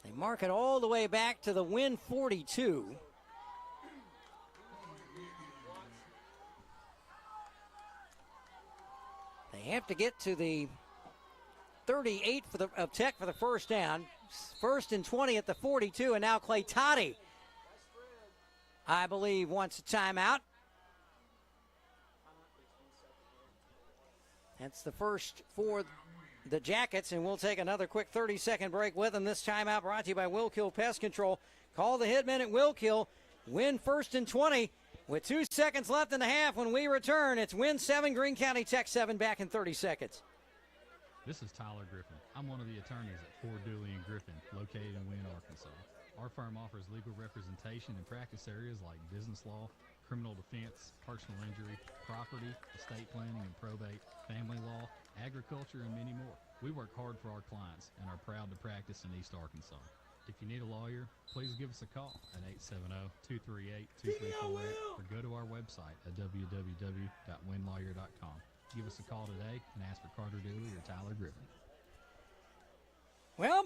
They mark it all the way back to the Wynne 42. They have to get to the 38 of Tech for the first down. First and 20 at the 42, and now Clay Toddy, I believe, wants a timeout. That's the first for the Jackets, and we'll take another quick 30-second break with them. This timeout brought to you by Will Kill Pest Control. Call the hitman at Will Kill. Wynne first and 20 with 2 seconds left in the half. When we return, it's Wynne 7, Greene County Tech 7, back in 30 seconds. This is Tyler Griffin. I'm one of the attorneys at Ford Dooley & Griffin, located in Wynne, Arkansas. Our firm offers legal representation in practice areas like business law, criminal defense, personal injury, property, estate planning and probate, family law, agriculture, and many more. We work hard for our clients and are proud to practice in East Arkansas. If you need a lawyer, please give us a call at 870-238-2348 or go to our website at www.winlawyer.com. Give us a call today and ask for Carter Dooley or Tyler Griffin. Well,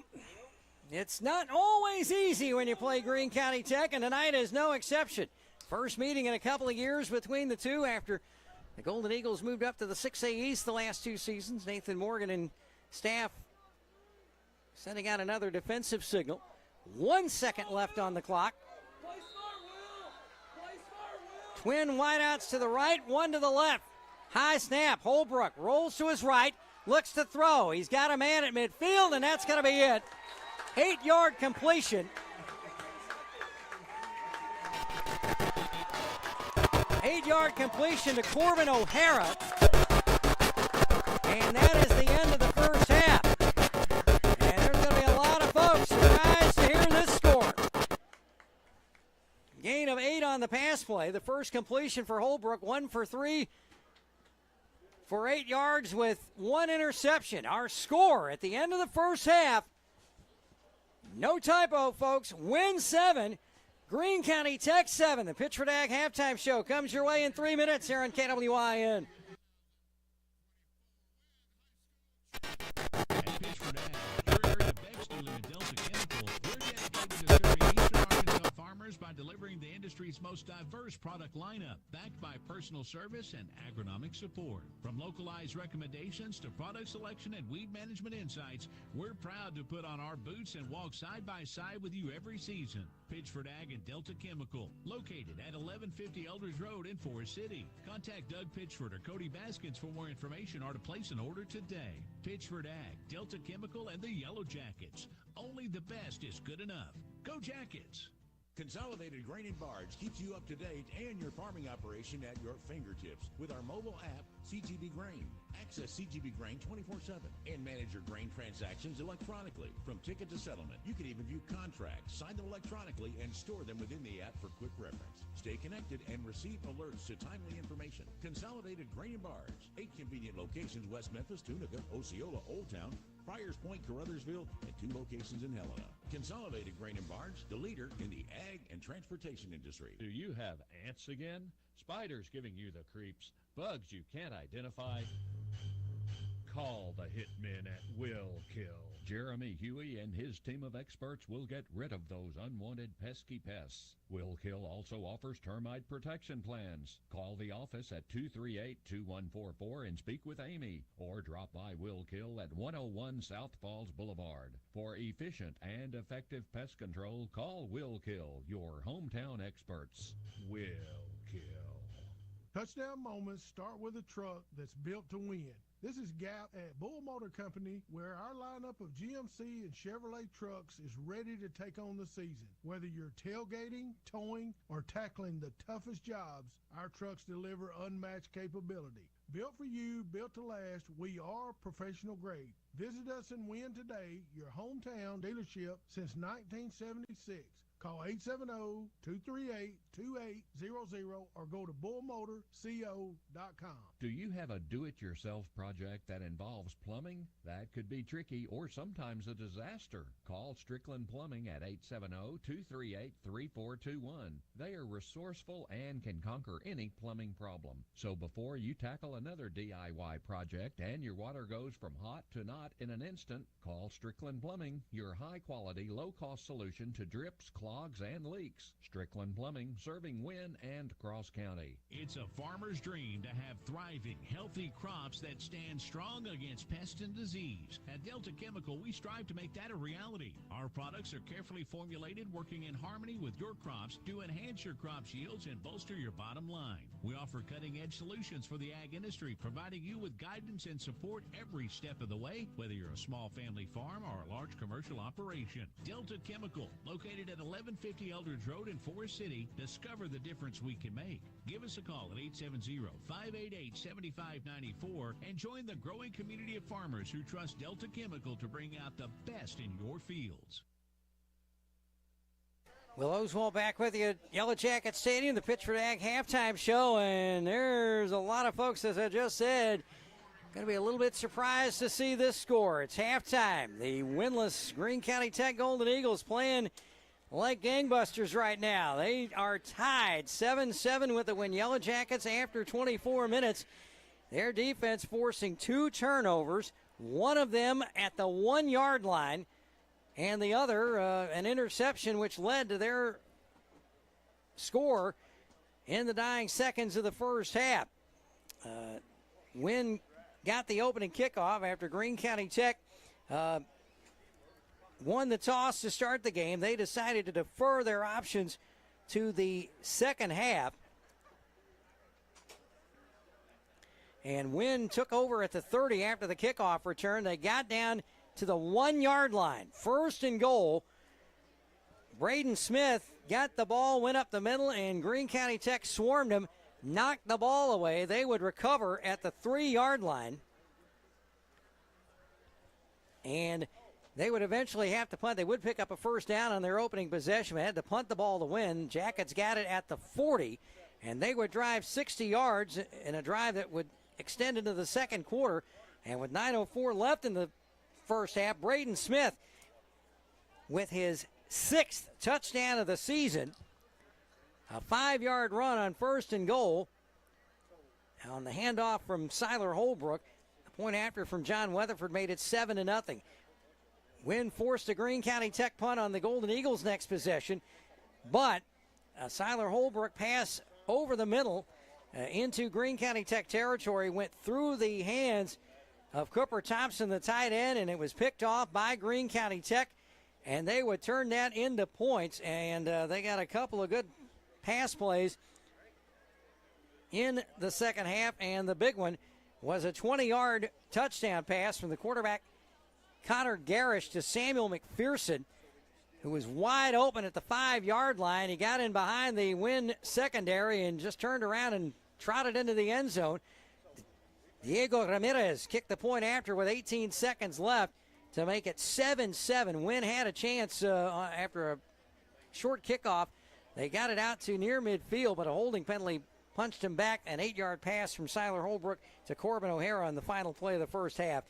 it's not always easy when you play Greene County Tech, and tonight is no exception. First meeting in a couple of years between the two after the Golden Eagles moved up to the 6A East the last two seasons. Nathan Morgan and staff sending out another defensive signal. 1 second left on the clock. Twin wideouts to the right, one to the left. High snap. Holbrook rolls to his right, looks to throw. He's got a man at midfield, and that's going to be it. 8-yard completion. 8-yard completion to Corbin O'Hara. And that is the end of the first half. And there's going to be a lot of folks surprised to hear this score. Gain of 8 on the pass play. The first completion for Holbrook, 1 for 3 for 8 yards with 1 interception. Our score at the end of the first half, no typo, folks, Wynne 7, Greene County Tech 7. The Pittsford Ag halftime show comes your way in 3 minutes here on KWIN. At Pittsford Ag, your area Beck's dealing in Delta Chemical. We're dedicated to serving Eastern Arkansas farmers by delivering the industry's most diverse product lineup, backed by personal service and agronomic support. From localized recommendations to product selection and weed management insights, we're proud to put on our boots and walk side by side with you every season. Pittsford Ag and Delta Chemical, located at 1150 Elders Road in Forest City. Contact Doug Pitchford or Cody Baskins for more information or to place an order today. Pittsford Ag, Delta Chemical, and the Yellow Jackets. Only the best is good enough. Go Jackets! Consolidated Grain and Barge keeps you up to date and your farming operation at your fingertips with our mobile app, CGB Grain. Access CGB Grain 24/7 and manage your grain transactions electronically. From ticket to settlement, you can even view contracts, sign them electronically, and store them within the app for quick reference. Stay connected and receive alerts to timely information. Consolidated Grain and Barge. 8 convenient locations: West Memphis, Tunica, Osceola, Old Town, Friars Point, Carruthersville, and 2 locations in Helena. Consolidated Grain and Barge, the leader in the ag and transportation industry. Do you have ants again? Spiders giving you the creeps? Bugs you can't identify? Call the hitmen at Will Kill. Jeremy Huey and his team of experts will get rid of those unwanted pesky pests. Will Kill also offers termite protection plans. Call the office at 238-2144 and speak with Amy, or drop by Will Kill at 101 South Falls Boulevard. For efficient and effective pest control, call Will Kill, your hometown experts. Will Kill. Touchdown moments start with a truck that's built to win. This is Gap at Bull Motor Company, where our lineup of GMC and Chevrolet trucks is ready to take on the season. Whether you're tailgating, towing, or tackling the toughest jobs, our trucks deliver unmatched capability. Built for you, built to last, we are professional grade. Visit us in Wynne today, your hometown dealership since 1976. Call 870-238-2800 or go to bullmotorco.com. Do you have a do-it-yourself project that involves plumbing? That could be tricky or sometimes a disaster. Call Strickland Plumbing at 870-238-3421. They are resourceful and can conquer any plumbing problem. So before you tackle another DIY project and your water goes from hot to not in an instant, call Strickland Plumbing, your high-quality, low-cost solution to drips, clogs, and leaks. Strickland Plumbing, serving Wynne and Cross County. It's a farmer's dream to have thriving, healthy crops that stand strong against pest and disease. At Delta Chemical, we strive to make that a reality. Our products are carefully formulated, working in harmony with your crops to enhance your crop yields and bolster your bottom line. We offer cutting-edge solutions for the ag industry, providing you with guidance and support every step of the way, whether you're a small family farm or a large commercial operation. Delta Chemical, located at 11 1150 Eldridge Road in Forest City. Discover the difference we can make. Give us a call at 870-588-7594 and join the growing community of farmers who trust Delta Chemical to bring out the best in your fields. Will Oswald back with you at Yellow Jacket Stadium, the Pittsford Ag halftime show, and there's a lot of folks, as I just said, going to be a little bit surprised to see this score. It's halftime. The winless Greene County Tech Golden Eagles playing like gangbusters right now. They are tied 7-7 with the Wynne Yellow Jackets after 24 minutes. Their defense forcing 2 turnovers, one of them at the 1 yard line, and the other an interception which led to their score in the dying seconds of the first half. Wynne got the opening kickoff after Greene County Tech won the toss to start the game. They decided to defer their options to the second half. And Wynne took over at the 30 after the kickoff return. They got down to the 1 yard line. First and goal. Braden Smith got the ball, went up the middle, and Greene County Tech swarmed him, knocked the ball away. They would recover at the 3 yard line. And they would eventually have to punt. They would pick up a first down on their opening possession. They had to punt the ball to win. Jackets got it at the 40, and they would drive 60 yards in a drive that would extend into the second quarter. And with 9:04 left in the first half, Braden Smith with his 6th touchdown of the season. A 5-yard run on first and goal. On the handoff from Siler Holbrook. The point after from John Weatherford made it 7-0. Wynne forced a Greene County Tech punt on the Golden Eagles' next possession. But a Siler Holbrook pass over the middle into Greene County Tech territory went through the hands of Cooper Thompson, the tight end, and it was picked off by Greene County Tech, and they would turn that into points, and they got a couple of good pass plays in the second half, and the big one was a 20-yard touchdown pass from the quarterback Connor Garish to Samuel McPherson, who was wide open at the 5-yard line. He got in behind the Wynne secondary and just turned around and trotted into the end zone. Diego Ramirez kicked the point after with 18 seconds left to make it 7-7. Wynne had a chance after a short kickoff. They got it out to near midfield, but a holding penalty punched him back. An 8-yard pass from Siler Holbrook to Corbin O'Hara on the final play of the first half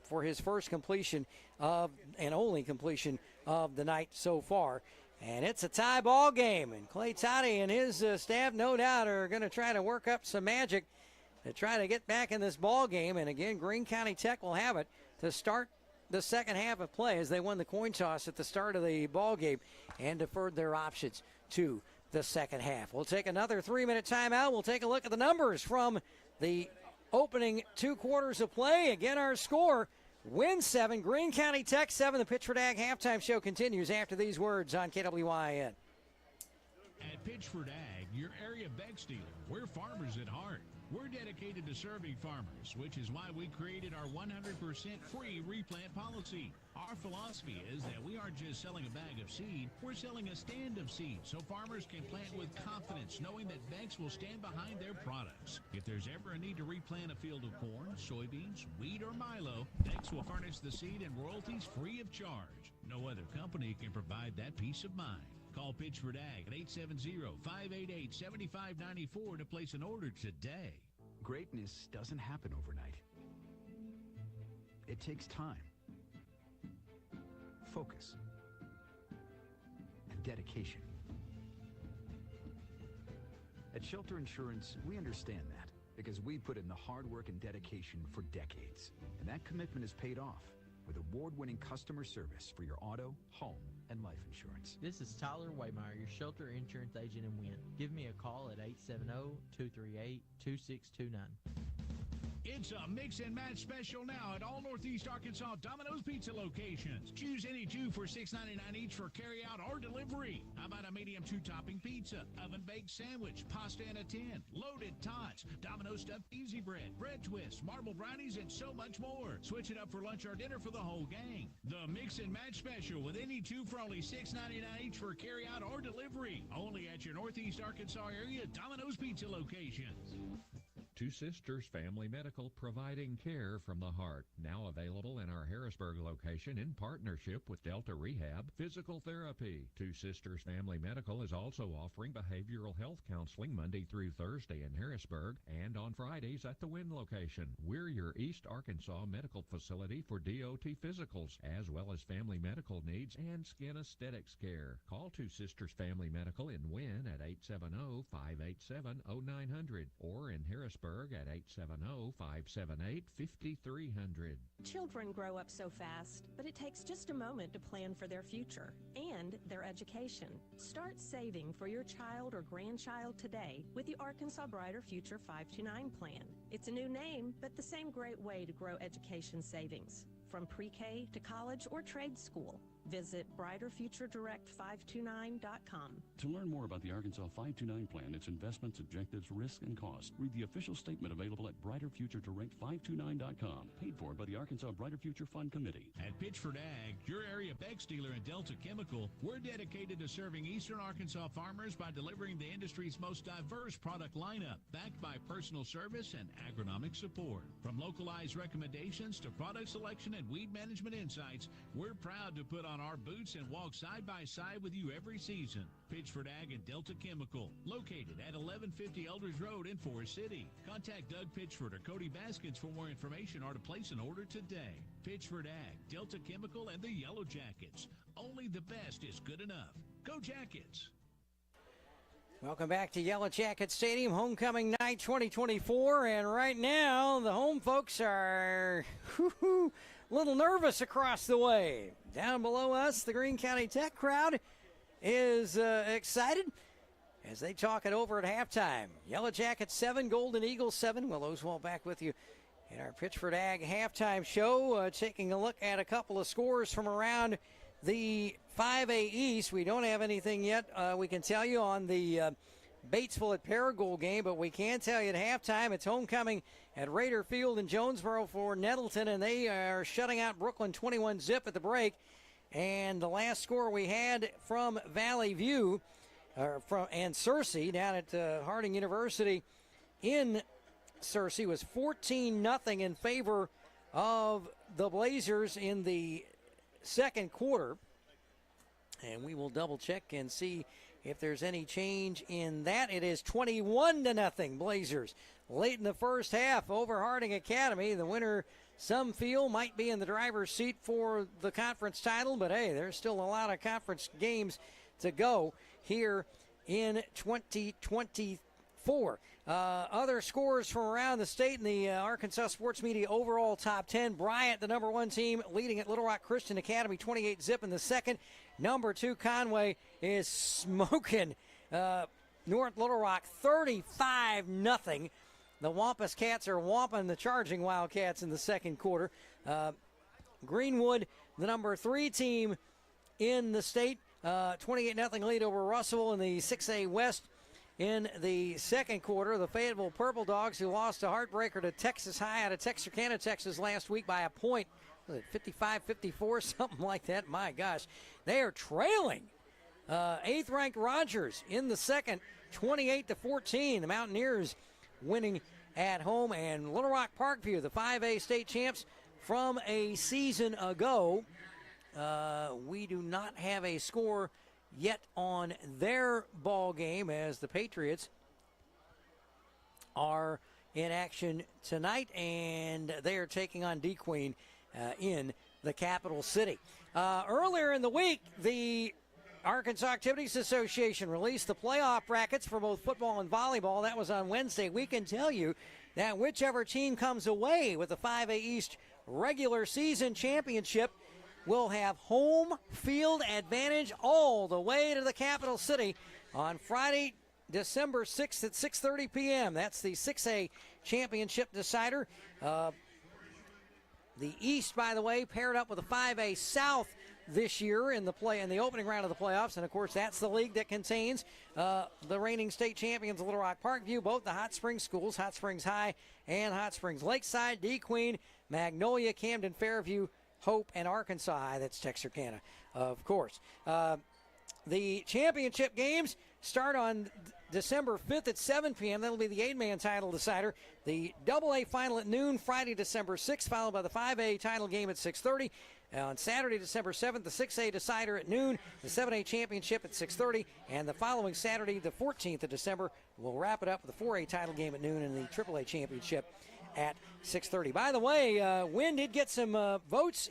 for his first completion of, and only completion of the night so far. And it's a tie ball game, and Clay Toddy and his staff no doubt are going to try to work up some magic to try to get back in this ball game. And again, Greene County Tech will have it to start the second half of play as they won the coin toss at the start of the ball game and deferred their options to the second half. We'll take another 3-minute timeout. We'll take a look at the numbers from the opening 2 quarters of play. Again, our score, Wynne 7, Greene County Tech 7. The Pittsford Ag halftime show continues after these words on KWYN. At Pittsford Ag, your area bag dealer, we're farmers at heart. We're dedicated to serving farmers, which is why we created our 100% free replant policy. Our philosophy is that we aren't just selling a bag of seed, we're selling a stand of seed so farmers can plant with confidence, knowing that banks will stand behind their products. If there's ever a need to replant a field of corn, soybeans, wheat, or milo, banks will furnish the seed and royalties free of charge. No other company can provide that peace of mind. Call Pittsford Ag at 870-588-7594 to place an order today. Greatness doesn't happen overnight. It takes time, focus, and dedication. At Shelter Insurance, we understand that because we put in the hard work and dedication for decades. And that commitment is paid off with award-winning customer service for your auto, home, and life insurance. This is Tyler Waymeyer, your shelter insurance agent in Wynne. Give me a call at 870-238-2629. It's a mix and match special now at all Northeast Arkansas Domino's Pizza locations. Choose any two for $6.99 each for carry-out or delivery. How about a medium 2-topping pizza, oven-baked sandwich, pasta in a tin, loaded tots, Domino's stuffed easy bread, bread twists, marble brownies, and so much more. Switch it up for lunch or dinner for the whole gang. The mix and match special with any two for only $6.99 each for carry-out or delivery. Only at your Northeast Arkansas area Domino's Pizza locations. Two Sisters Family Medical, providing care from the heart. Now available in our Harrisburg location in partnership with Delta Rehab Physical Therapy. Two Sisters Family Medical is also offering behavioral health counseling Monday through Thursday in Harrisburg and on Fridays at the Wynne location. We're your East Arkansas medical facility for DOT physicals, as well as family medical needs and skin aesthetics care. Call Two Sisters Family Medical in Wynne at 870-587-0900 or in Harrisburg at 870-578-5300. Children grow up so fast, but it takes just a moment to plan for their future and their education. Start saving for your child or grandchild today with the Arkansas Brighter Future 529 plan. It's a new name, but the same great way to grow education savings. From pre-K to college or trade school. Visit brighterfuturedirect529.com. To learn more about the Arkansas 529 plan, its investments, objectives, risk, and cost, read the official statement available at brighterfuturedirect529.com. Paid for by the Arkansas Brighter Future Fund Committee. At Pitchford Ag, your area Bex dealer in Delta Chemical, we're dedicated to serving Eastern Arkansas farmers by delivering the industry's most diverse product lineup, backed by personal service and agronomic support. From localized recommendations to product selection and weed management insights, we're proud to put on our boots and walk side by side with you every season. Pitchford Ag and Delta Chemical, located at 1150 Elders Road in Forest City. Contact Doug Pitchford or Cody Baskins for more information or to place an order today. Pitchford Ag, Delta Chemical, and the Yellow Jackets. Only the best is good enough. Go Jackets! Welcome back to Yellow Jacket Stadium, homecoming night 2024, and right now the home folks are a little nervous across the way. Down below us, the Greene County Tech crowd is excited as they talk it over at halftime. Yellow Jackets 7, Golden Eagles 7. Will Oswald back with you in our Pitchford Ag halftime show, taking a look at a couple of scores from around the 5A East. We don't have anything yet we can tell you on the Batesville at Paragould game, but we can tell you at halftime it's homecoming at Raider Field in Jonesboro for Nettleton, and they are shutting out Brooklyn 21-zip at the break. And the last score we had from Valley View and Searcy down at Harding University in Searcy was 14-0 in favor of the Blazers in the second quarter. And we will double check and see if there's any change in that. It is 21-0 Blazers late in the first half over Harding Academy. The winner, some feel, might be in the driver's seat for the conference title, but hey, there's still a lot of conference games to go here in 2024. Other scores from around the state in the Arkansas Sports Media overall top 10. Bryant, the number 1 team, leading at Little Rock Christian Academy 28-zip in the second. Number 2, Conway, is smoking North Little Rock 35-0. The Wampus Cats are whomping the Charging Wildcats in the second quarter. Greenwood, the number 3 team in the state, 28-0 lead over Russell in the 6A West in the second quarter. The Fayetteville Purple Dogs, who lost a heartbreaker to Texas High out of Texarkana, Texas last week by a point, was it 55-54, something like that? My gosh, they are trailing. 8th-ranked Rogers in the second, 28-14. The Mountaineers winning at home, and Little Rock Parkview, the 5A state champs from a season ago. We do not have a score yet on their ball game as the Patriots are in action tonight, and they are taking on D-Queen in the capital city. Earlier in the week, the Arkansas Activities Association released the playoff brackets for both football and volleyball. That was on Wednesday. We can tell you that whichever team comes away with the 5A East regular season championship will have home field advantage all the way to the capital city on Friday December 6th at 6:30 p.m. That's the 6A championship decider. The East, by the way, paired up with the 5A South this year in the opening round of the playoffs, and of course that's the league that contains the reigning state champions of Little Rock Parkview, both the Hot Springs schools, Hot Springs High and Hot Springs Lakeside, D Queen, Magnolia, Camden, Fairview, Hope, and Arkansas High. That's Texarkana, of course. The championship games start on December 5th at 7 p.m. That'll be the 8-man title decider. The AA final at noon Friday, December 6th, followed by the 5A title game at 6:30. On Saturday, December 7th, the 6A decider at noon, the 7A championship at 6:30, and the following Saturday, the 14th of December, we'll wrap it up with the 4A title game at noon and the AAA championship at 6:30. By the way, Wynne did get some votes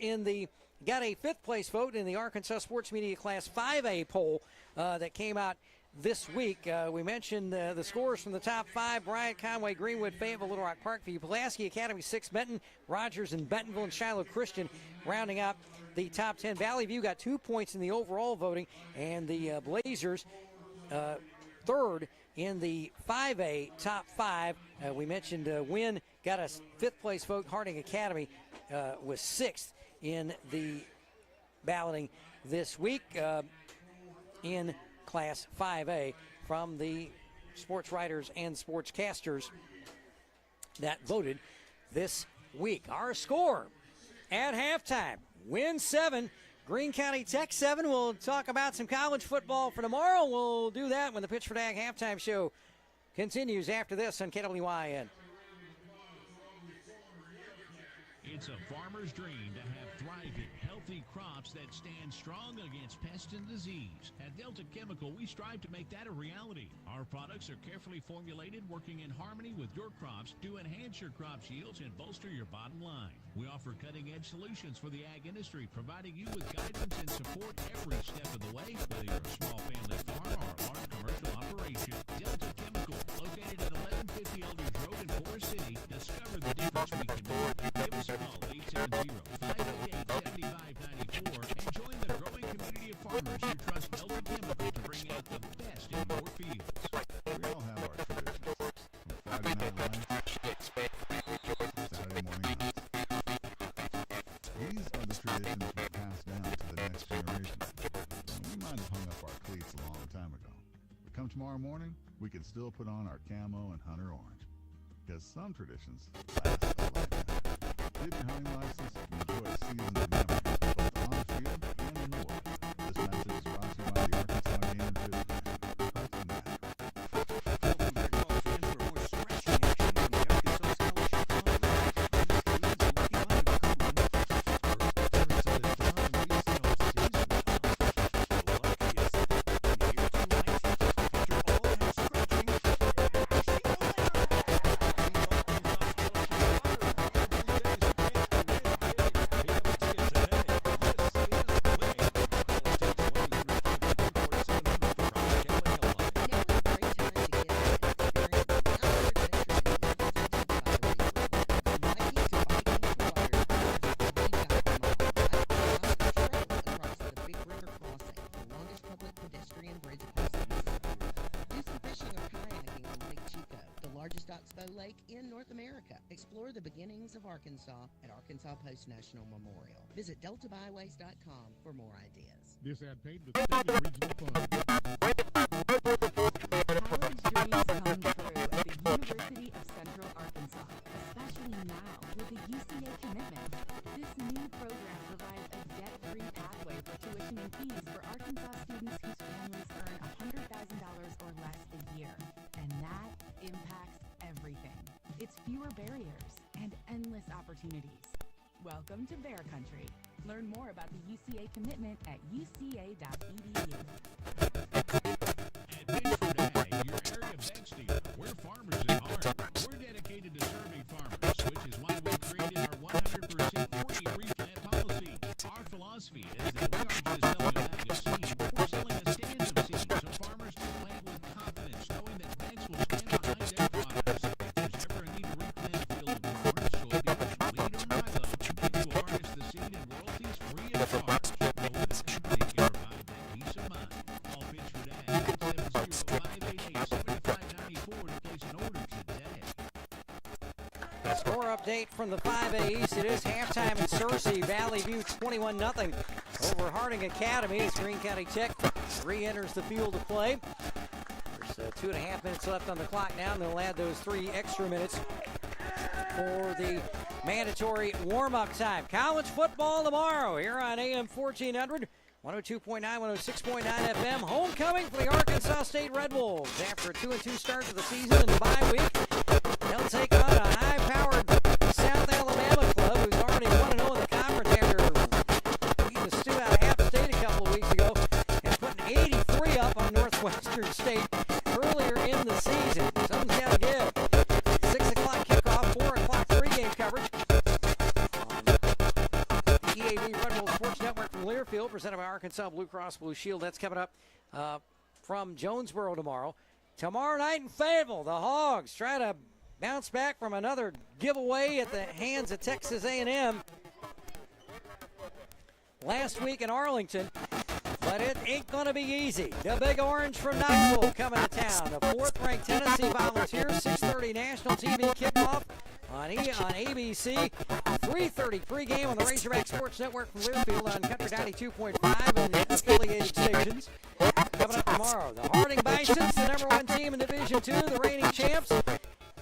got a 5th place vote in the Arkansas Sports Media Class 5A poll that came out this week. We mentioned the scores from the top 5: Bryant, Conway, Greenwood, Fayetteville, Little Rock Parkview, Pulaski Academy 6, Benton, Rogers, and Bentonville, and Shiloh Christian rounding out the top 10. Valley View got 2 points in the overall voting, and the Blazers 3rd in the 5A top 5. We mentioned Wynne got a 5th place vote. Harding Academy was 6th in the balloting this week in Class 5A from the sports writers and sportscasters that voted this week. Our score at halftime: Wynne 7, Greene County Tech 7. We'll talk about some college football for tomorrow. We'll do that when the Pitch for Dag halftime show continues after this on KWYN. It's a farmer's dream to have thriving, healthy crops that stand strong against pest and disease. At Delta Chemical, we strive to make that a reality. Our products are carefully formulated, working in harmony with your crops to enhance your crop's yields and bolster your bottom line. We offer cutting-edge solutions for the ag industry, providing you with guidance and support every step of the way, whether you're a small family farm or a large commercial operation. Delta Chemical, located at 1150 Elders Road in Forest City. Discover the difference we can make. Give us a call, 870-588-7594, and join the growing community of farmers who trust Delta Chemical to bring out the best in your fields. We all have our traditions, from Friday night lights to Saturday morning lights. These are the traditions we pass down to the next generation. We might have hung up our cleats a long time ago, but come tomorrow morning, we can still put on our camo and hunter orange, because some traditions last a lifetime. Get your hunting license and enjoy a season of memories, both on the field and in the water. This message is brought to you by the Arkansas Game and Fish Plan. Hunt and Knack. Welcome back, college fans, for more stretching action on the Arkansas Scholarship Fund. These students are looking on to recruitment. Lake in North America. Explore the beginnings of Arkansas at Arkansas Post National Memorial. Visit deltabyways.com for more ideas. This ad paid with state and regional funds. College dreams come true at the University of Central Arkansas, especially now with the UCA commitment. This new program provides a debt-free pathway for tuition and fees for Arkansas students whose families earn $100,000 or less a year. And that impacts everything. It's fewer barriers and endless opportunities. Welcome to Bear Country. Learn more about the UCA commitment at uca.edu. At Pitch for Dag, your area bag stealer, we're farmers at heart. We're dedicated to serving farmers, which is why we created our 100% free replant policy. Our philosophy is that we aren't just selling a bag of seed, we're selling a stand of seed so farmers can plant with confidence, knowing that banks will stand behind their products. If there's ever a need to replant a field of corn, soybeans, wheat, or milo, banks will harness the seed and royalties free of charge. Know that company can provide that peace of update from the 5A East. It is halftime in Searcy. Valley View 21-0 over Harding Academy as Greene County Tech re-enters the field to play. There's 2.5 minutes left on the clock now, and they'll add those 3 extra minutes for the mandatory warm-up time. College football tomorrow here on AM 1400. 102.9, 106.9 FM. Homecoming for the Arkansas State Red Wolves. After a 2-2 start to the season in the bye week, they'll take on a high-powered South Alabama club who's already 1-0 in the conference after beating the stew out of App State a couple of weeks ago and putting 83 up on Northwestern State earlier in the season. Something's got to give. 6 o'clock kickoff, 4 o'clock pregame coverage. EAB Red Bull Sports Network from Learfield, presented by Arkansas Blue Cross Blue Shield. That's coming up from Jonesboro tomorrow. Tomorrow night in Fayetteville, the Hogs try to bounce back from another giveaway at the hands of Texas A&M last week in Arlington. But it ain't going to be easy. The Big Orange from Knoxville coming to town. The 4th-ranked Tennessee Volunteers, 6:30 national TV kickoff on ABC. 3:30 pregame on the Razorback Sports Network from Learfield on Country 92.5 and affiliated stations. Coming up tomorrow, the Harding Bisons, the #1 team in Division II, the reigning champs.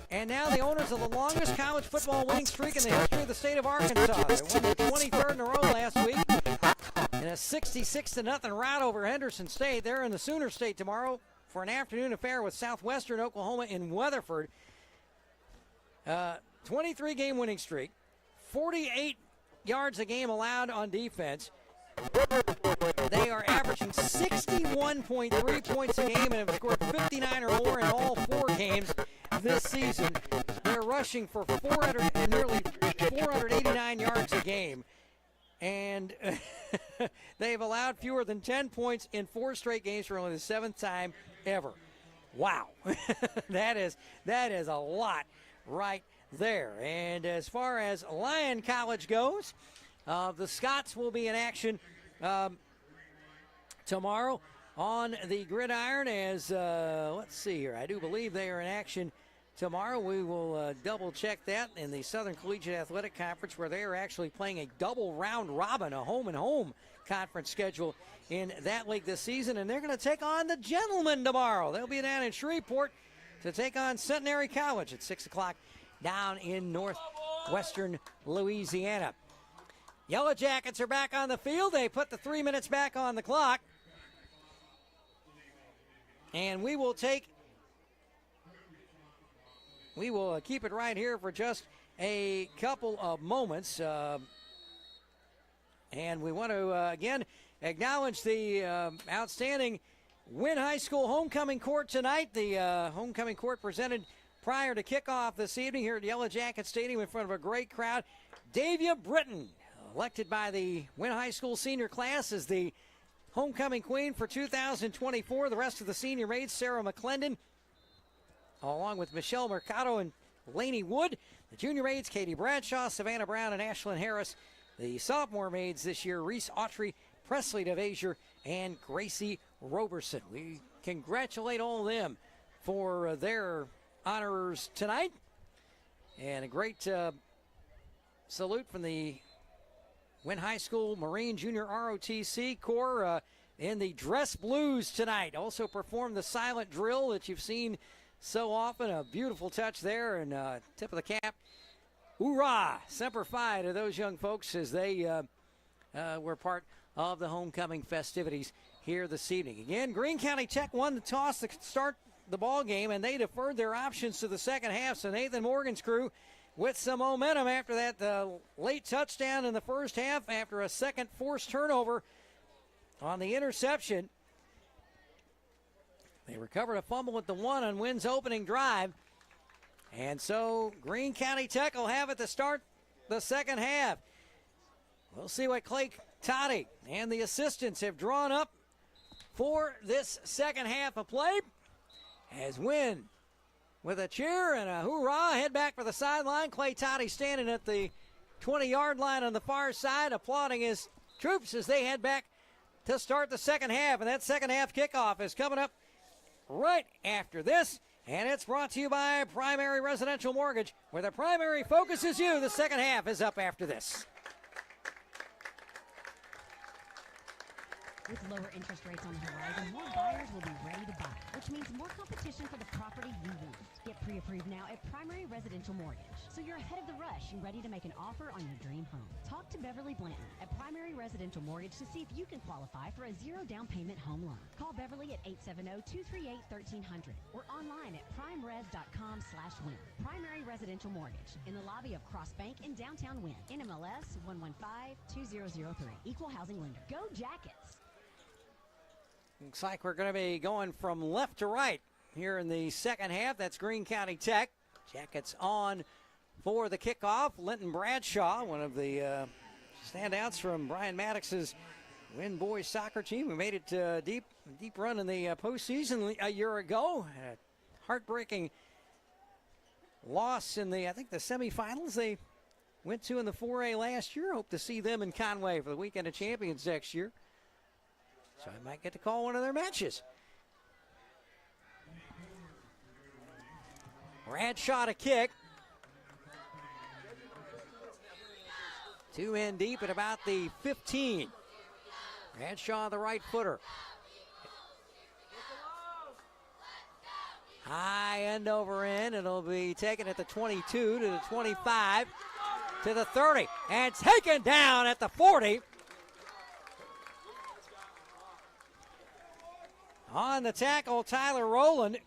And now the owners of the longest college football winning streak in the history of the state of Arkansas. They won their 23rd in a row last week in a 66-0 rout over Henderson State. They're in the Sooner State tomorrow for an afternoon affair with Southwestern Oklahoma in Weatherford. 23-game winning streak, 48 yards a game allowed on defense. They are averaging 61.3 points a game and have scored 59 or more in all 4 games this season. They're rushing for nearly 489 yards a game. And they've allowed fewer than 10 points in 4 straight games for only the 7th time ever. Wow. that is a lot right there. And as far as Lyon College goes, the Scots will be in action tomorrow on the gridiron as, let's see here, I do believe they are in action tomorrow. We will double check that in the Southern Collegiate Athletic Conference, where they are actually playing a double round robin, a home and home conference schedule in that league this season. And they're going to take on the Gentlemen tomorrow. They'll be down in Shreveport to take on Centenary College at 6 o'clock down in northwestern Louisiana. Yellow Jackets are back on the field. They put the 3 minutes back on the clock. And we will keep it right here for just a couple of moments. And we want to, again, acknowledge the outstanding Wynne High School homecoming court tonight. The homecoming court presented prior to kickoff this evening here at Yellow Jacket Stadium in front of a great crowd. Davia Britton, elected by the Wynne High School senior class as the homecoming queen for 2024. The rest of the senior maids, Sarah McClendon, along with Michelle Mercado and Lainey Wood. The junior maids, Katie Bradshaw, Savannah Brown, and Ashlyn Harris. The sophomore maids this year, Reese Autry, Presley DeVasier, and Gracie Roberson. We congratulate all of them for their honors tonight. And a great salute from the Wynne High School Marine Junior ROTC Corps in the dress blues tonight. Also performed the silent drill that you've seen so often. A beautiful touch there, and tip of the cap. Hoorah! Semper Fi to those young folks as they were part of the homecoming festivities here this evening. Again, Greene County Tech won the toss to start the ball game, and they deferred their options to the second half. So Nathan Morgan's crew with some momentum after that late touchdown in the first half after a second forced turnover on the interception. They recovered a fumble at the 1 on Wynne's opening drive. And so Greene County Tech will have it to start the second half. We'll see what Clay Toddy and the assistants have drawn up for this second half of play. As Wynne, with a cheer and a hoorah, head back for the sideline. Clay Toddy standing at the 20-yard line on the far side, applauding his troops as they head back to start the second half. And that second half kickoff is coming up right after this. And it's brought to you by Primary Residential Mortgage, where the primary focus is you. The second half is up after this. With lower interest rates on the horizon, more buyers will be ready to buy, which means more competition for the property you want. Get pre-approved now at Primary Residential Mortgage, so you're ahead of the rush and ready to make an offer on your dream home. Talk to Beverly Blanton at Primary Residential Mortgage to see if you can qualify for a zero down payment home loan. Call Beverly at 870-238-1300 or online at primeres.com/win. Primary Residential Mortgage in the lobby of Cross Bank in downtown Wynne. NMLS 1152003. Equal housing lender. Go Jackets! Looks like we're going to be going from left to right here in the second half. That's Greene County Tech. Jackets on for the kickoff. Linton Bradshaw, one of the standouts from Brian Maddox's Wynne boys soccer team, who made it deep run in the postseason a year ago. A heartbreaking loss in the semifinals they went to in the 4A last year. Hope to see them in Conway for the Weekend of Champions next year. So I might get to call one of their matches. Bradshaw to kick. 2 in deep at about the 15. Bradshaw, the right footer. High end over end. It'll be taken at the 22 to the 25 to the 30. And taken down at the 40. On the tackle, Tyler Rowland.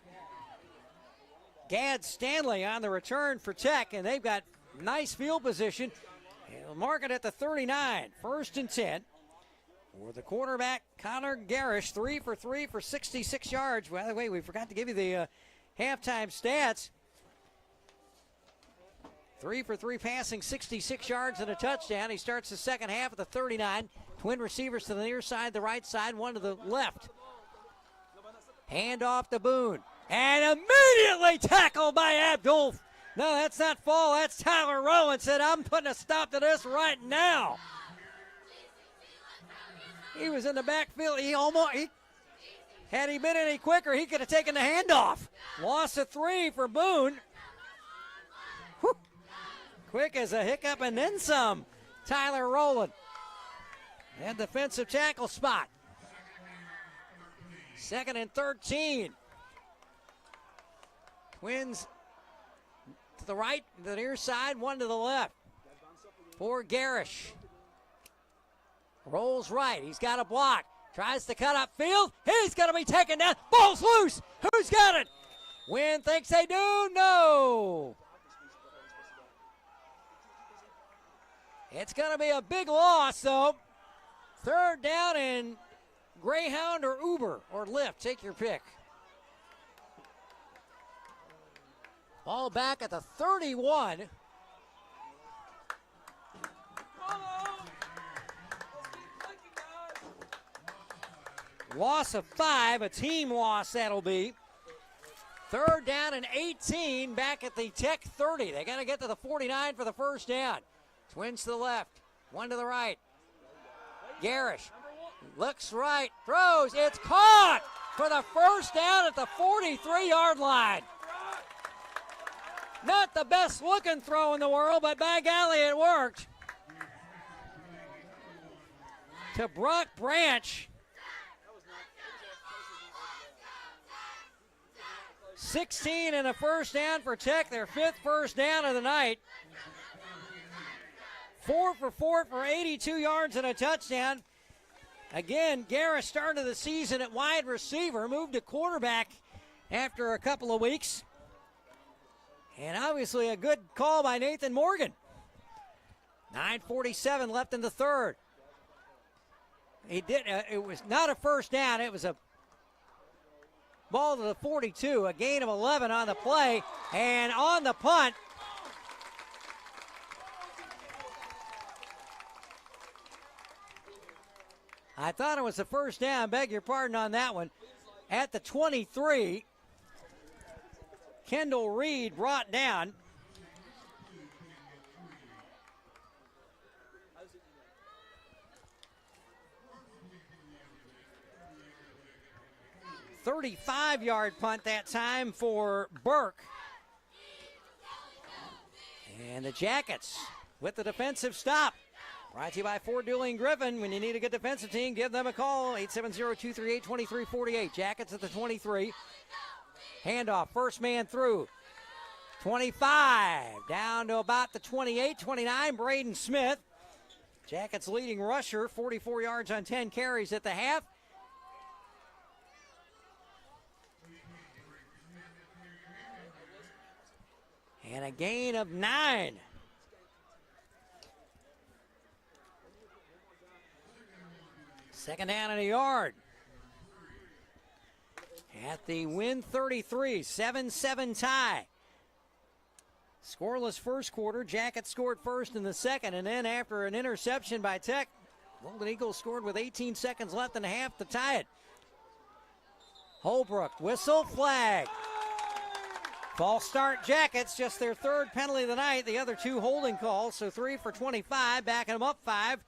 Gad Stanley on the return for Tech, and they've got nice field position. They'll mark it at the 39, 1st and 10. For the quarterback, Connor Garish, 3 for 3 for 66 yards. By the way, we forgot to give you the halftime stats. 3 for 3 passing, 66 yards and a touchdown. He starts the second half at the 39. Twin receivers to the near side, the right side, one to the left. Hand off to Boone. And immediately tackled by Abdul. No, that's not fall. That's Tyler Rowland said, I'm putting a stop to this right now. He was in the backfield. Had he been any quicker, he could have taken the handoff. Loss of 3 for Boone. Whew. Quick as a hiccup and then some. Tyler Rowland. And defensive tackle spot. 2nd and 13. Twins to the right, the near side, one to the left. For Garish. Rolls right. He's got a block. Tries to cut up field. He's going to be taken down. Ball's loose. Who's got it? Wynne thinks they do. No. It's going to be a big loss, though. 3rd down and Greyhound or Uber or Lyft. Take your pick. Ball back at the 31. Loss of 5, a team loss that'll be. 3rd down and 18 back at the Tech 30. They got to get to the 49 for the 1st down. Twins to the left, one to the right. Garish looks right, throws, it's caught for the 1st down at the 43-yard line. Not the best looking throw in the world, but by golly, it worked. To Brock Branch. 16 and a 1st down for Tech, their 5th 1st down of the night. 4 for 4 for 82 yards and a touchdown. Again, Garris started the season at wide receiver, moved to quarterback after a couple of weeks. And obviously a good call by Nathan Morgan. 9:47 left in the 3rd. It was not a 1st down, it was a ball to the 42, a gain of 11 on the play, and on the punt. I thought it was a 1st down, beg your pardon on that one. At the 23, Kendall Reed brought down. 35-yard punt that time for Burke. And the Jackets with the defensive stop. Brought to you by Ford Dooley and Griffin. When you need a good defensive team, give them a call. 870-238-2348. Jackets at the 23. Handoff, first man through. 25, down to about the 28, 29, Braden Smith. Jackets leading rusher, 44 yards on 10 carries at the half. And a gain of 9. Second down and a yard. At the Wynne 33, 7-7 tie. Scoreless first quarter. Jackets scored first in the second, and then after an interception by Tech, Golden Eagles scored with 18 seconds left in the half to tie it. Holbrook, whistle, flag. False start Jackets, just their third penalty of the night. The other 2 holding calls, so 3 for 25, backing them up 5.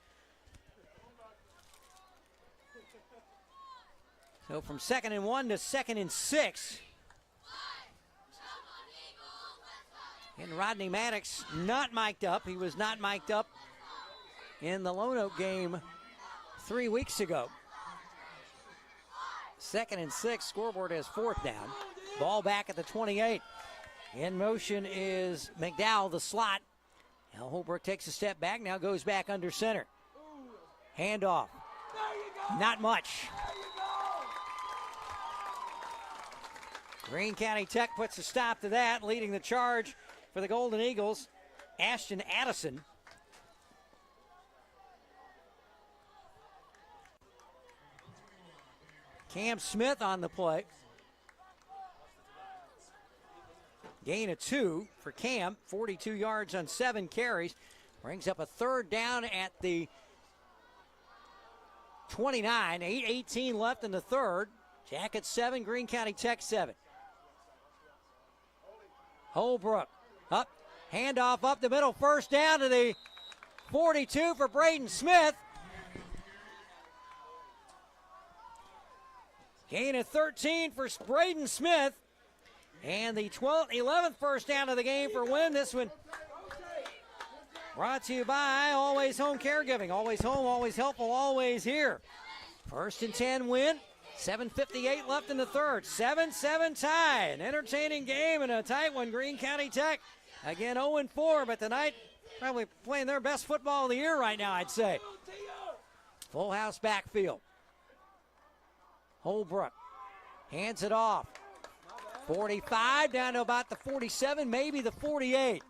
So from 2nd and 1 to 2nd and 6. And Rodney Maddox not mic'd up. He was not mic'd up in the Lone Oak game 3 weeks ago. 2nd and 6, scoreboard has 4th down. Ball back at the 28. In motion is McDowell, the slot. Now Holbrook takes a step back, now goes back under center. Handoff. Not much. Greene County Tech puts a stop to that, leading the charge for the Golden Eagles, Ashton Addison. Cam Smith on the play. Gain of 2 for Cam, 42 yards on 7 carries. Brings up a third down at the 29, 8:18 left in the third. Jackets 7, Greene County Tech 7. Holbrook up, handoff up the middle, first down to the 42 for Braden Smith. Gain of 13 for Braden Smith. And the 11th first down of the game for Wynne. This one brought to you by Always Home Caregiving. Always home, always helpful, always here. 1st and 10 Wynne. 7:58 left in the third. 7-7 tie. An entertaining game and a tight one. Greene County Tech, again 0-4, but tonight probably playing their best football of the year right now, I'd say. Full house backfield. Holbrook hands it off. 45 down to about the 47, maybe the 48.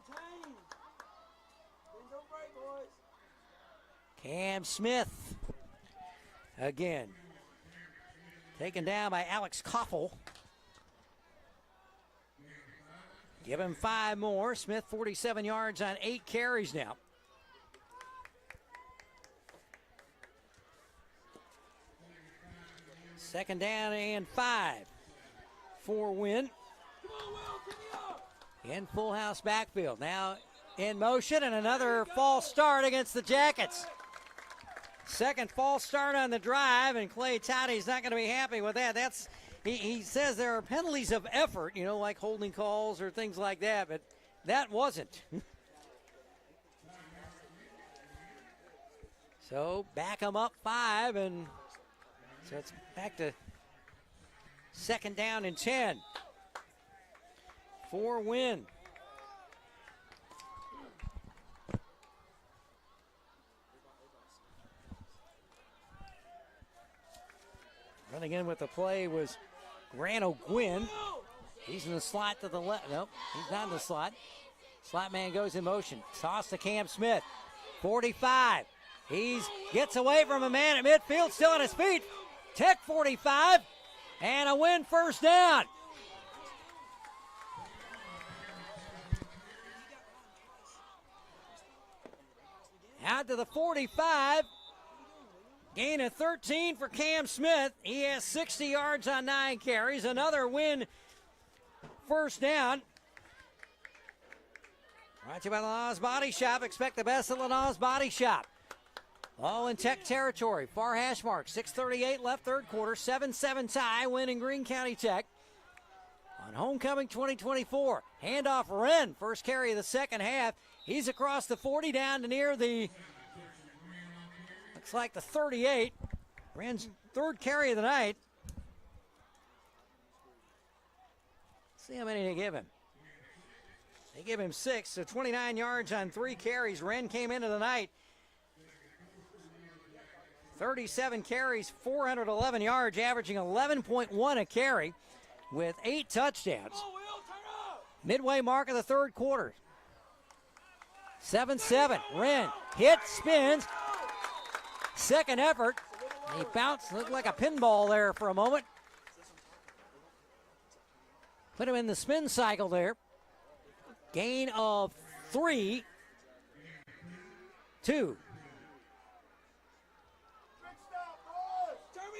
Cam Smith again. Taken down by Alex Koffel. Give him 5 more. Smith 47 yards on 8 carries now. Second down and 5 for Wynne. In full house backfield. Now in motion and another false start against the Jackets. Second false start on the drive, and Clay Toddy's not going to be happy with that. He says there are penalties of effort, like holding calls or things like that, but that wasn't. So back them up 5, and so it's back to 2nd down and 10 for Wynne. Running in with the play was Grant O'Gwynn. He's in the slot to the left. Nope, he's not in the slot. Slot man goes in motion. Toss to Cam Smith. 45. He gets away from a man at midfield, still on his feet. Tech 45, and a Wynne first down. Out to the 45. Gain of 13 for Cam Smith. He has 60 yards on 9 carries. Another Wynne first down. Brought to you by Lanaw's Body Shop. Expect the best at Lanaw's Body Shop. All in Tech territory. Far hash mark. 6:38 left, third quarter. 7-7 tie. Win in Greene County Tech. On homecoming 2024. Handoff Wynne. First carry of the second half. He's across the 40 down to near the, looks like the 38. Wynne's third carry of the night. See how many they give him. They give him 6, so 29 yards on 3 carries. Wynne came into the night 37 carries, 411 yards, averaging 11.1 a carry with 8 touchdowns. Midway mark of the third quarter. 7-7. Wynne hits, spins. Second effort. He bounced, looked like a pinball there for a moment. Put him in the spin cycle there. Gain of 3. 2.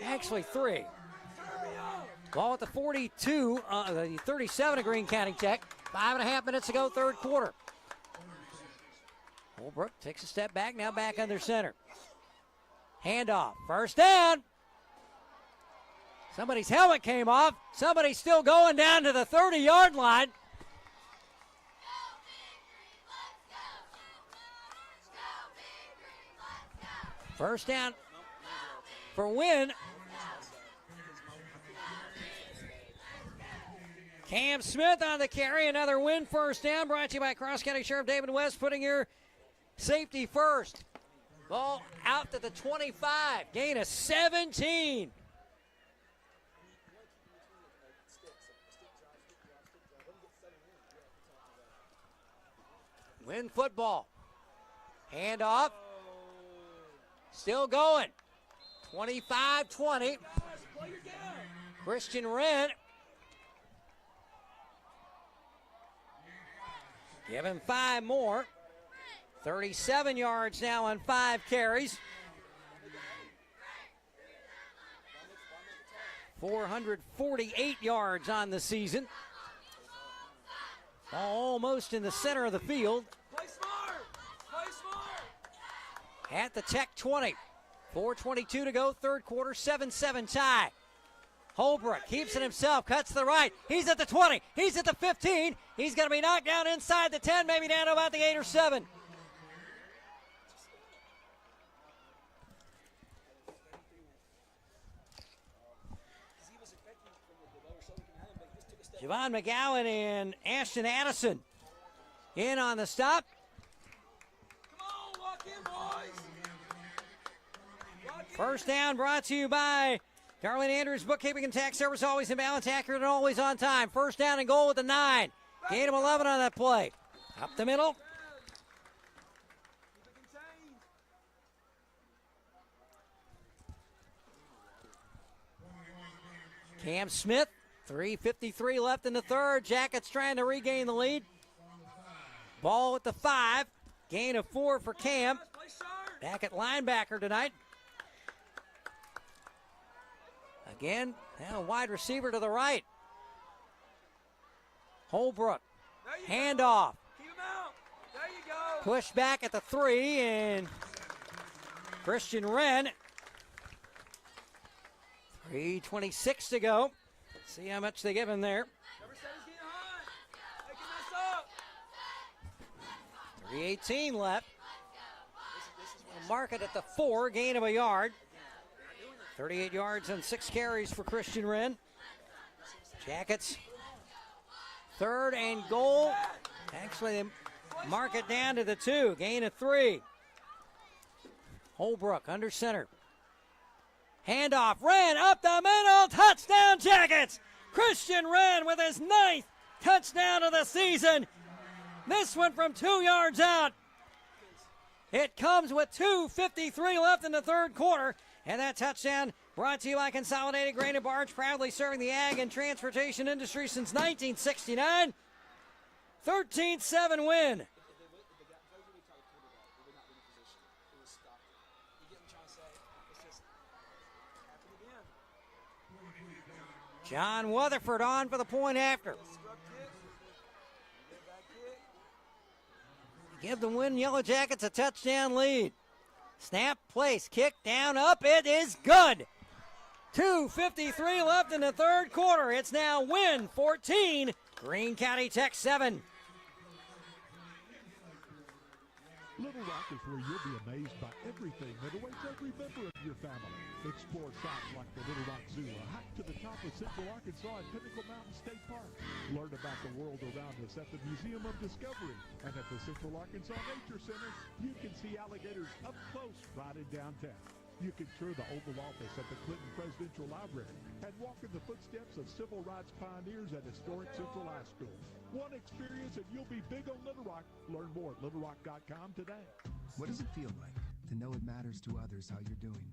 Actually 3. Ball at the 42, the 37 of Greene County Tech. 5.5 minutes to go, third quarter. Holbrook takes a step back, now back under center. Handoff, first down. Somebody's helmet came off. Somebody's still going down to the 30-yard line. First down for Wynne. Cam Smith on the carry, another Wynne first down, brought to you by Cross County Sheriff David West, putting your safety first. Ball out to the 25, gain of 17. Wynne football. Hand off. Still going. 25-20. Christian Wrenn. Give him 5 more. 37 yards now on 5 carries. 448 yards on the season. Almost in the center of the field. Play smart. Play smart. At the Tech 20. 4:22 to go, third quarter, 7-7 tie. Holbrook keeps it himself, cuts to the right. He's at the 20. He's at the 15. He's going to be knocked down inside the 10, maybe down to about the 8 or 7. Javon McGowan and Ashton Addison in on the stop. Come on, walk in, boys. First down brought to you by Darlene Andrews Bookkeeping and Tax Service, always in balance, accurate, and always on time. First down and goal with the 9. Gain of 11 on that play. Up the middle. Cam Smith, 3:53 left in the third. Jackets trying to regain the lead. Ball with the 5. Gain of 4 for Cam. Back at linebacker tonight. Again, now wide receiver to the right. Holbrook. Handoff. Keep him out. There you go. Push back at the 3, and Christian Wrenn. 3:26 to go. See how much they give him there. Number 7's getting hot. They can mess up. 3:18 left. Mark it at the 4, gain of a yard. 38 yards and 6 carries for Christian Wrenn. Jackets, 3rd and goal. Actually, they mark it down to the 2, gain of 3. Holbrook under center. Handoff, Wrenn up the middle, touchdown Jackets! Christian Wrenn with his 9th touchdown of the season. This one from 2 yards out. It comes with 2:53 left in the third quarter. And that touchdown brought to you by Consolidated Grain and Barge, proudly serving the ag and transportation industry since 1969. 13-7 win. John Weatherford on for the point after. Give the Wynne Yellow Jackets a touchdown lead. Snap, place, kick, down, up. It is good. 2:53 left in the third quarter. It's now Wynne 14, Greene County Tech 7. Little Rock is where you'll be amazed by everything that awaits every member of your family. Explore sites like the Little Rock Zoo or hike to the top of Central Arkansas at Pinnacle Mountain State Park. Learn about the world around us at the Museum of Discovery. And at the Central Arkansas Nature Center, you can see alligators up close right in downtown. You can tour the Oval Office at the Clinton Presidential Library and walk in the footsteps of civil rights pioneers at historic Central High School. One experience and you'll be big on Little Rock. Learn more at littlerock.com today. What does it feel like to know it matters to others how you're doing?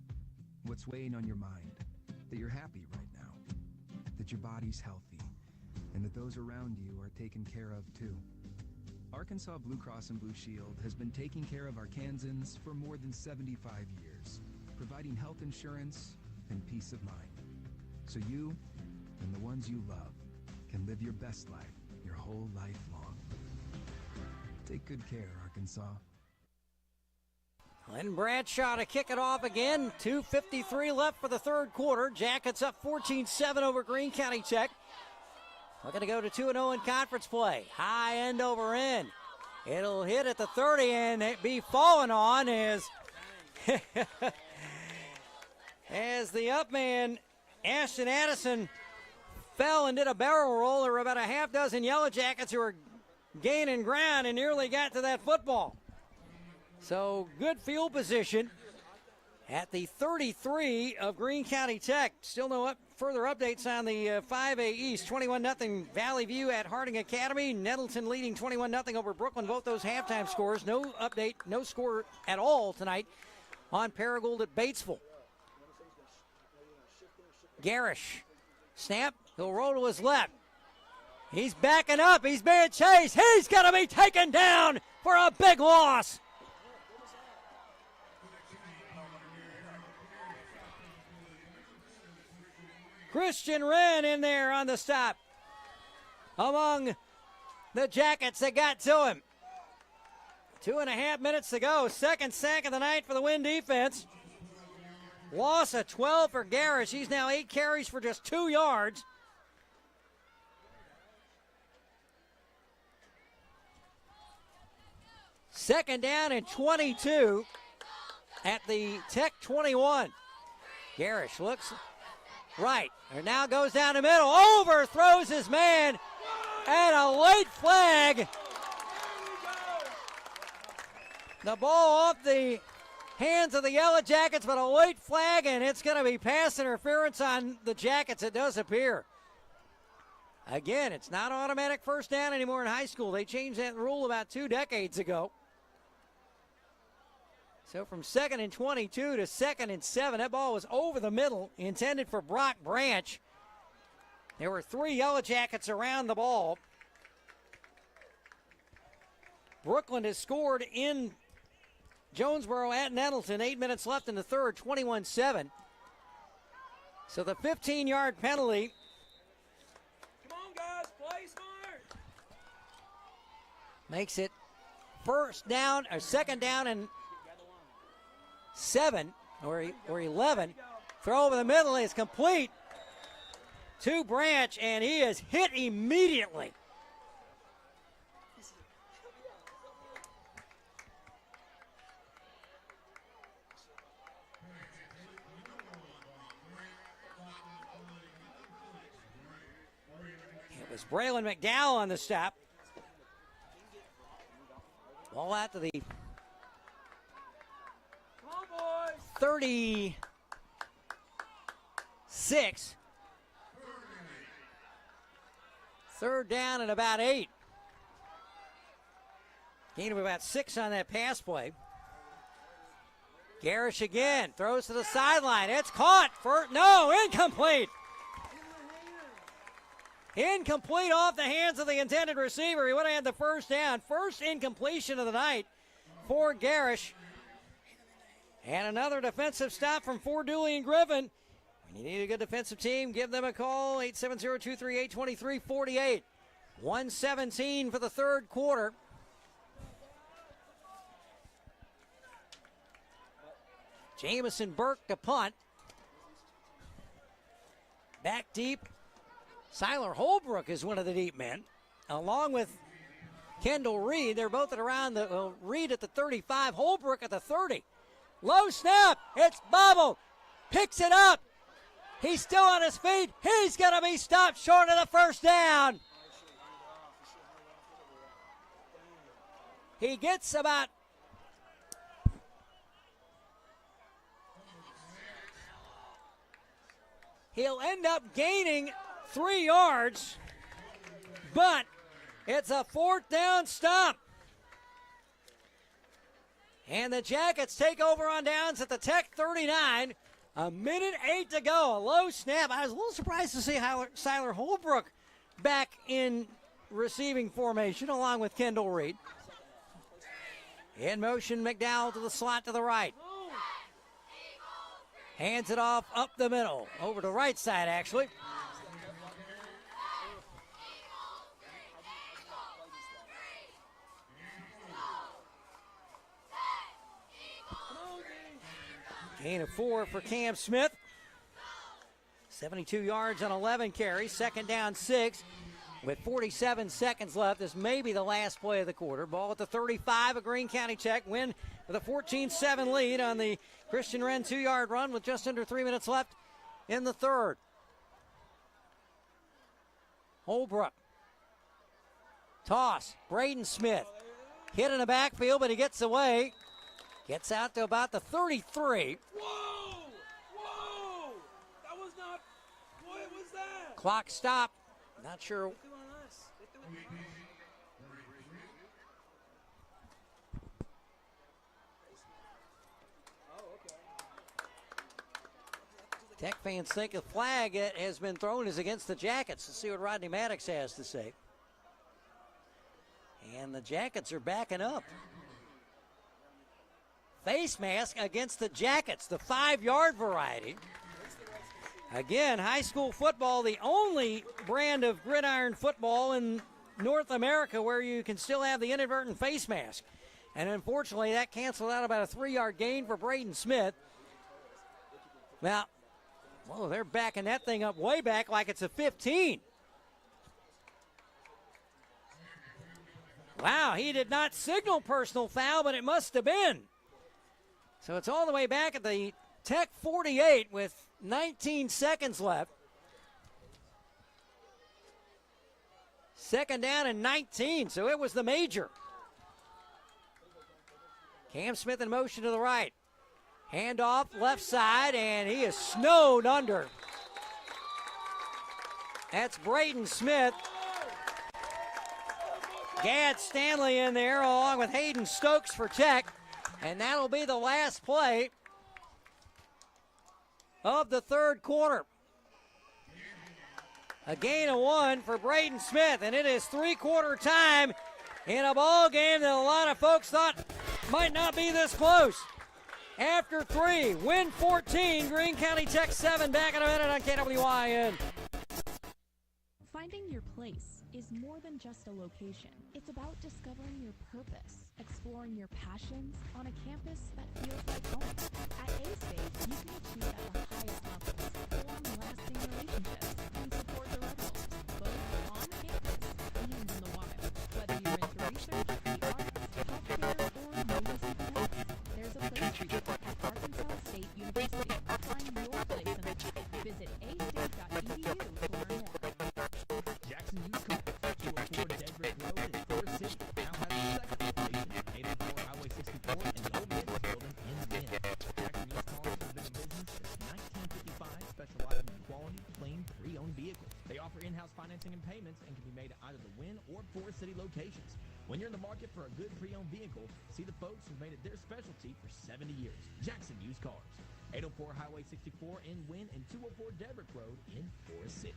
What's weighing on your mind? That you're happy right now, that your body's healthy, and that those around you are taken care of too. Arkansas Blue Cross and Blue Shield has been taking care of Arkansans for more than 75 years, providing health insurance and peace of mind. So you and the ones you love can live your best life your whole life long. Take good care, Arkansas. Glenn Bradshaw to kick it off again. 2:53 left for the third quarter. Jackets up 14-7 over Greene County Tech. Looking to go to 2-0 in conference play. High end over end. It'll hit at the 30 and it be fallen on as as the up man, Ashton Addison, fell and did a barrel roll. There were about a half dozen Yellow Jackets who were gaining ground and nearly got to that football. So good field position at the 33 of Greene County Tech. Still no further updates on the 5A East. 21-0 Valley View at Harding Academy. Nettleton leading 21-0 over Brooklyn. Both those halftime scores. No update, no score at all tonight on Paragould at Batesville. Garish, snap, he'll roll to his left. He's backing up, he's being chased. He's going to be taken down for a big loss. Christian Wren in there on the stop among the Jackets that got to him. 2.5 minutes to go. Second sack of the night for the Wynne defense. Loss of 12 for Garish. He's now 8 carries for just 2 yards. Second down and 22 at the Tech 21. Garish looks right. And now goes down the middle. Overthrows his man. And a late flag. The ball off the hands of the Yellow Jackets, but a late flag, and it's going to be pass interference on the Jackets, it does appear. Again, it's not automatic first down anymore in high school. They changed that rule about 2 decades ago. So from 2nd and 22 to 2nd and 7, that ball was over the middle, intended for Brock Branch. There were 3 Yellow Jackets around the ball. Brooklyn has scored in Jonesboro at Nettleton. 8 minutes left in the third, 21-7. So the 15-yard penalty. Come on, guys, play smart. Makes it first down, or second down and 7, or 11. Throw over the middle is complete to Branch, and he is hit immediately. It was Braylon McDowell on the stop. Ball out to the 36. Third down and about 8. Gain of about 6 on that pass play. Garish again, throws to the sideline. It's caught for, no, incomplete. Incomplete off the hands of the intended receiver. He would have had the first down. First incompletion of the night for Garish. And another defensive stop from Ford Dooley and Griffin. When you need a good defensive team, give them a call, 870-238-2348. 1:17 for the third quarter. Jamison Burke to punt. Back deep, Siler Holbrook is one of the deep men, along with Kendall Reed. They're both at around the Reed at the 35, Holbrook at the 30. Low snap, it's bobbled, picks it up. He's still on his feet. He's going to be stopped short of the first down. He gets about he'll end up gaining 3 yards, but it's a 4th down stop. And the Jackets take over on downs at the Tech 39. 1:08 to go. A low snap. I was a little surprised to see how Siler Holbrook back in receiving formation along with Kendall Reed. In motion, McDowell to the slot to the right. Hands it off up the middle. Over to the right side, actually. Gain of 4 for Cam Smith. 72 yards on 11 carries. 2nd down 6 with 47 seconds left. This may be the last play of the quarter. Ball at the 35 of Greene County Tech. Wynne with a 14-7 lead on the Christian Wren 2-yard run with just under 3 minutes left in the third. Holbrook. Toss. Braden Smith. Hit in the backfield, but he gets away. Gets out to about the 33. Whoa! Whoa! That was not. What was that? Clock stop. Not sure. Tech fans think a flag has been thrown is against the Jackets. Let's see what Rodney Maddox has to say. And the Jackets are backing up. Face mask against the Jackets, the 5-yard variety. Again, high school football, the only brand of gridiron football in North America where you can still have the inadvertent face mask. And unfortunately, that canceled out about a 3-yard gain for Braden Smith. Now, whoa, they're backing that thing up way back like it's a 15. Wow, he did not signal personal foul, but it must have been. So it's all the way back at the Tech 48 with 19 seconds left. 2nd down and 19, so it was the major. Cam Smith in motion to the right. Handoff left side, and he is snowed under. That's Braden Smith. Gad Stanley in there along with Hayden Stokes for Tech. And that'll be the last play of the third quarter. A gain of 1 for Braden Smith, and it is 3-quarter time in a ball game that a lot of folks thought might not be this close. After 3, Wynne 14, Greene County Tech 7. Back in a minute on KWYN. Finding your place is more than just a location. It's about discovering your purpose, exploring your passions on a campus that feels like home. At A-State, you can achieve at the highest levels, form lasting relationships, and support the Rebels, both on campus and in the wild. Whether you're into research, the arts, healthcare, or legacy events, there's a place for you at Arkansas State University. Find your place in the pack. Visit astate.edu to learn more. Jackson Used Cars, 204 Dedrick Road in Forest City, now has a second location at 804 Highway 64 in the old business building in Wynne. Jackson Used Cars has been in business since 1955, specializing in quality, clean, pre-owned vehicles. They offer in-house financing and payments and can be made at either the Wynne or Forest City locations. When you're in the market for a good pre-owned vehicle, see the folks who've made it their specialty for 70 years. Jackson Used Cars, 804 Highway 64 in Wynne and 204 Dedrick Road in Forest City.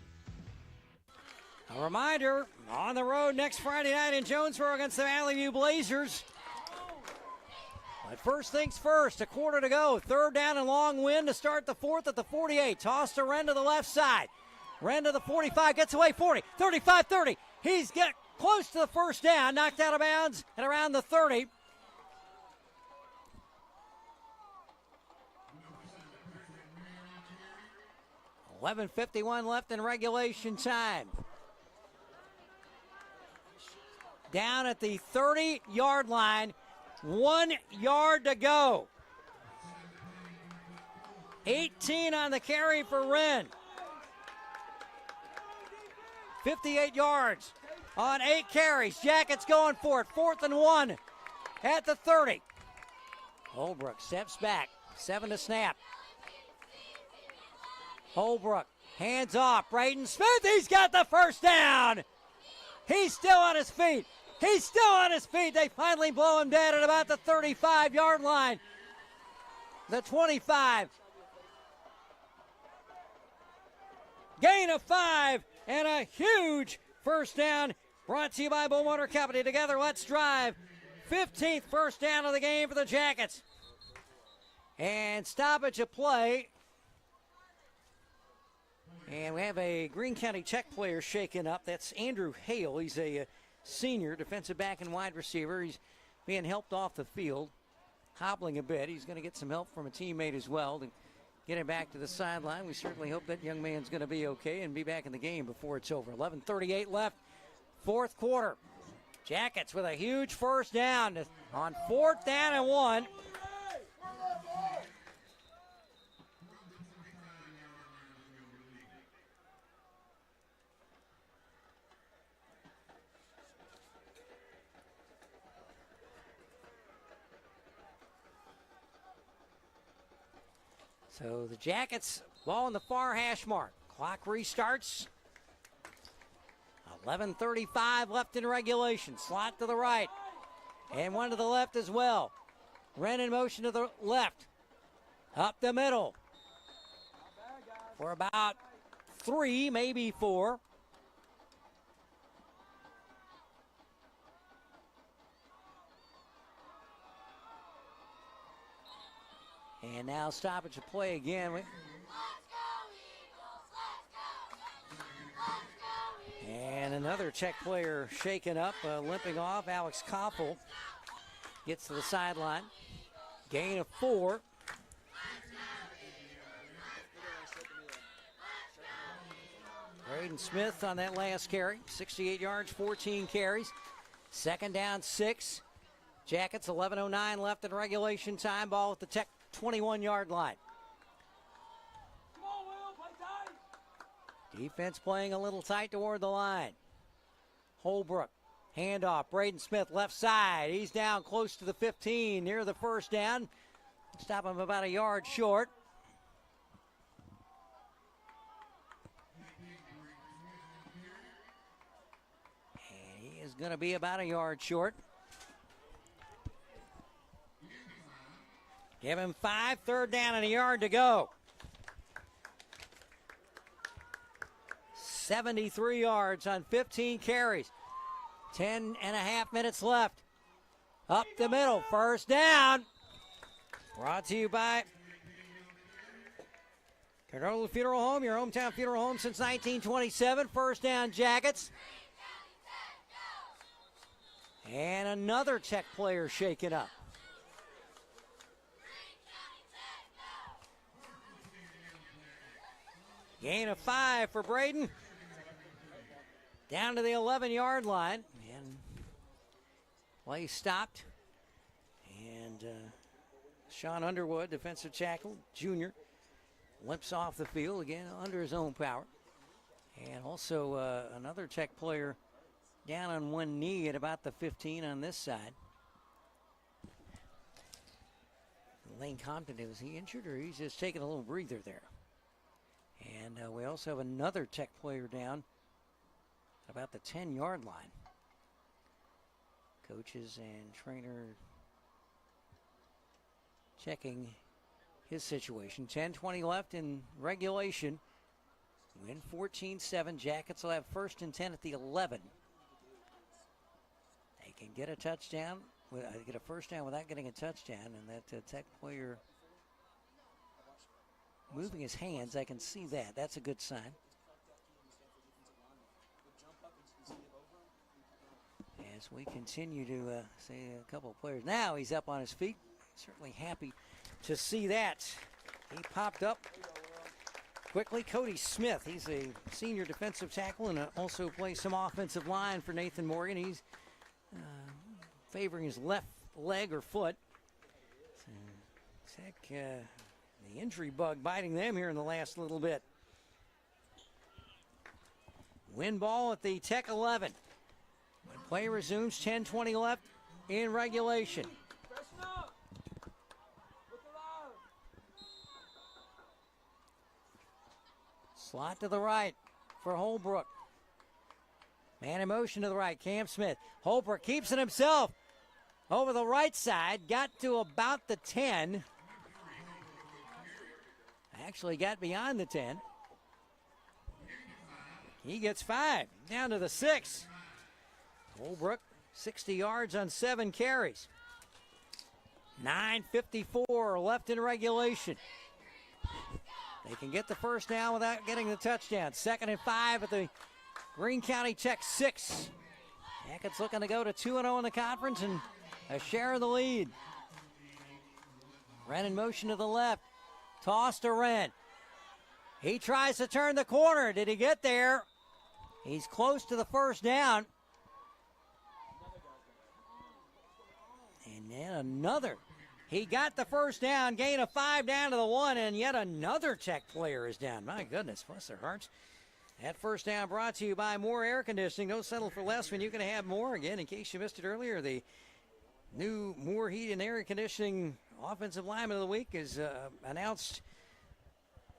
A reminder, on the road next Friday night in Jonesboro against the Valley View Blazers. But first things first, a quarter to go. 3rd down and long. Wynne to start the 4th at the 48. Toss to Wren to the left side. Wren to the 45, gets away 40, 35, 30. He's get close to the first down, knocked out of bounds at around the 30. 11:51 left in regulation time. Down at the 30-yard line, 1 yard to go. 18 on the carry for Wynne. 58 yards on 8 carries. Jackets going for it. 4th and 1 at the 30. Holbrook steps back. 7 to snap. Holbrook, hands off. Braden Smith, he's got the first down. He's still on his feet. He's still on his feet. They finally blow him dead at about the 35-yard line. The 25. Gain of 5 and a huge first down brought to you by Bull Motor Company. Together, let's drive. 15th first down of the game for the Jackets. And stoppage of play. And we have a Greene County Tech player shaken up. That's Andrew Hale. He's a senior defensive back and wide receiver. He's being helped off the field, hobbling a bit. He's going to get some help from a teammate as well to get him back to the sideline. We certainly hope that young man's going to be okay and be back in the game before it's over. 11:38 left, 4th quarter. Jackets with a huge first down on 4th down and 1. So the Jackets, ball on the far hash mark. Clock restarts. 11:35 left in regulation. Slot to the right. And one to the left as well. Wynne in motion to the left. Up the middle. For about 3, maybe 4. And now stoppage of play again. And another Czech player shaken up, limping off. Alex Koppel gets to the sideline. Gain of 4. Braden Smith on that last carry. 68 yards, 14 carries. 2nd down, 6. Jackets, 11:09 left in regulation time. Ball at the Tech 21-yard line. Defense playing a little tight toward the line. Holbrook, handoff. Braden Smith, left side. He's down close to the 15, near the first down. Stop him about a yard short. And he is going to be about a yard short. Give him 5, 3rd down and a yard to go. 73 yards on 15 carries. 10 and a half minutes left. Up the middle, first down. Brought to you by Cardinal Funeral Home, your hometown funeral home since 1927. First down, Jackets. And another Tech player shaken up. Gain of 5 for Braden. Down to the 11-yard line. And play stopped. And Sean Underwood, defensive tackle, junior, limps off the field again under his own power. And also another Tech player down on one knee at about the 15 on this side. Lane Compton, was he injured or he's just taking a little breather there? And we also have another Tech player down about the 10-yard line. Coaches and trainer checking his situation. 10:20 left in regulation. Win 14-7. Jackets will have 1st and 10 at the 11. They can get a touchdown, get a first down without getting a touchdown, and that Tech player moving his hands, I can see that. That's a good sign. As we continue to see a couple of players. Now he's up on his feet. Certainly happy to see that. He popped up quickly. Cody Smith, he's a senior defensive tackle and also plays some offensive line for Nathan Morgan. He's favoring his left leg or foot. Tech, the injury bug biting them here in the last little bit. Win ball at the Tech 11. When play resumes, 10:20 left in regulation. Slot to the right for Holbrook. Man in motion to the right, Cam Smith. Holbrook keeps it himself. Over the right side, got to about the 10. Actually got beyond the 10. He gets 5, down to the 6. Holbrook, 60 yards on 7 carries. 9:54 left in regulation. They can get the first down without getting the touchdown. 2nd and 5 at the Greene County Tech 6. Hackett's looking to go to 2-0 in the conference and a share of the lead. Wren in motion to the left. Toss to Wren. He tries to turn the corner. Did he get there? He's close to the first down. And then another. He got the first down, gain of 5 down to the 1, and yet another Tech player is down. My goodness, bless their hearts. That first down brought to you by More Air Conditioning. Don't settle for less when you can have more. Again, in case you missed it earlier, the new Moore Heat and Air Conditioning Offensive Lineman of the Week is announced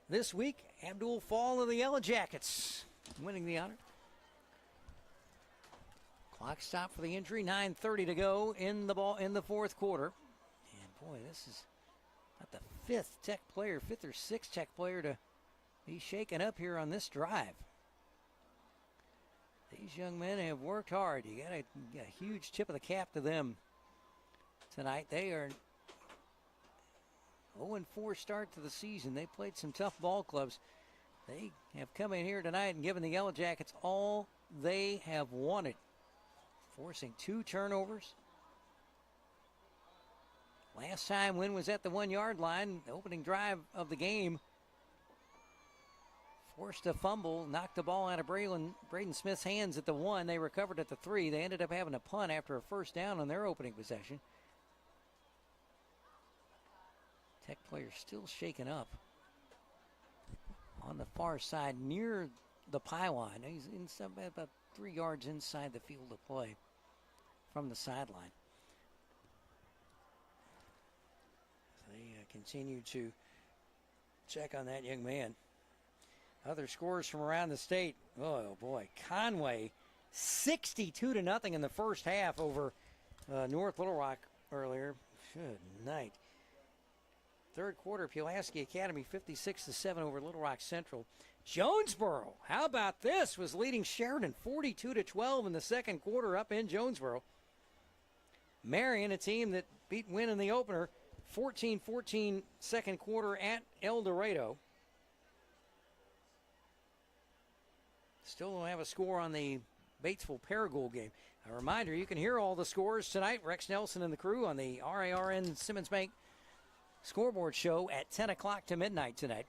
this week. Abdul Fall of the Yellow Jackets winning the honor. Clock stop for the injury. 9:30 to go in the fourth quarter. And boy, this is not the fifth or sixth Tech player to be shaken up here on this drive. These young men have worked hard. You got a huge tip of the cap to them tonight. They are 0-4 start to the season. They played some tough ball clubs. They have come in here tonight and given the Yellow Jackets all they have wanted, forcing 2 turnovers. Last time Wynne was at the 1-yard line, the opening drive of the game, forced a fumble, knocked the ball out of Braden Smith's hands at the 1. They recovered at the 3. They ended up having a punt after a first down on their opening possession. Tech player still shaken up on the far side near the pylon. He's about 3 yards inside the field of play from the sideline. They continue to check on that young man. Other scores from around the state. Oh boy, Conway 62-0 in the first half over North Little Rock earlier. Good night. Third quarter, Pulaski Academy 56-7 over Little Rock Central. Jonesboro, how about this, was leading Sheridan 42-12 in the second quarter up in Jonesboro. Marion, a team that beat Wynne in the opener, 14-14 second quarter at El Dorado. Still don't have a score on the Batesville Paragould game. A reminder, you can hear all the scores tonight. Rex Nelson and the crew on the RARN Simmons Bank scoreboard show at 10 o'clock to midnight tonight.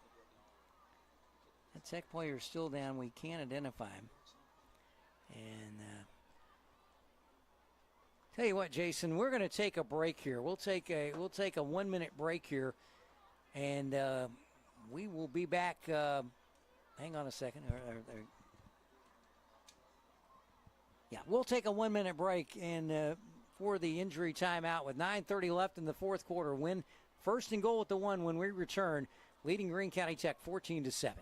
That Tech player is still down. We can't identify him. And tell you what, Jason, we're going to take a break here. We'll take a 1-minute break here, and we will be back. Hang on a second. Yeah, we'll take a 1-minute break and for the injury timeout with 9:30 left in the fourth quarter. Wynne first and goal at the 1 when we return, leading Greene County Tech 14-7.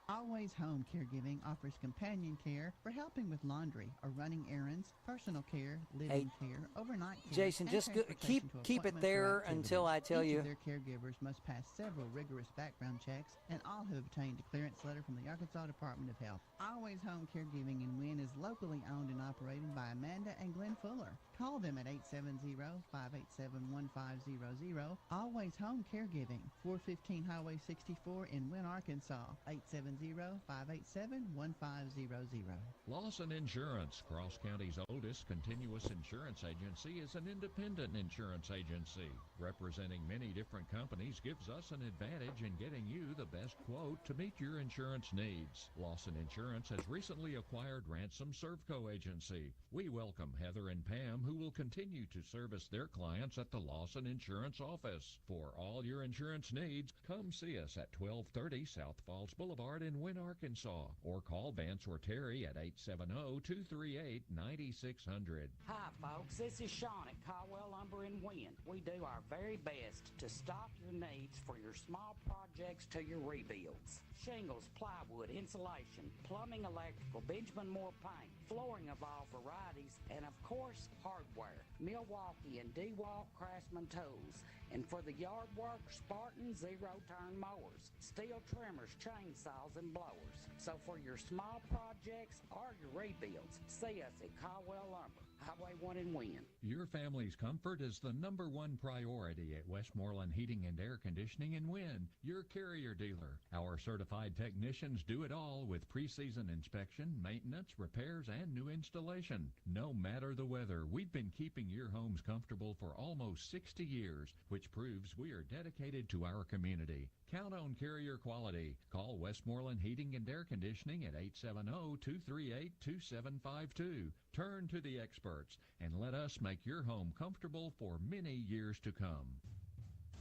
Always Home Caregiving offers companion care for helping with laundry or running errands, personal care, living care, overnight care. Jason, just keep it there until I tell you. Each of their caregivers must pass several rigorous background checks, and all have obtained a clearance letter from the Arkansas Department of Health. Always Home Caregiving in Wynne is locally owned and operated by Amanda and Glenn Fuller. Call them at 870-587-1500. Always Home Caregiving, 415 Highway 64 in Wynne, Arkansas. 870 410-587-1500. Lawson Insurance, Cross County's oldest continuous insurance agency, is an independent insurance agency. Representing many different companies gives us an advantage in getting you the best quote to meet your insurance needs. Lawson Insurance has recently acquired Ransom Servco Agency. We welcome Heather and Pam, who will continue to service their clients at the Lawson Insurance office. For all your insurance needs, come see us at 1230 South Falls Boulevard in Wynne, Arkansas, or call Vance or Terry at 870-238-9600. Hi, folks. This is Sean at Caldwell Lumber in Wynne. We do our very best to stock your needs for your small projects to your rebuilds. Shingles, plywood, insulation, plumbing, electrical, Benjamin Moore paint, flooring of all varieties, and of course, hardware. Milwaukee and DeWalt Craftsman tools. And for the yard work, Spartan zero-turn mowers, steel trimmers, chainsaws, and blowers. So for your small projects or your rebuilds, see us at Caldwell Lumber, Highway 1 in Wynne. Your family's comfort is the #1 priority at Westmoreland Heating and Air Conditioning in Wynne, your Carrier dealer. Our certified technicians do it all with preseason inspection, maintenance, repairs, and new installation. No matter the weather, we've been keeping your homes comfortable for almost 60 years, which proves we are dedicated to our community. Count on Carrier quality. Call Westmoreland Heating and Air Conditioning at 870-238-2752. Turn to the experts and let us make your home comfortable for many years to come.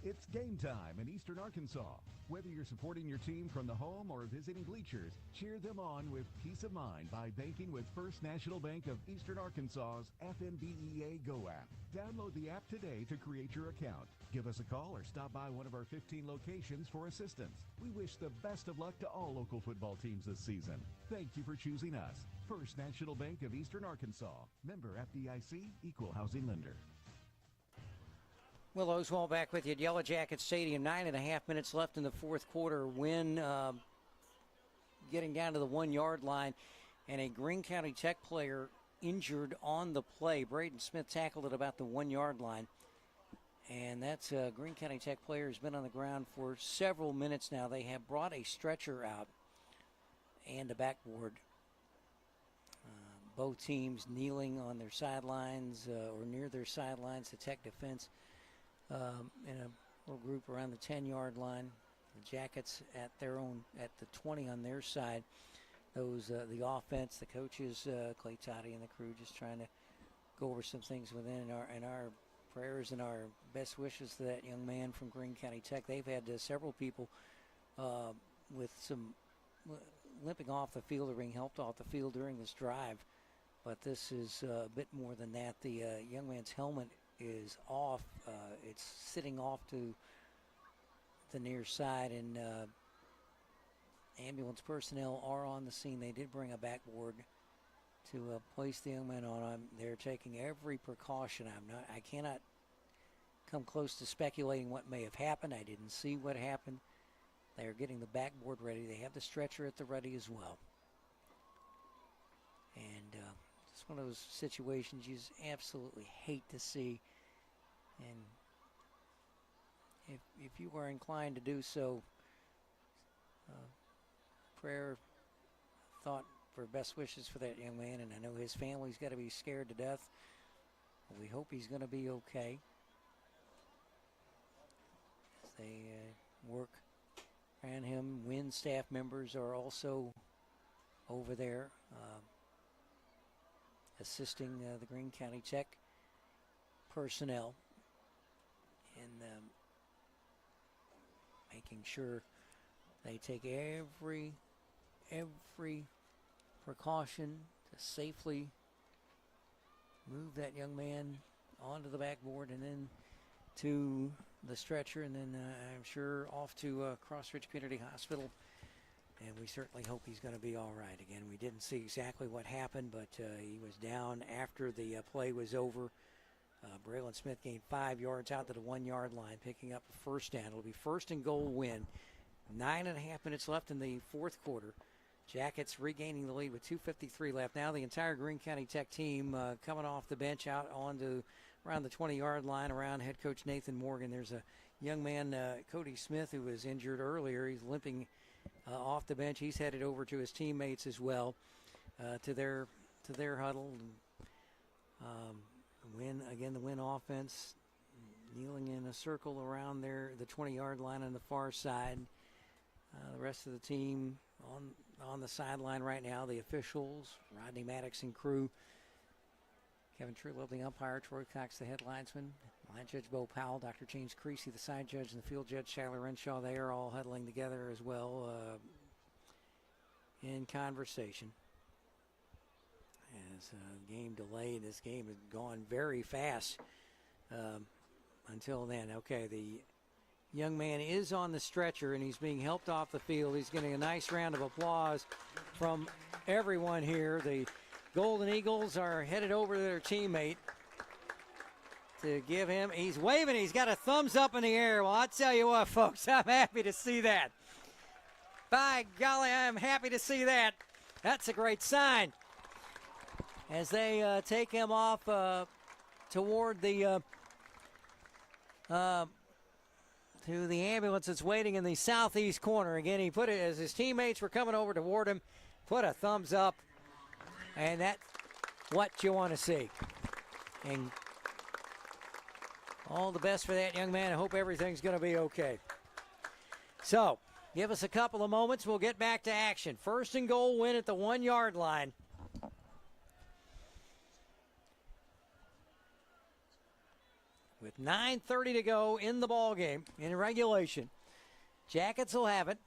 It's game time in Eastern Arkansas. Whether you're supporting your team from the home or visiting bleachers, cheer them on with peace of mind by banking with First National Bank of Eastern Arkansas's FNBEA Go app. Download the app today to create your account. Give us a call or stop by one of our 15 locations for assistance. We wish the best of luck to all local football teams this season. Thank you for choosing us. First National Bank of Eastern Arkansas. Member FDIC, Equal Housing Lender. Will Oswald back with you at Yellow Jacket Stadium. 9.5 minutes left in the fourth quarter. Wynne getting down to the 1-yard line, and a Greene County Tech player injured on the play. Braden Smith tackled at about the 1-yard line, and that's a Greene County Tech player who's been on the ground for several minutes now. They have brought a stretcher out and a backboard. Both teams kneeling on their sidelines or near their sidelines. The Tech defense in a little group around the 10-yard line. The Jackets at the 20 on their side. Those the offense, the coaches, Clay Toddy and the crew, just trying to go over some things within our prayers and our best wishes to that young man from Greene County Tech. They've had several people with some limping off the field or being helped off the field during this drive, but this is a bit more than that. The young man's helmet is off. It's sitting off to the near side, and ambulance personnel are on the scene. They did bring a backboard to place the young man on him. They're taking every precaution. I cannot come close to speculating what may have happened. I didn't see what happened. They are getting the backboard ready. They have the stretcher at the ready as well. And it's one of those situations you just absolutely hate to see. And if you were inclined to do so, prayer, thought for best wishes for that young man. And I know his family's got to be scared to death. We hope he's going to be okay as they work around him. Wynne staff members are also over there assisting the Greene County Tech personnel in making sure they take every precaution to safely move that young man onto the backboard and then to the stretcher, and then I'm sure off to Cross Ridge Community Hospital. And we certainly hope he's going to be all right. Again, we didn't see exactly what happened, but he was down after the play was over. Braylon Smith gained 5 yards out to the 1-yard line, picking up a first down. It'll be 1st and goal Wynne. 9.5 minutes left in the fourth quarter. Jackets regaining the lead with 2:53 left. Now the entire Greene County Tech team coming off the bench out onto around the 20-yard line around head coach Nathan Morgan. There's a young man, Cody Smith, who was injured earlier. He's limping off the bench. He's headed over to his teammates as well, to their huddle. Wynne, again, the Wynne offense kneeling in a circle around the 20-yard line on the far side. The rest of the team on the sideline right now. The officials, Rodney Maddox and crew. Kevin Trulove, the umpire. Troy Cox, the head linesman. Line Judge Bo Powell, Dr. James Creasy, the side judge, and the field judge, Skylar Renshaw. They are all huddling together as well in conversation. As game delayed, this game has gone very fast until then. Okay, the young man is on the stretcher, and he's being helped off the field. He's getting a nice round of applause from everyone here. The Golden Eagles are headed over to their teammate to give him. He's waving. He's got a thumbs up in the air. Well, I'll tell you what, folks, I'm happy to see that. By golly, I'm happy to see that. That's a great sign. As they take him off toward the to the ambulance that's waiting in the southeast corner. Again, he put it as his teammates were coming over toward him, put a thumbs up, and that's what you want to see. And all the best for that young man. I hope everything's going to be okay. So, give us a couple of moments. We'll get back to action. First and goal, Wynne at the 1-yard line. With 9:30 to go in the ball game, in regulation. Jackets will have it.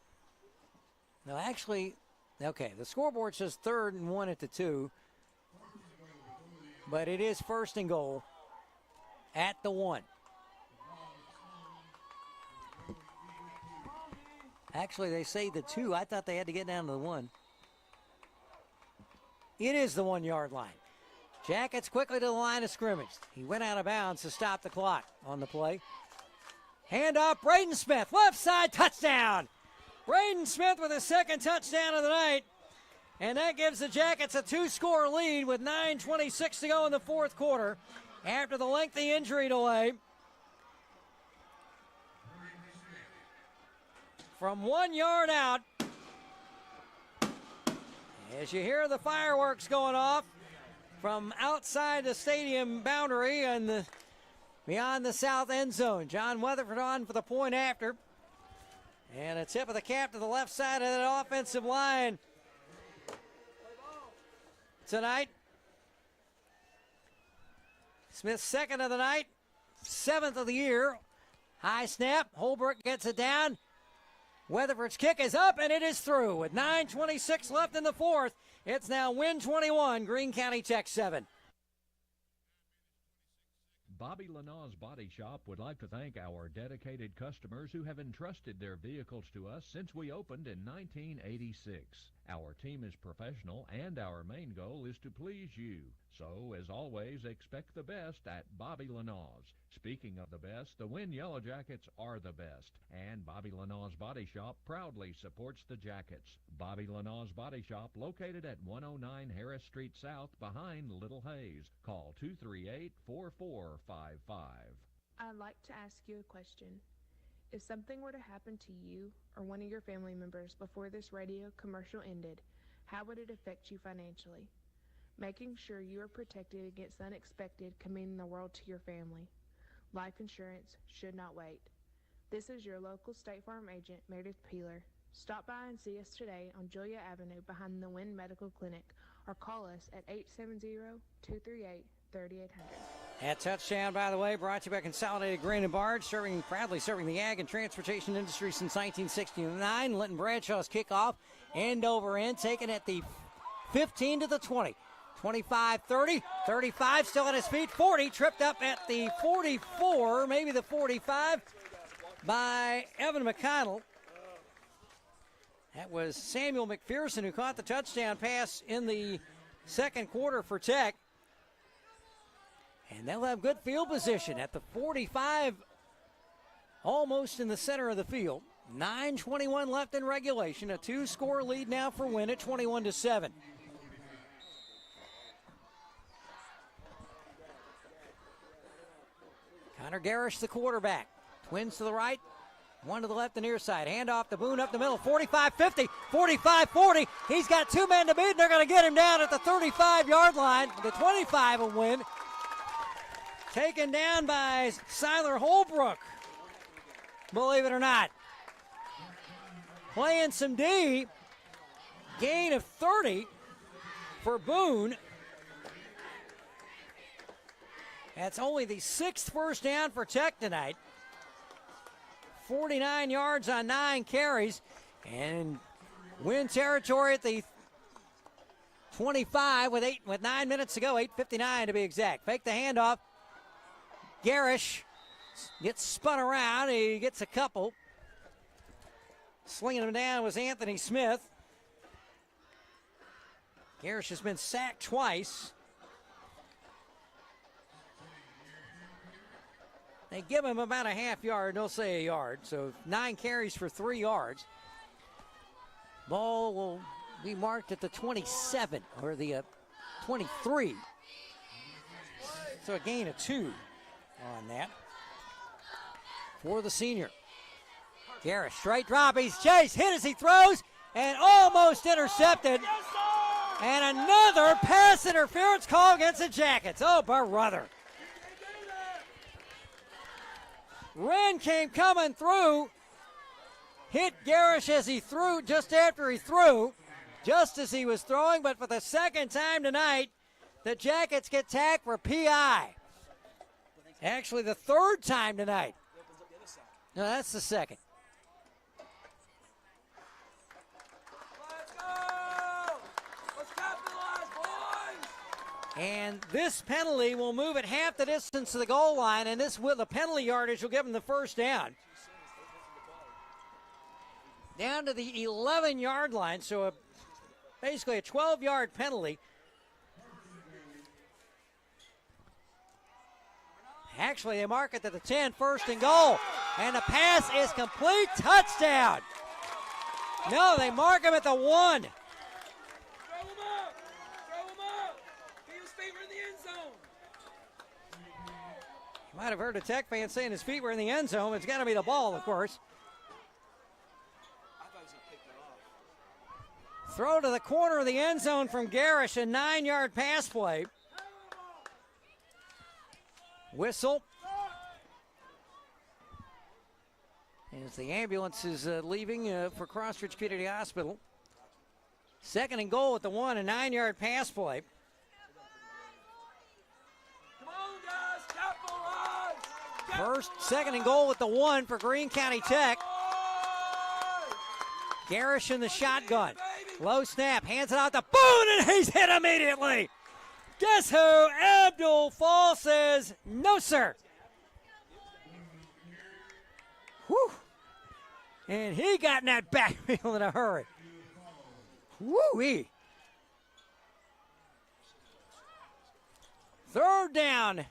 No, actually, okay, the scoreboard says 3rd and 1 at the 2. But it is first and goal at the 1. Actually, they say the 2. I thought they had to get down to the 1. It is the 1-yard line. Jackets quickly to the line of scrimmage. He went out of bounds to stop the clock on the play. Hand off, Braden Smith, left side, touchdown. Braden Smith with his second touchdown of the night. And that gives the Jackets a 2-score lead with 9:26 to go in the fourth quarter after the lengthy injury delay. From 1 yard out, as you hear the fireworks going off from outside the stadium boundary and beyond the south end zone. John Weatherford on for the point after. And a tip of the cap to the left side of that offensive line tonight. Smith's second of the night, 7th of the year. High snap, Holbrook gets it down. Weatherford's kick is up, and it is through. With 9:26 left in the fourth, it's now Wynne 21, Greene County Tech 7. Bobby Lanaw's Body Shop would like to thank our dedicated customers who have entrusted their vehicles to us since we opened in 1986. Our team is professional, and our main goal is to please you. So, as always, expect the best at Bobby Lanaw's. Speaking of the best, the Wynne Yellow Jackets are the best, and Bobby Lanaw's Body Shop proudly supports the Jackets. Bobby Lanaw's Body Shop, located at 109 Harris Street South behind Little Hayes. Call 238-4455. I'd like to ask you a question. If something were to happen to you or one of your family members before this radio commercial ended, how would it affect you financially? Making sure you are protected against the unexpected can mean the world to your family. Life insurance should not wait. This is your local State Farm agent, Meredith Peeler. Stop by and see us today on Julia Avenue behind the Wynne Medical Clinic, or call us at 870-238-3800. That touchdown, by the way, brought to you by Consolidated Grain and Barge, proudly serving the ag and transportation industry since 1969. Linton Bradshaw's kickoff, end over end, taken at the 15 to the 20. 25, 30, 35, still on his feet, 40, tripped up at the 44, maybe the 45, by Evan McConnell. That was Samuel McPherson who caught the touchdown pass in the second quarter for Tech. And they'll have good field position at the 45, almost in the center of the field. 9:21 left in regulation, a 2-score lead now for Wynne at 21-7. Connor Garrish, the quarterback. Twins to the right. One to the left and near side. Hand off to Boone up the middle. 45-50, 45-40. He's got 2 men to beat, and they're going to get him down at the 35-yard line. The 25 will win. Taken down by Siler Holbrook. Believe it or not. Playing some D. Gain of 30 for Boone. That's only the 6th first down for Tech tonight. 49 yards on 9 carries. And Wynne territory at the 25 with 9 minutes to go, 8:59 to be exact. Fake the handoff. Garish gets spun around. He gets a couple. Slinging him down was Anthony Smith. Garish has been sacked twice. They give him about a half yard. They'll say a yard. So 9 carries for 3 yards. Ball will be marked at the 27 or the 23. So a gain of 2 on that for the senior. Garrett, straight drop. He's chased, hit as he throws, and almost intercepted. And another pass interference call against the Jackets. Oh, brother. Wren came coming through, hit Garish as he threw, just after he threw, just as he was throwing, but for the second time tonight, the Jackets get tagged for PI. Actually, the 3rd time tonight. No, that's the 2nd. Let's go! Let's capitalize, boys! And this penalty will move it half the distance to the goal line, and this with the penalty yardage will give them the first down. Down to the 11-yard line, so basically a 12-yard penalty. Actually, they mark it to the 10, 1st and goal. And the pass is complete, touchdown. No, they mark him at the 1. Throw him up! Throw him up! Get his feet were in the end zone. You might have heard a Tech fan saying his feet were in the end zone. It's got to be the ball, of course. I thought he was going to pick that off. Throw to the corner of the end zone from Garish, a 9-yard pass play. Whistle. As the ambulance is leaving for Crossridge Community Hospital. 2nd and goal at the 1, a 9-yard pass play. Come on, guys, capitalize! 2nd and goal at the 1 for Greene County Tech. Garish in the shotgun. Low snap, hands it out to Boone, and he's hit immediately. Guess who? Abdul Fall says, no, sir. Whew. And he got in that backfield in a hurry. Woo-wee. 3rd down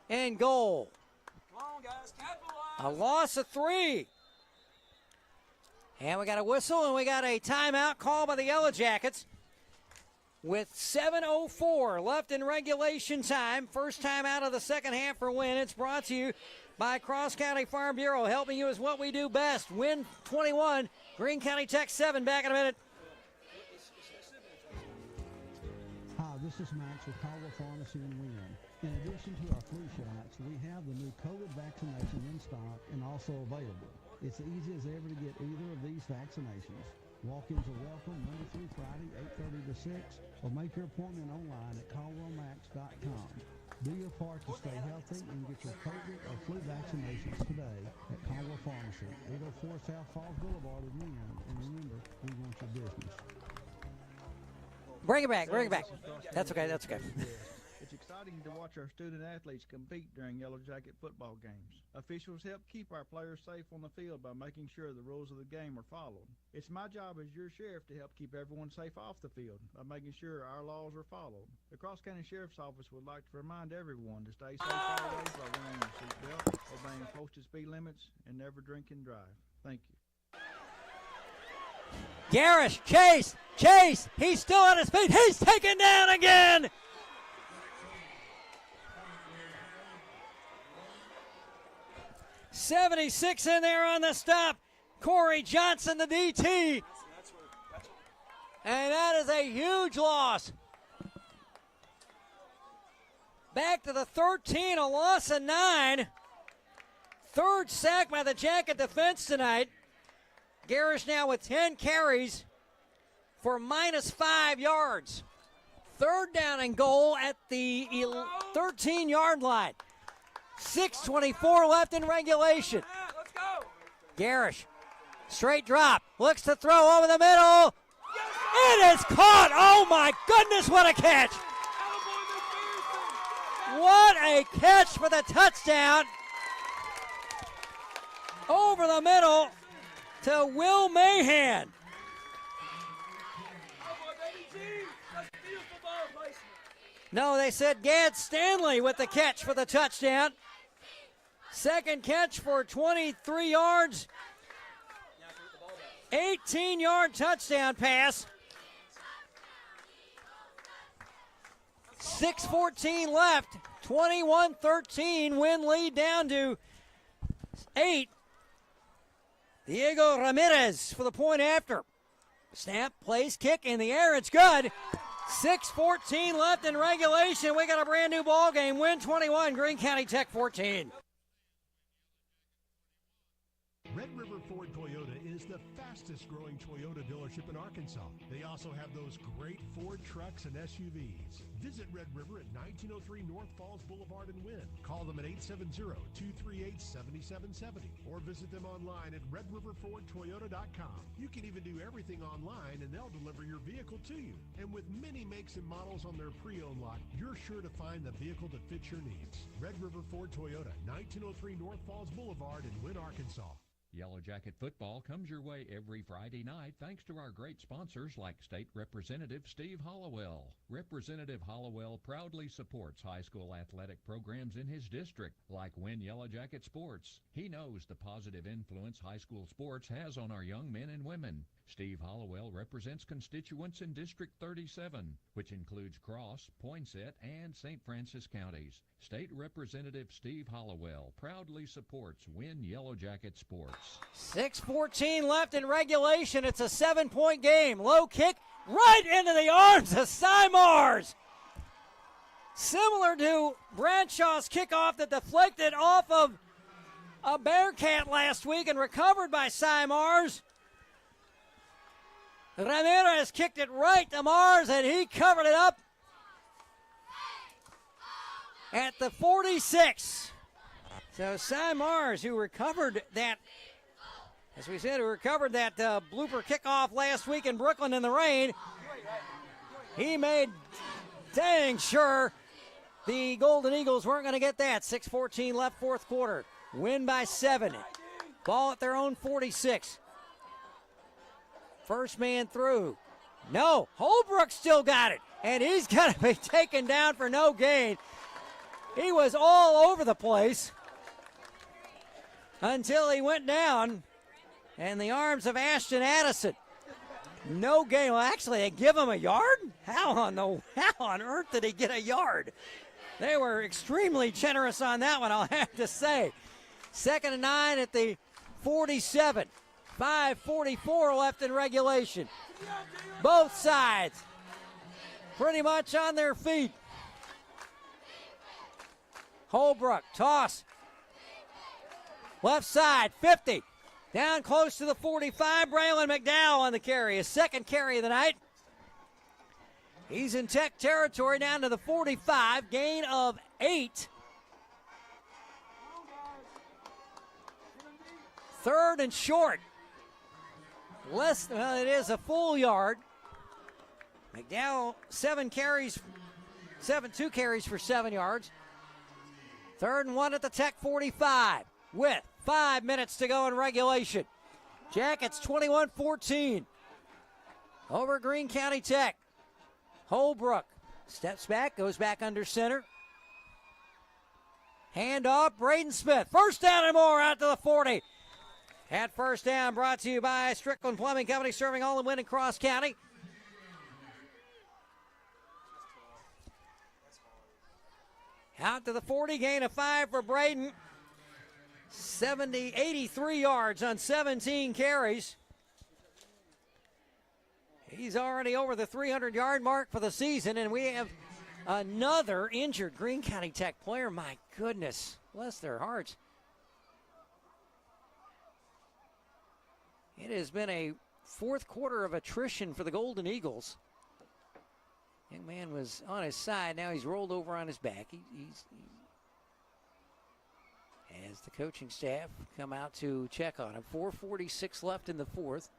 and goal. Come on, guys, capitalize! A loss of 3. And we got a whistle and we got a timeout called by the Yellow Jackets. With 7:04 left in regulation time. First time out of the second half for Wynne. It's brought to you by Cross County Farm Bureau. Helping you is what we do best. Wynne 21, Greene County Tech 7. Back in a minute. Hi, this is Max with Caldwell Pharmacy in Wynne. In addition to our flu shots, we have the new COVID vaccination in stock and also available. It's easy as ever to get either of these vaccinations. Walk-ins are welcome Monday through Friday, 8:30 to 6, or make your appointment online at caldwellmax.com. Do your part to stay healthy and get your COVID or flu vaccinations today at Caldwell Pharmacy, 804 South Falls Boulevard in Wynne. And remember, we want your business. Bring it back, bring it back. That's okay, that's okay. It's exciting to watch our student athletes compete during Yellow Jacket football games. Officials help keep our players safe on the field by making sure the rules of the game are followed. It's my job as your sheriff to help keep everyone safe off the field by making sure our laws are followed. The Cross County Sheriff's Office would like to remind everyone to stay safe always by wearing your seatbelt, obeying posted speed limits, and never drink and drive. Thank you. Garish, Chase, he's still on his feet. He's taken down again. 76 in there on the stop. Corey Johnson, the DT. And that is a huge loss. Back to the 13, a loss of 9. Third sack by the Jacket defense tonight. Garish now with 10 carries for -5 yards. Third down and goal at the 13-yard line. 6:24 left in regulation. Garish, straight drop, looks to throw over the middle. It is caught. Oh my goodness, what a catch. What a catch for the touchdown. Over the middle to Will Mahan. No, they said Gad Stanley with the catch for the touchdown. Second catch for 23 yards. 18-yard touchdown pass. 6:14 left. 21-13. Wynne lead down to 8. Diego Ramirez for the point after. Snap, plays, kick in the air. It's good. 6:14 left in regulation. We got a brand new ball game. Wynne 21, Greene County Tech 14. Red River Ford Toyota is the fastest growing Toyota dealership in Arkansas. They also have those great Ford trucks and SUVs. Visit Red River at 1903 North Falls Boulevard in Wynne. Call them at 870-238-7770 or visit them online at redriverfordtoyota.com. You can even do everything online and they'll deliver your vehicle to you. And with many makes and models on their pre-owned lot, you're sure to find the vehicle that fits your needs. Red River Ford Toyota, 1903 North Falls Boulevard in Wynne, Arkansas. Yellow Jacket football comes your way every Friday night thanks to our great sponsors like State Representative Steve Hollowell. Representative Hollowell proudly supports high school athletic programs in his district like Wynne Yellow Jacket Sports. He knows the positive influence high school sports has on our young men and women. Steve Hollowell represents constituents in District 37, which includes Cross, Poinsett, and St. Francis counties. State Representative Steve Hollowell proudly supports Wynne Yellow Jacket Sports. 6:14 left in regulation. It's a 7-point game. Low kick right into the arms of Simars. Similar to Bradshaw's kickoff that deflected off of a Bearcat last week and recovered by Simars. Ramirez kicked it right to Mars, and he covered it up at the 46. So Simars, who recovered that, as we said, who recovered that blooper kickoff last week in Brooklyn in the rain, he made dang sure the Golden Eagles weren't going to get that. 6:14 left, fourth quarter. Win by 7. Ball at their own 46. First man through. No, Holbrook still got it, and he's going to be taken down for no gain. He was all over the place until he went down in the arms of Ashton Addison. No gain. Well, actually, they give him a yard? How on earth did he get a yard? They were extremely generous on that one, I'll have to say. 2nd and 9 at the 47. 5:44 left in regulation. Both sides pretty much on their feet. Holbrook, toss. Left side, 50. Down close to the 45. Braylon McDowell on the carry. His second carry of the night. He's in Tech territory down to the 45. Gain of 8. Third and short. It is a full yard. McDowell, 2 carries for 7 yards. 3rd and 1 at the Tech 45 with 5 minutes to go in regulation. Jackets 21-14 over Greene County Tech. Holbrook steps back, goes back under center. Hand off, Braden Smith. First down and more out to the 40. At first down, brought to you by Strickland Plumbing Company, serving all of Wynne and Cross County. Out to the 40, gain of 5 for Braden. 83 yards on 17 carries. He's already over the 300-yard mark for the season, and we have another injured Greene County Tech player. My goodness, bless their hearts. It has been a fourth quarter of attrition for the Golden Eagles. Young man was on his side. Now he's rolled over on his back. He's as the coaching staff come out to check on him. 4:46 left in the fourth.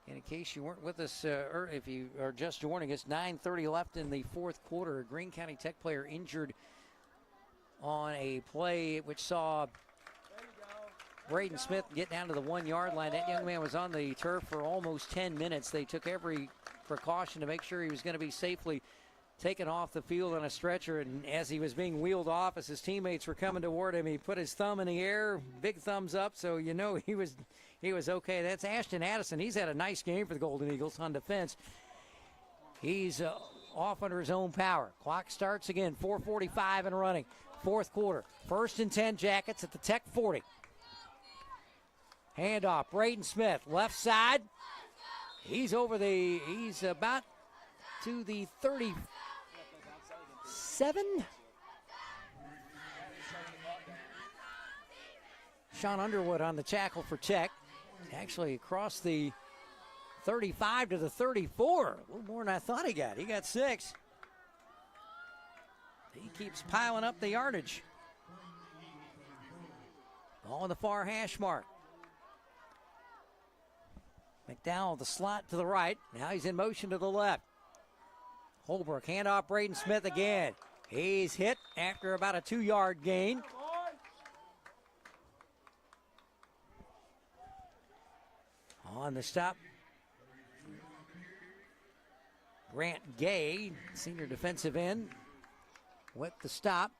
And in case you weren't with us, or if you are just joining us, 9:30 left in the fourth quarter. A Greene County Tech player injured on a play which saw Braden Smith get down to the 1-yard line. That young man was on the turf for almost 10 minutes. They took every precaution to make sure he was going to be safely taken off the field on a stretcher. And as he was being wheeled off, as his teammates were coming toward him, he put his thumb in the air, big thumbs up, so you know he was okay. That's Ashton Addison. He's had a nice game for the Golden Eagles on defense. He's off under his own power. Clock starts again, 4:45 and running. Fourth quarter, 1st and 10 Jackets at the Tech 40. Handoff, Braden Smith, left side. He's about to the 37. Sean Underwood on the tackle for Tech. Actually across the 35 to the 34. A little more than I thought he got. He got 6. He keeps piling up the yardage. Ball in the far hash mark. McDowell, the slot to the right. Now he's in motion to the left. Holbrook, handoff Braden Smith again. He's hit after about a 2-yard gain. On the stop, Grant Gay, senior defensive end, with the stop.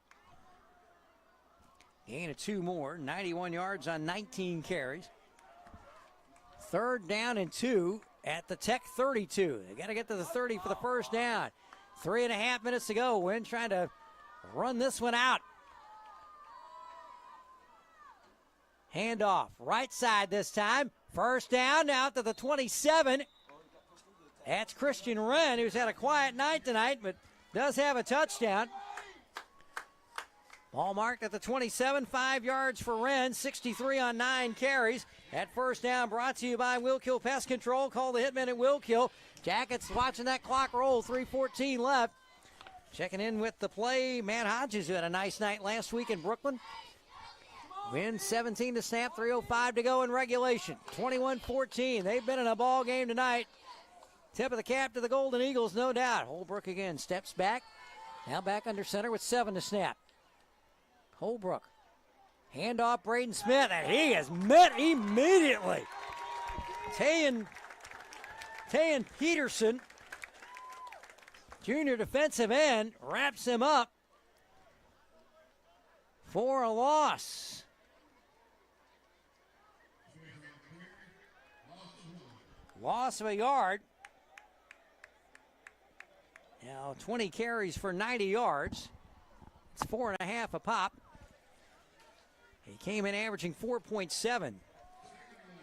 Gain of 2 more, 91 yards on 19 carries. 3rd down and 2 at the Tech 32. They got to get to the 30 for the first down. 3.5 minutes to go. Wynne trying to run this one out. Handoff, right side this time. First down, out to the 27. That's Christian Wren, who's had a quiet night tonight, but does have a touchdown. Ball marked at the 27, 5 yards for Wren, 63 on 9 carries. That first down brought to you by Willkill Pest Control. Call the hitman at Willkill. Jackets watching that clock roll, 3:14 left. Checking in with the play, Matt Hodges, who had a nice night last week in Brooklyn. Win 17 to snap, 3:05 to go in regulation. 21-14. They've been in a ball game tonight. Tip of the cap to the Golden Eagles, no doubt. Holbrook again steps back. Now back under center with 7 to snap. Holbrook. Handoff Braden Smith, and he is met immediately. Tayan Peterson, junior defensive end, wraps him up for a loss. Loss of a yard. Now 20 carries for 90 yards. It's 4.5 a pop. He came in averaging 4.7.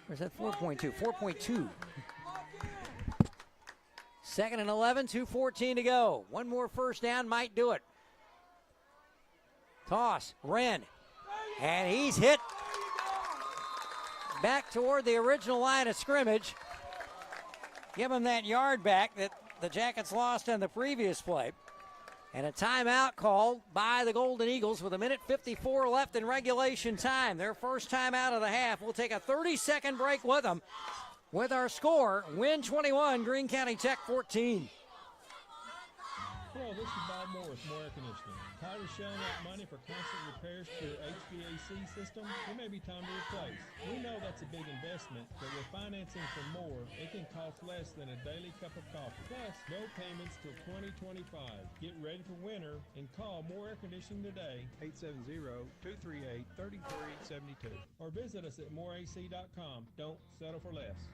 Or is that 4.2? 4.2. 2nd and 11, 2:14 to go. One more first down might do it. Toss, Wren, and he's hit back toward the original line of scrimmage. Give him that yard back that the Jackets lost on the previous play. And a timeout called by the Golden Eagles with 1:54 left in regulation time. Their first timeout of the half. We'll take a 30-second break with them. With our score, Wynne 21, Greene County Tech 14. Hello, this is Bob Morris, More Air Conditioning. Tired of shelling out money for constant repairs to your HVAC system? It may be time to replace. We know that's a big investment, but with financing for more, it can cost less than a daily cup of coffee. Plus, no payments till 2025. Get ready for winter and call More Air Conditioning today, 870-238-3372. Or visit us at moreac.com. Don't settle for less.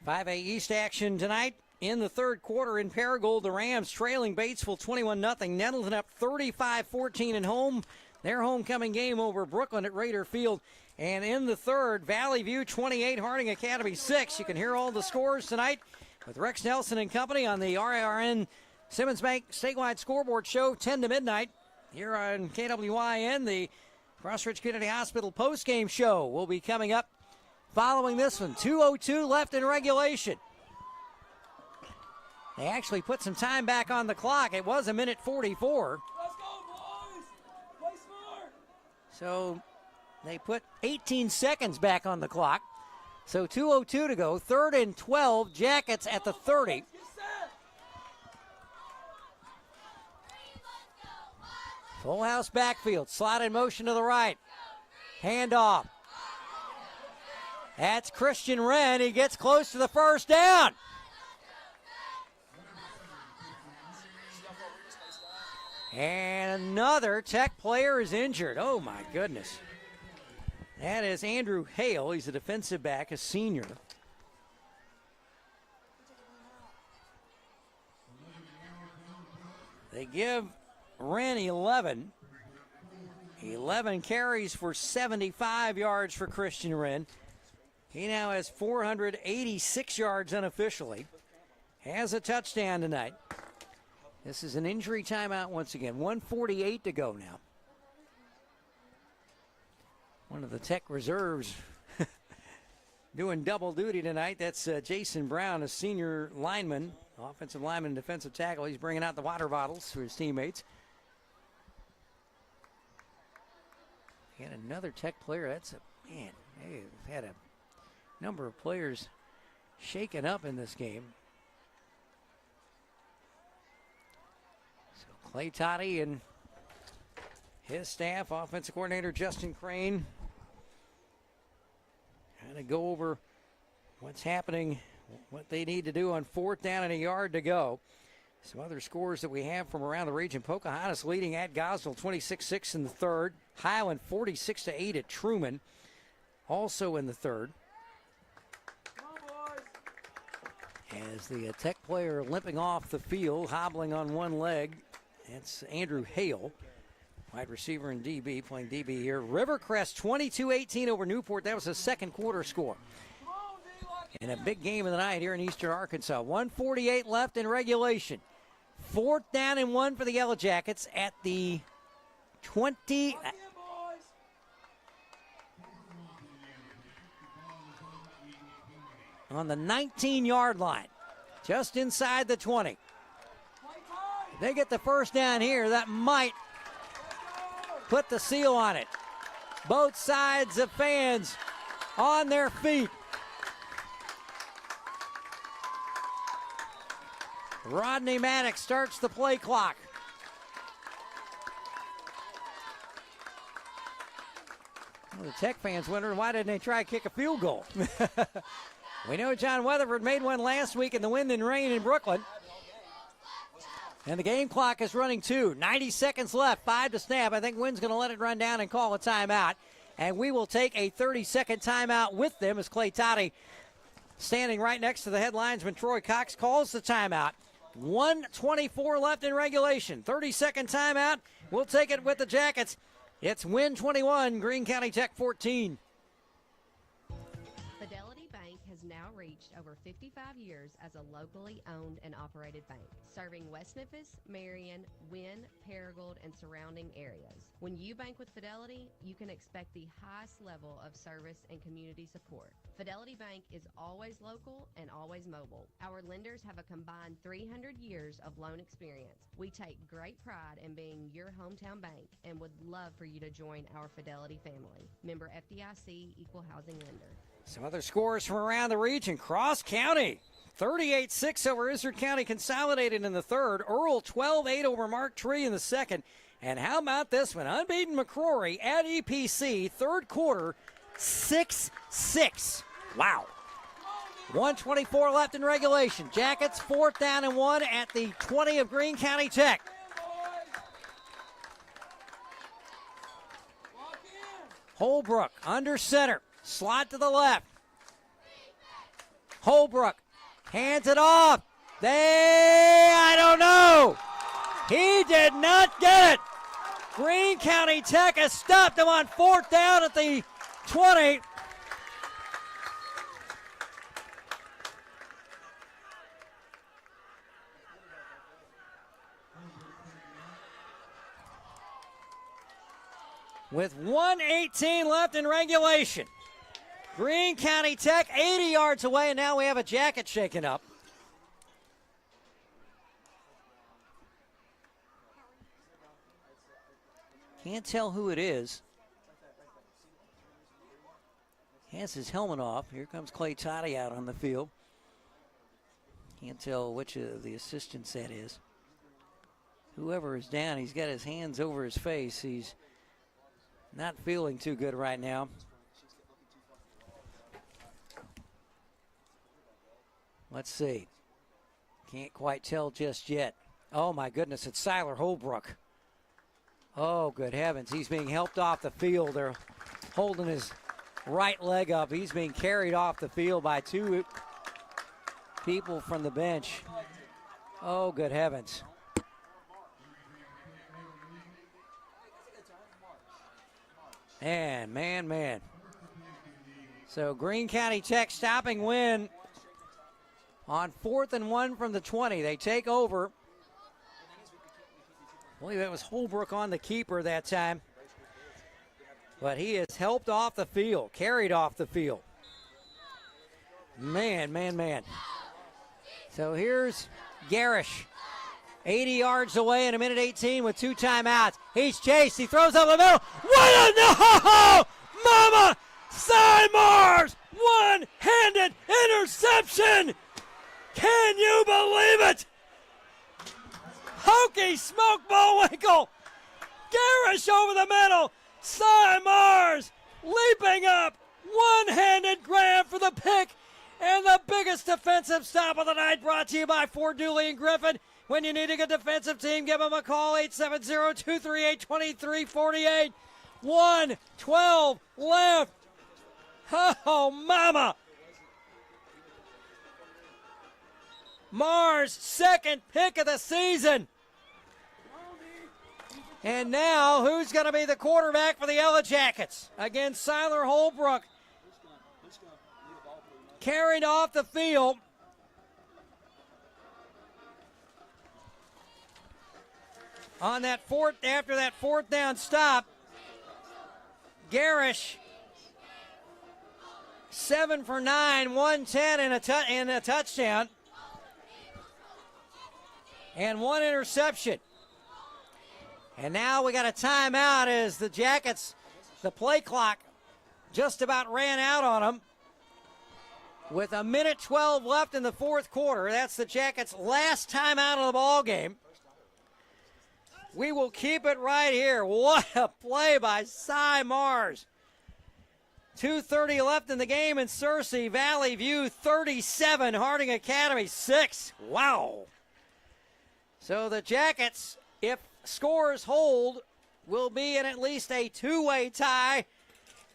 5A East action tonight. in the third quarter in Paragould. The Rams trailing Batesville 21-0. Nettleton up 35-14 at home. Their homecoming game over Brooklyn at Raider Field. And in the third, Valley View 28, Harding Academy 6. You can hear all the scores tonight with Rex Nelson and company on the RARN Simmons Bank Statewide Scoreboard Show, 10 to midnight. Here on KWYN, the Cross Ridge Community Hospital postgame show will be coming up following this one. 2:02 left in regulation. They actually put some time back on the clock. It was 1:44. Let's go, boys! Play smart! So they put 18 seconds back on the clock. So 2:02 to go. 3rd and 12. Jackets at the 30. Full house backfield. Slot in motion to the right. Handoff. That's Christian Wren. He gets close to the first down. And another Tech player is injured. Oh, my goodness. That is Andrew Hale. He's a defensive back, a senior. They give Wren 11. 11 carries for 75 yards for Christian Wren. He now has 486 yards unofficially. Has a touchdown tonight. This is an injury timeout once again. 1:48 to go now. One of the Tech reserves doing double duty tonight. That's Jason Brown, a senior lineman, offensive lineman, defensive tackle. He's bringing out the water bottles for his teammates. And another Tech player. That's a, man, they've had a number of players shaken up in this game. So Clay Toddy and his staff, offensive coordinator Justin Crane, kind of go over what's happening, what they need to do on 4th down and a yard to go. Some other scores that we have from around the region. Pocahontas leading at Gosnell 26-6 in the third. Highland 46-8 at Truman, also in the third. As the Tech player limping off the field, hobbling on one leg, that's Andrew Hale, wide receiver and DB, playing DB here. Rivercrest 22-18 over Newport. That was a second quarter score. And a big game of the night here in Eastern Arkansas. 1:48 left in regulation. 4th down and 1 for the Yellow Jackets at the 20. On the 19-yard line, just inside the 20. If they get the first down here, that might put the seal on it. Both sides of fans on their feet. Rodney Maddox starts the play clock. Well, the Tech fans wondering why didn't they try to kick a field goal? We know John Weatherford made one last week in the wind and rain in Brooklyn. And the game clock is running too. 90 seconds left, 5 to snap. I think Wynne's going to let it run down and call a timeout. And we will take a 30-second timeout with them as Clay Toddy, standing right next to the head linesman Troy Cox, calls the timeout. 1:24 left in regulation. 30-second timeout. We'll take it with the Jackets. It's Wynne 21, Greene County Tech 14. Fidelity Bank has now reached over 55 years as a locally owned and operated bank, serving West Memphis, Marion, Wynne, Paragould, and surrounding areas. When you bank with Fidelity, you can expect the highest level of service and community support. Fidelity Bank is always local and always mobile. Our lenders have a combined 300 years of loan experience. We take great pride in being your hometown bank and would love for you to join our Fidelity family. Member FDIC, Equal Housing Lender. Some other scores from around the region. Cross County, 38-6 over Izard County Consolidated in the third. Earl 12-8 over Mark Tree in the second. And how about this one? Unbeaten McCrory at EPC, third quarter, 6-6. Wow. 1:24 left in regulation. Jackets 4th down and 1 at the 20 of Greene County Tech. Holbrook under center. Slot to the left. Holbrook hands it off. I don't know. He did not get it. Greene County Tech has stopped him on 4th down at the 20. With 1:18 left in regulation. Greene County Tech 80 yards away, and now we have a jacket shaken up. Can't tell who it is. He has his helmet off. Here comes Clay Toddy out on the field. Can't tell which of the assistants that is. Whoever is down, he's got his hands over his face. He's not feeling too good right now. Let's see. Can't quite tell just yet. Oh, my goodness, it's Siler Holbrook. Oh, good heavens. He's being helped off the field. They're holding his right leg up. He's being carried off the field by two people from the bench. Oh, good heavens. Man. So Greene County Tech stopping Wynne on 4th and 1 from the 20. They take over. I believe that was Holbrook on the keeper that time. But he is helped off the field, carried off the field. Man. So here's Garish, 80 yards away in 1:18 with 2 timeouts. He's chased. He throws up the middle. What a no! Mama! Simars! One-handed interception! Can you believe it? Hokey smoke Bullwinkle. Garish over the middle. Simars leaping up. One-handed grab for the pick. And the biggest defensive stop of the night brought to you by Ford Dooley and Griffin. When you need a good defensive team, give them a call, 870-238-2348. 1:12 left. Oh, mama. Mars' second pick of the season. And now, who's going to be the quarterback for the Yellow Jackets? Again, Siler Holbrook carried off the field. On that after that 4th down stop, Garish 7 for 9, 110 and a touchdown, and 1 interception. And now we got a timeout as the Jackets, the play clock just about ran out on them. With 1:12 left in the 4th quarter, that's the Jackets' last timeout of the ball game. We will keep it right here. What a play by Cy Mars. 2:30 left in the game in Searcy. Valley View 37, Harding Academy 6. Wow. So the Jackets, if scores hold, will be in at least a 2-way tie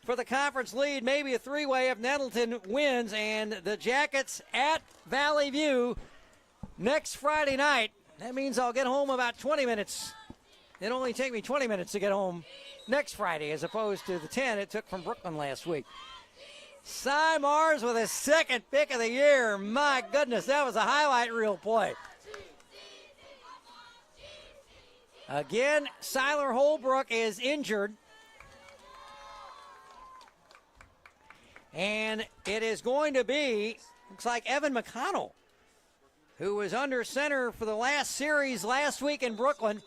for the conference lead, maybe a 3-way if Nettleton wins. And the Jackets at Valley View next Friday night. That means I'll get home about 20 minutes. It'll only take me 20 minutes to get home next Friday as opposed to the 10 it took from Brooklyn last week. Cy Mars with his 2nd pick of the year. My goodness, that was a highlight reel play. Again, Siler Holbrook is injured. And it is going to be, looks like Evan McConnell, who was under center for the last series last week in Brooklyn.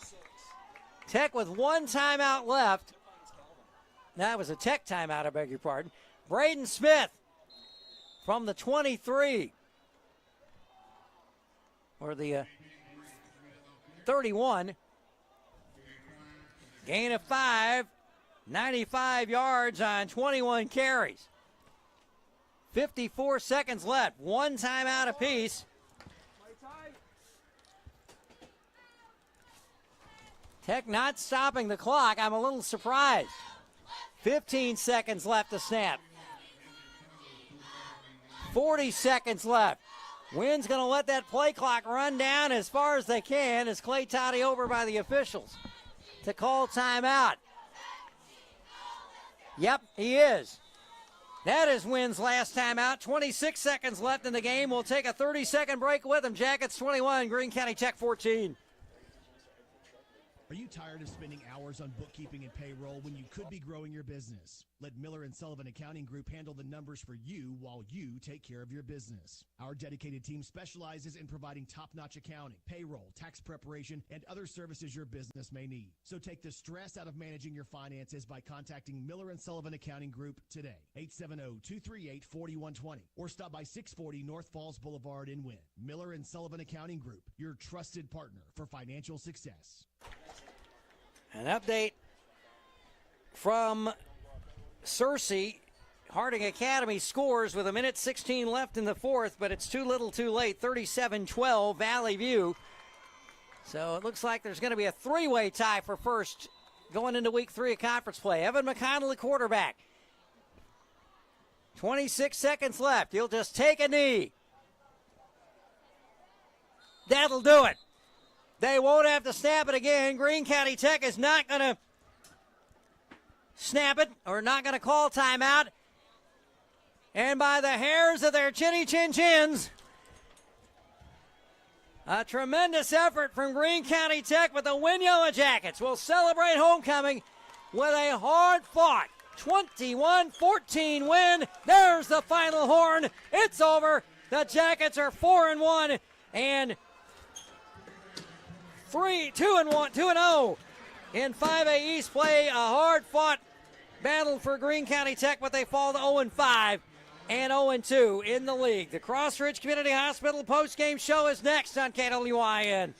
Tech with 1 timeout left. That was a Tech timeout, I beg your pardon. Braden Smith from the 23. Or the 31. Gain of 5. 95 yards on 21 carries. 54 seconds left. 1 timeout apiece. Tech not stopping the clock. I'm a little surprised. 15 seconds left to snap. 40 seconds left. Wynne's going to let that play clock run down as far as they can as Clay Toddy over by the officials to call timeout. Yep, he is. That is Wynne's last timeout. 26 seconds left in the game. We'll take a 30-second break with them. Jackets 21, Greene County Tech 14. Are you tired of spending hours on bookkeeping and payroll when you could be growing your business? Let Miller & Sullivan Accounting Group handle the numbers for you while you take care of your business. Our dedicated team specializes in providing top-notch accounting, payroll, tax preparation, and other services your business may need. So take the stress out of managing your finances by contacting Miller & Sullivan Accounting Group today. 870-238-4120 or stop by 640 North Falls Boulevard in Wynne. Miller & Sullivan Accounting Group, your trusted partner for financial success. An update from Searcy. Harding Academy scores with 1:16 left in the fourth, but it's too little too late. 37-12 Valley View. So it looks like there's going to be a three-way tie for first going into week 3 of conference play. Evan McConnell, the quarterback. 26 seconds left. He'll just take a knee. That'll do it. They won't have to snap it again. Greene County Tech is not going to snap it or not going to call timeout. And by the hairs of their chinny chin chins, a tremendous effort from Greene County Tech, with the Wynne Yellow Jackets will celebrate homecoming with a hard-fought 21-14 win. There's the final horn. It's over. The Jackets are 4-1 and 2-0 in 5A East play. A hard-fought battle for Greene County Tech, but they fall to 0-5 and 0-2 in the league. The Cross Ridge Community Hospital post-game show is next on KWIN.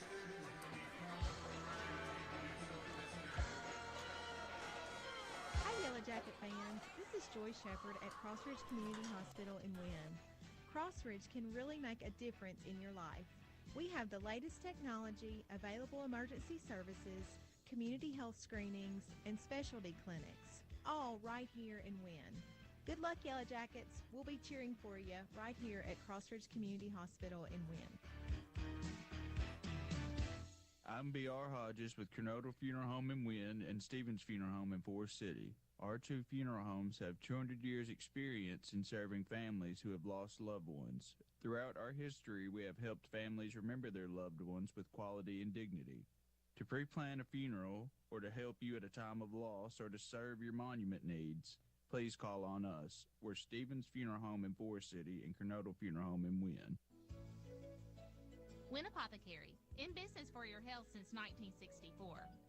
Hi, Yellow Jacket fans. This is Joy Shepard at Cross Ridge Community Hospital in Wynne. Cross Ridge can really make a difference in your life. We have the latest technology, available emergency services, community health screenings, and specialty clinics, all right here in Wynne. Good luck, Yellow Jackets. We'll be cheering for you right here at Cross Ridge Community Hospital in Wynne. I'm B.R. Hodges with Kernodle Funeral Home in Wynne and Stevens Funeral Home in Forest City. Our two funeral homes have 200 years experience in serving families who have lost loved ones. Throughout our history, we have helped families remember their loved ones with quality and dignity. To pre-plan a funeral, or to help you at a time of loss, or to serve your monument needs, please call on us. We're Stevens Funeral Home in Forest City and Kernodle Funeral Home in Wynne. Wynne Apothecary, in business for your health since 1964.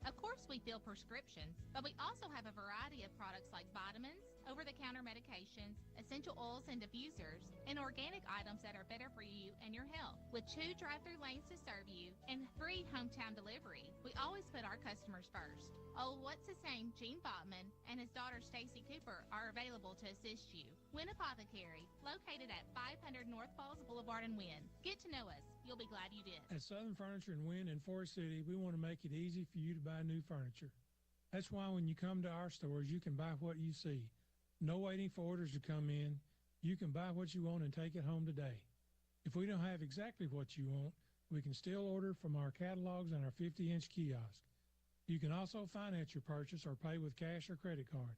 Of course, we fill prescriptions, but we also have a variety of products like vitamins, over-the-counter medications, essential oils and diffusers, and organic items that are better for you and your health. With 2 drive-through lanes to serve you and free hometown delivery, we always put our customers first. Oh, what's his name? Gene Botman and his daughter Stacy Cooper are available to assist you. Wynne Apothecary, located at 500 North Falls Boulevard in Wynne. Get to know us. You'll be glad you did. At Southern Furniture in Wynne and Forest City, we want to make it easy for you to buy new furniture. That's why when you come to our stores, you can buy what you see. No waiting for orders to come in. You can buy what you want and take it home today. If we don't have exactly what you want, we can still order from our catalogs and our 50-inch kiosk. You can also finance your purchase or pay with cash or credit card.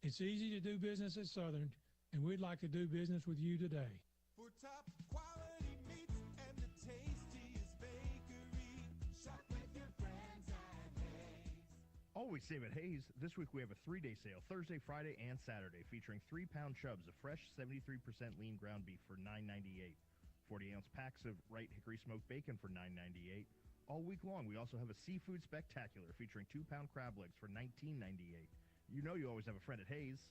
It's easy to do business at Southern, and we'd like to do business with you today. For top quality meats and the tastiest bakery, shop with your friends at Hayes. Always save at Hayes. This week we have a 3-day sale, Thursday, Friday, and Saturday, featuring 3-pound chubs of fresh 73% lean ground beef for $9.98. 40-ounce packs of Wright Hickory Smoked Bacon for $9.98. All week long, we also have a seafood spectacular featuring 2-pound crab legs for $19.98. You know you always have a friend at Hayes.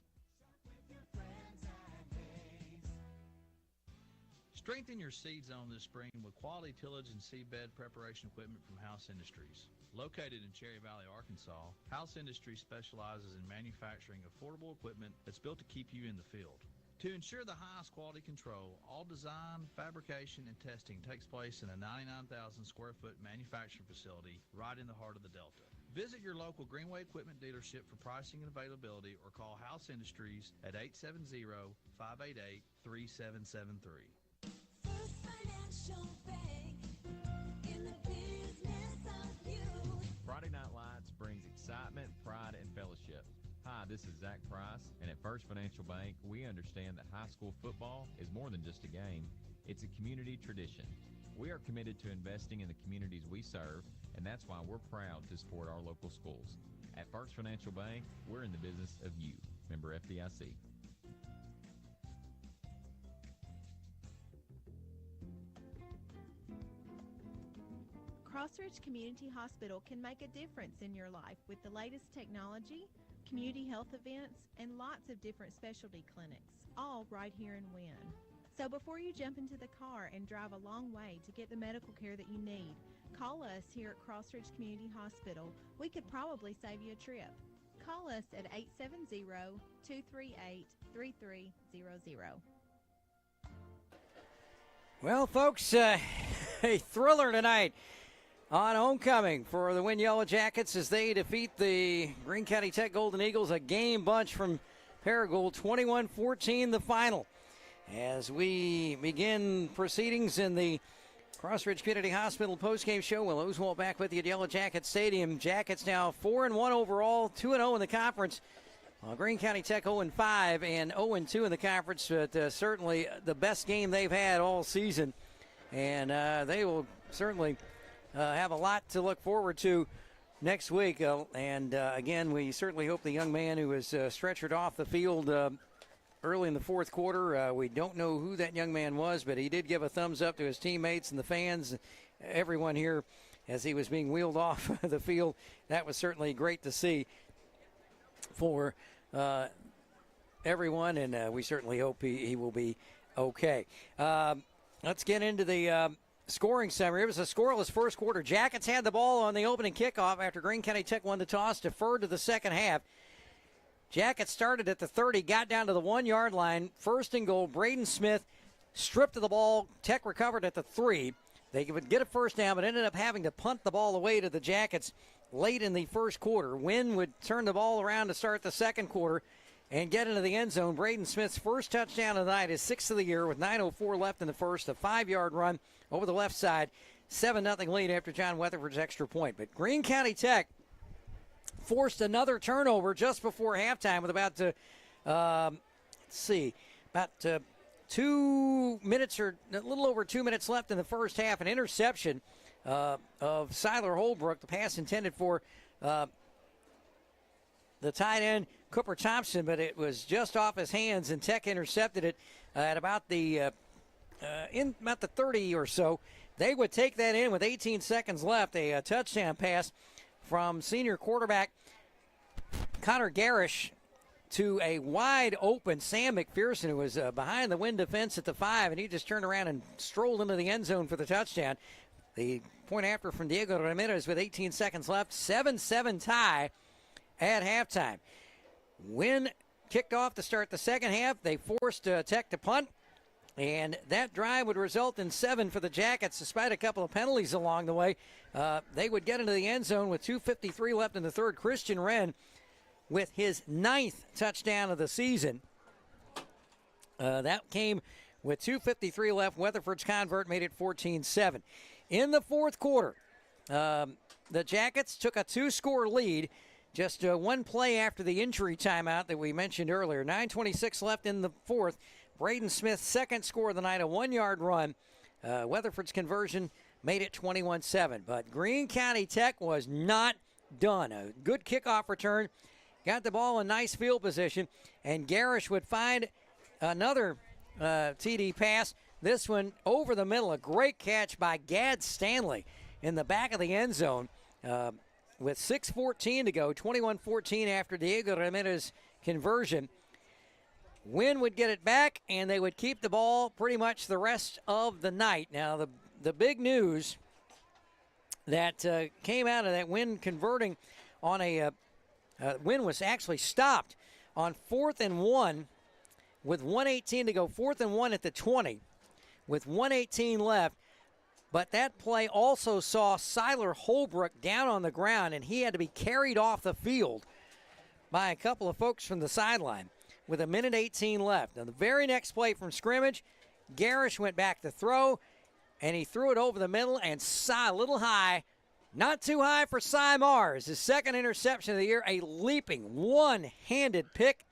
Strengthen your seed zone this spring with quality tillage and seedbed preparation equipment from House Industries. Located in Cherry Valley, Arkansas, House Industries specializes in manufacturing affordable equipment that's built to keep you in the field. To ensure the highest quality control, all design, fabrication, and testing takes place in a 99,000 square foot manufacturing facility right in the heart of the Delta. Visit your local Greenway Equipment dealership for pricing and availability, or call House Industries at 870-588-3773. First Financial Friday Night Lights brings excitement, pride, and fellowship. Hi, this is Zach Price, and at First Financial Bank, we understand that high school football is more than just a game. It's a community tradition. We are committed to investing in the communities we serve, and that's why we're proud to support our local schools. At First Financial Bank, we're in the business of you. Member FDIC. Crossridge Community Hospital can make a difference in your life with the latest technology, community health events, and lots of different specialty clinics, all right here in Wynne. So before you jump into the car and drive a long way to get the medical care that you need, call us here at Crossridge Community Hospital. We could probably save you a trip. Call us at 870-238-3300. Well, folks, a thriller tonight on homecoming for the Wynne Yellow Jackets as they defeat the Greene County Tech Golden Eagles, a game bunch from Paragould, 21-14 the final. As we begin proceedings in the Crossridge Community Hospital postgame show, Will Oswald back with you at Yellow Jacket Stadium. Jackets now 4-1 overall, 2-0 in the conference. Greene County Tech 0-5 and 0-2 in the conference, but certainly the best game they've had all season. And they will certainly have a lot to look forward to next week. Again, we certainly hope the young man who was stretchered off the field early in the fourth quarter, we don't know who that young man was, but he did give a thumbs up to his teammates and the fans, everyone here, as he was being wheeled off the field. That was certainly great to see for everyone, and we certainly hope he will be okay. Let's get into the scoring summary. It was a scoreless first quarter. Jackets had the ball on the opening kickoff after Greene County Tech won the toss, deferred to the second half. Jackets started at the 30, got down to the 1-yard line. First and goal, Braden Smith stripped of the ball. Tech recovered at the 3. They would get a first down, but ended up having to punt the ball away to the Jackets late in the first quarter. Wynne would turn the ball around to start the second quarter and get into the end zone. Braden Smith's first touchdown of the night, his 6th of the year, with 9:04 left in the first, a 5-yard run over the left side. 7-0 lead after John Weatherford's extra point. But Greene County Tech forced another turnover just before halftime with about 2 minutes or a little over 2 minutes left in the first half. An interception of Siler Holbrook, the pass intended for the tight end Cooper Thompson, but it was just off his hands, and Tech intercepted it at about the 30 or so. They would take that in with 18 seconds left, a touchdown pass from senior quarterback Connor Garish to a wide open Sam McPherson, who was behind the Wynne defense at the 5, and he just turned around and strolled into the end zone for the touchdown. The point after from Diego Ramirez with 18 seconds left, 7-7 tie at halftime. Wynne kicked off to start the second half. They forced Tech to punt, and that drive would result in 7 for the Jackets, despite a couple of penalties along the way. They would get into the end zone with 2:53 left in the third. Christian Wren with his 9th touchdown of the season. That came with 2:53 left. Weatherford's convert made it 14-7. In the fourth quarter, the Jackets took a 2-score lead, just one play after the injury timeout that we mentioned earlier. 9:26 left in the fourth. Braden Smith's second score of the night, a 1-yard run. Weatherford's conversion made it 21-7. But Greene County Tech was not done. A good kickoff return. Got the ball in nice field position. And Garish would find another TD pass. This one over the middle. A great catch by Gad Stanley in the back of the end zone. With 6:14 to go, 21-14 after Diego Ramirez's conversion. Wynne would get it back, and they would keep the ball pretty much the rest of the night. Now, the big news that came out of that Wynne converting on a Wynne was actually stopped on 4th and 1 with 1:18 to go. 4th and 1 at the 20 with 1:18 left. But that play also saw Siler Holbrook down on the ground, and he had to be carried off the field by a couple of folks from the sideline with 1:18 left. Now, the very next play from scrimmage, Garish went back to throw. and he threw it over the middle and a little high. Not too high for Cy Mars. His second interception of the year, a leaping one-handed pick.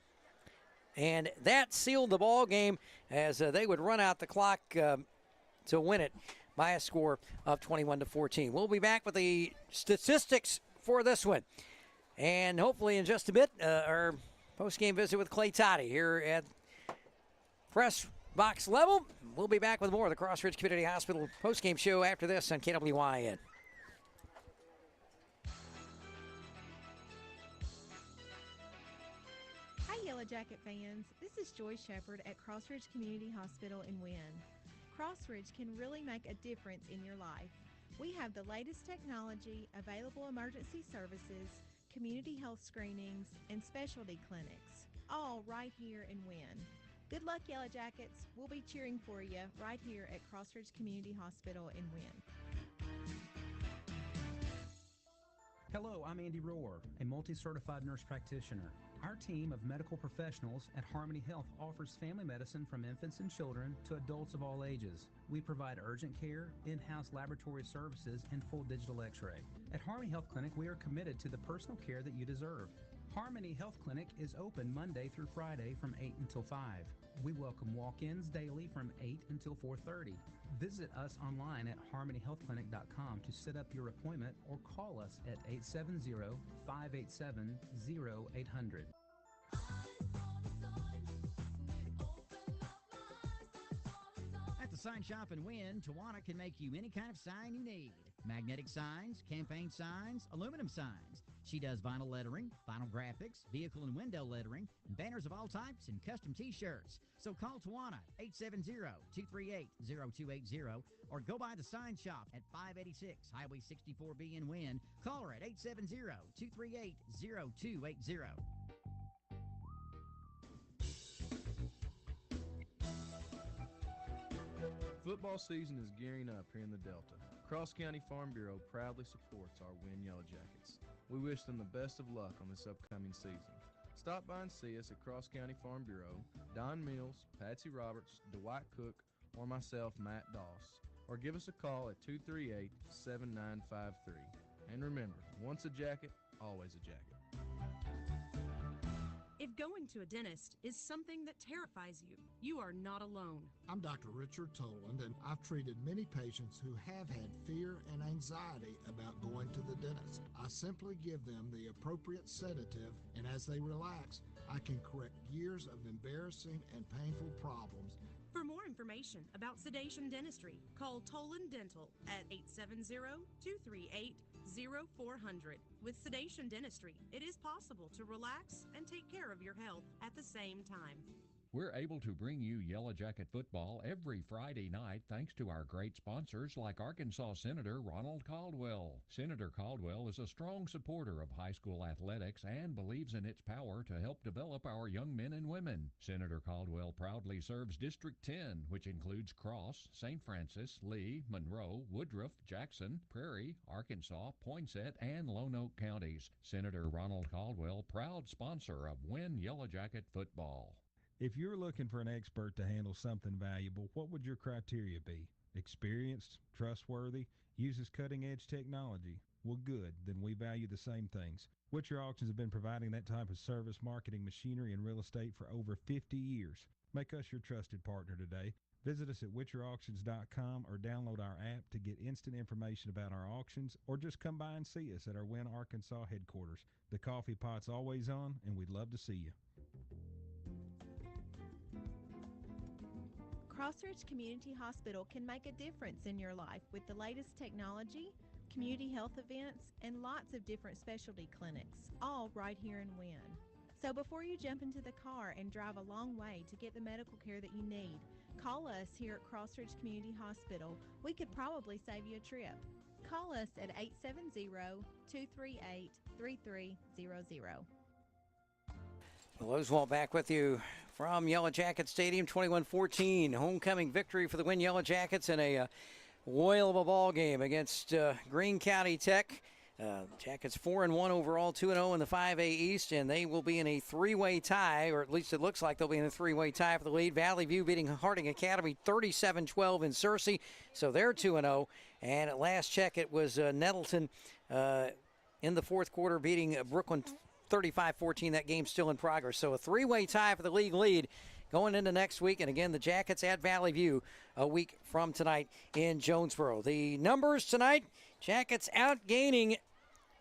And that sealed the ball game as they would run out the clock to win it by a score of 21-14. We'll be back with the statistics for this one. And hopefully in just a bit, our post-game visit with Clay Toddy here at press box level. We'll be back with more of the Crossridge Community Hospital post-game show after this on KWYN. Yellow Jacket fans, this is Joy Shepard at Crossridge Community Hospital in Wynne. Crossridge can really make a difference in your life. We have the latest technology, available emergency services, community health screenings, and specialty clinics, all right here in Wynne. Good luck, Yellow Jackets. We'll be cheering for you right here at Crossridge Community Hospital in Wynne. Hello, I'm Andy Rohr, a multi-certified nurse practitioner. Our team of medical professionals at Harmony Health offers family medicine from infants and children to adults of all ages. We provide urgent care, in-house laboratory services, and full digital x-ray. At Harmony Health Clinic, we are committed to the personal care that you deserve. Harmony Health Clinic is open Monday through Friday from 8 until 5. We welcome walk-ins daily from 8 until 4:30. Visit us online at harmonyhealthclinic.com to set up your appointment or call us at 870-587-0800. At the Sign Shop in Wynne, Tawana can make you any kind of sign you need. Magnetic signs, campaign signs, aluminum signs. She does vinyl lettering, vinyl graphics, vehicle and window lettering, and banners of all types and custom T-shirts. So call Tawana, 870-238-0280, or go by the Sign Shop at 586 Highway 64B in Wynne. Call her at 870-238-0280. Football season is gearing up here in the Delta. Cross County Farm Bureau proudly supports our Wynne Yellow Jackets. We wish them the best of luck on this upcoming season. Stop by and see us at Cross County Farm Bureau, Don Mills, Patsy Roberts, Dwight Cook, or myself, Matt Doss. Or give us a call at 238-7953. And remember, once a jacket, always a jacket. If going to a dentist is something that terrifies you, you are not alone. I'm Dr. Richard Toland, and I've treated many patients who have had fear and anxiety about going to the dentist. I simply give them the appropriate sedative, and as they relax, I can correct years of embarrassing and painful problems. For more information about sedation dentistry, call Toland Dental at 870-238-0400. With sedation dentistry, it is possible to relax and take care of your health at the same time. We're able to bring you Yellow Jacket football every Friday night thanks to our great sponsors like Arkansas Senator Ronald Caldwell. Senator Caldwell is a strong supporter of high school athletics and believes in its power to help develop our young men and women. Senator Caldwell proudly serves District 10, which includes Cross, St. Francis, Lee, Monroe, Woodruff, Jackson, Prairie, Arkansas, Poinsett, and Lone Oak counties. Senator Ronald Caldwell, proud sponsor of Wynne Yellow Jacket football. If you're looking for an expert to handle something valuable, what would your criteria be? Experienced, trustworthy, uses cutting-edge technology? Well, good, then we value the same things. Witcher Auctions have been providing that type of service, marketing, machinery, and real estate for over 50 years. Make us your trusted partner today. Visit us at witcherauctions.com or download our app to get instant information about our auctions, or just come by and see us at our Wynne, Arkansas headquarters. The coffee pot's always on, and we'd love to see you. Crossridge Community Hospital can make a difference in your life with the latest technology, community health events, and lots of different specialty clinics, all right here in Wynne. So before you jump into the car and drive a long way to get the medical care that you need, call us here at Crossridge Community Hospital. We could probably save you a trip. Call us at 870-238-3300. Well, Oswald back with you from Yellow Jacket Stadium, 21-14. Homecoming victory for the Wynne Yellow Jackets in a whale of a ball game against Greene County Tech. Jackets 4-1 overall, 2-0 in the 5A East, and they will be in a three-way tie, or at least it looks like they'll be in a three-way tie for the lead. Valley View beating Harding Academy 37-12 in Searcy, so they're 2-0. And at last check, it was Nettleton in the fourth quarter beating Brooklyn 35-14. That game's still in progress. So a three-way tie for the league lead going into next week. And again, the Jackets at Valley View a week from tonight in Jonesboro. The numbers tonight, Jackets outgaining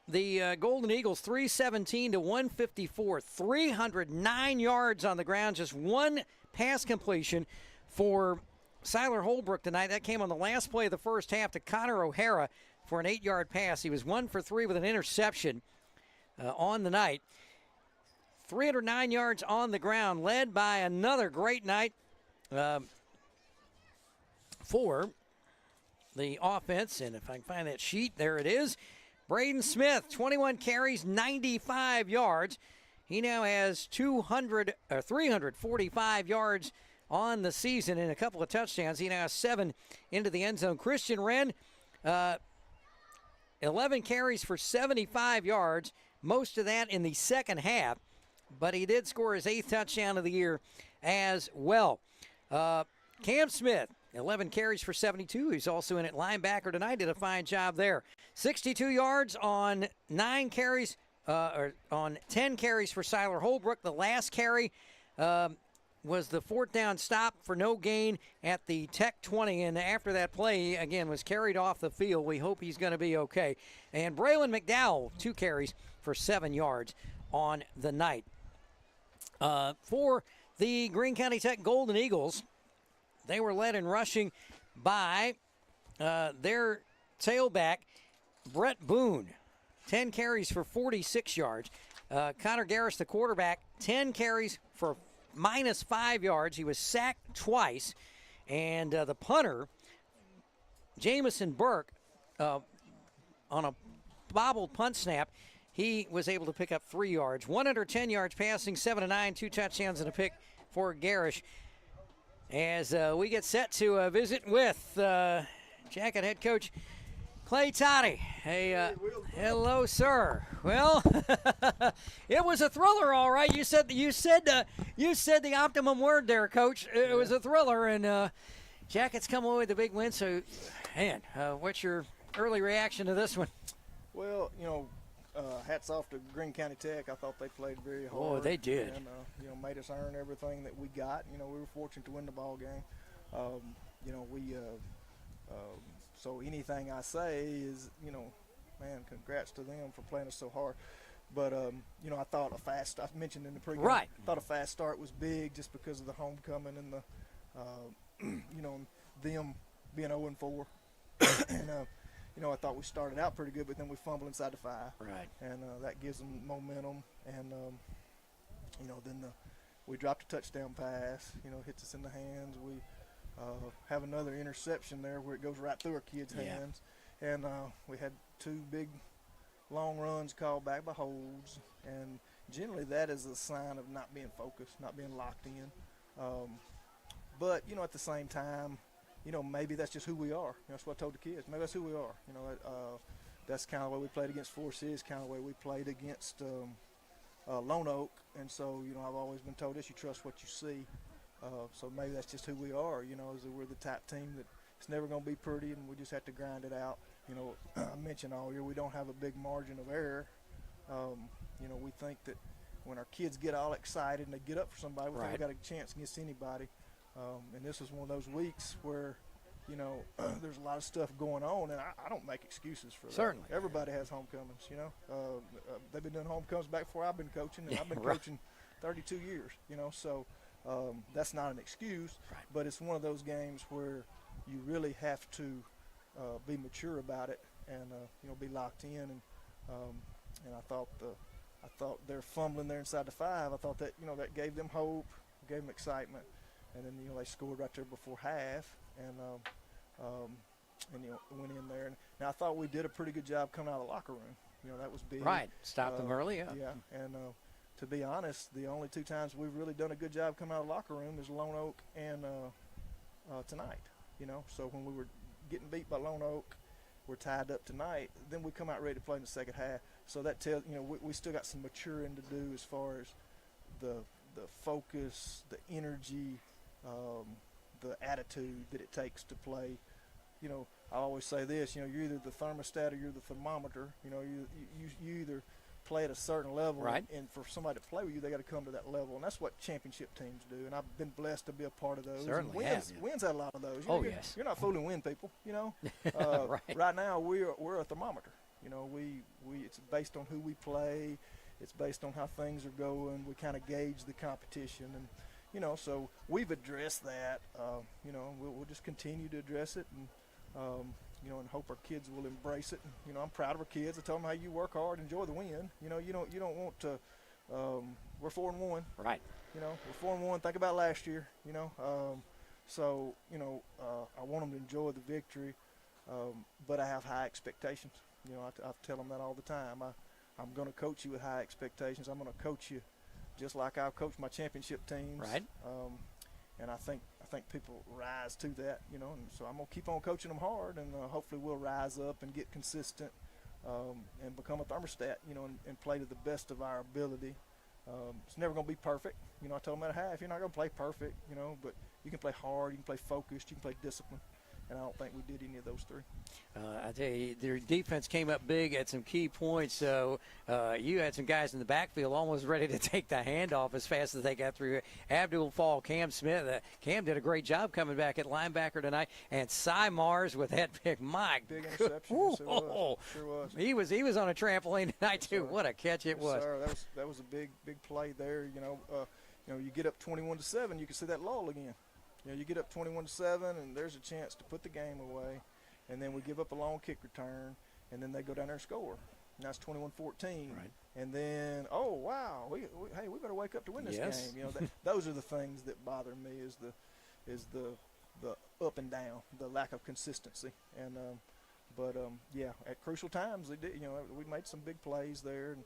the Golden Eagles 317-154. 309 yards on the ground, just one pass completion for Siler Holbrook tonight. That came on the last play of the first half to Connor O'Hara for an 8-yard pass. He was 1 for 3 with an interception on the night. 309 yards on the ground, led by another great night for the offense. And if I can find that sheet, there it is. Braden Smith, 21 carries, 95 yards. He now has 345 yards on the season and a couple of touchdowns. He now has 7 into the end zone. Christian Wren, 11 carries for 75 yards, most of that in the second half, but he did score his 8th touchdown of the year as well. Cam Smith, 11 carries for 72. He's also in at linebacker tonight. Did a fine job there. 62 yards on 9 carries, or on 10 carries for Siler Holbrook. The last carry was the 4th down stop for no gain at the Tech 20. And after that play, again, was carried off the field. We hope he's going to be okay. And Braylon McDowell, 2 carries for 7 yards on the night. For the Greene County Tech Golden Eagles, they were led in rushing by their tailback, Brett Boone, 10 carries for 46 yards. Connor Garris, the quarterback, 10 carries for -5 yards. He was sacked twice. And the punter, Jamison Burke, on a bobbled punt snap, he was able to pick up 3 yards. 110 yards passing, 7 of 9, 2 touchdowns and a pick for Garrish. As we get set to visit with Jacket head coach Clay Toddy. Hey, hello, sir. Well, it was a thriller, all right. You said the optimum word there, Coach. It was a thriller, and Jackets come away with a big win. So, man, what's your early reaction to this one? Well, hats off to Greene County Tech. I thought they played very hard. Oh, they did. And, made us earn everything that we got. We were fortunate to win the ball game. So anything I say is, man, congrats to them for playing us so hard. But, I thought I mentioned in the pregame, right. I thought a fast start was big just because of the homecoming and the, them being 0-4. And, I thought we started out pretty good, but then we fumbled inside the 5. Right. And that gives them momentum. And, then we dropped a touchdown pass, hits us in the hands. We have another interception there where it goes right through our kids' hands. And we had 2 big long runs called back by holds. And generally that is a sign of not being focused, not being locked in. But, at the same time, maybe that's just who we are. That's what I told the kids. Maybe that's who we are. That's kind of the way we played against Forest City. It's kind of the way we played against Lone Oak. And so, I've always been told this, you trust what you see. So maybe that's just who we are, is that we're the type team that it's never going to be pretty and we just have to grind it out. I mentioned all year we don't have a big margin of error. We think that when our kids get all excited and they get up for somebody, we think we got a chance against anybody. And this was one of those weeks where, there's a lot of stuff going on, and I don't make excuses for that. Certainly. Everybody has homecomings, they've been doing homecomings back before I've been coaching, and I've been coaching 32 years, so that's not an excuse, but it's one of those games where you really have to be mature about it and, be locked in. And I thought they're fumbling there inside the 5. I thought that, that gave them hope, gave them excitement. And then, they scored right there before half and went in there. And now I thought we did a pretty good job coming out of the locker room. That was big. Right. Stop them early, Yeah. And to be honest, the only 2 times we've really done a good job coming out of the locker room is Lone Oak and tonight. So when we were getting beat by Lone Oak, we're tied up tonight, then we come out ready to play in the second half. So that tells, we still got some maturing to do as far as the focus, the energy, the attitude that it takes to play. I always say this, you're either the thermostat or you're the thermometer. You either play at a certain level, right, and for somebody to play with you, they got to come to that level, and that's what championship teams do. And I've been blessed to be a part of those. Certainly Wynn's had a lot of those. Yes. You're not fooling Wynne people. Right. Right now we're a thermometer. We it's based on who we play. It's based on how things are going. We kind of gauge the competition, and so we've addressed that. We'll just continue to address it, and and hope our kids will embrace it. I'm proud of our kids. I tell them how you work hard, enjoy the win. You don't want to. We're 4-1. Right. We're 4-1. Think about last year. So I want them to enjoy the victory, but I have high expectations. I tell them that all the time. I'm going to coach you with high expectations. I'm going to coach you just like I've coached my championship teams. Right. And I think people rise to that, and so I'm going to keep on coaching them hard, and hopefully we'll rise up and get consistent and become a thermostat, and play to the best of our ability. It's never going to be perfect. I told them at half, you're not going to play perfect, but you can play hard, you can play focused, you can play disciplined. And I don't think we did any of those three. I tell you, their defense came up big at some key points. So you had some guys in the backfield almost ready to take the handoff as fast as they got through. Abdul Fall, Cam Smith. Cam did a great job coming back at linebacker tonight. And Cy Mars with that big big interception. Yes, it was. Sure was. He was on a trampoline tonight too. What a catch it was. Sir. That was a big play there. You get up 21-7, you can see that lull again. You get up 21-7, and there's a chance to put the game away, and then we give up a long kick return, and then they go down there and score. And that's 21-14. Right. And then, oh wow, we better wake up to win this game. Those are the things that bother me is the up and down, the lack of consistency. And at crucial times they did. We made some big plays there, and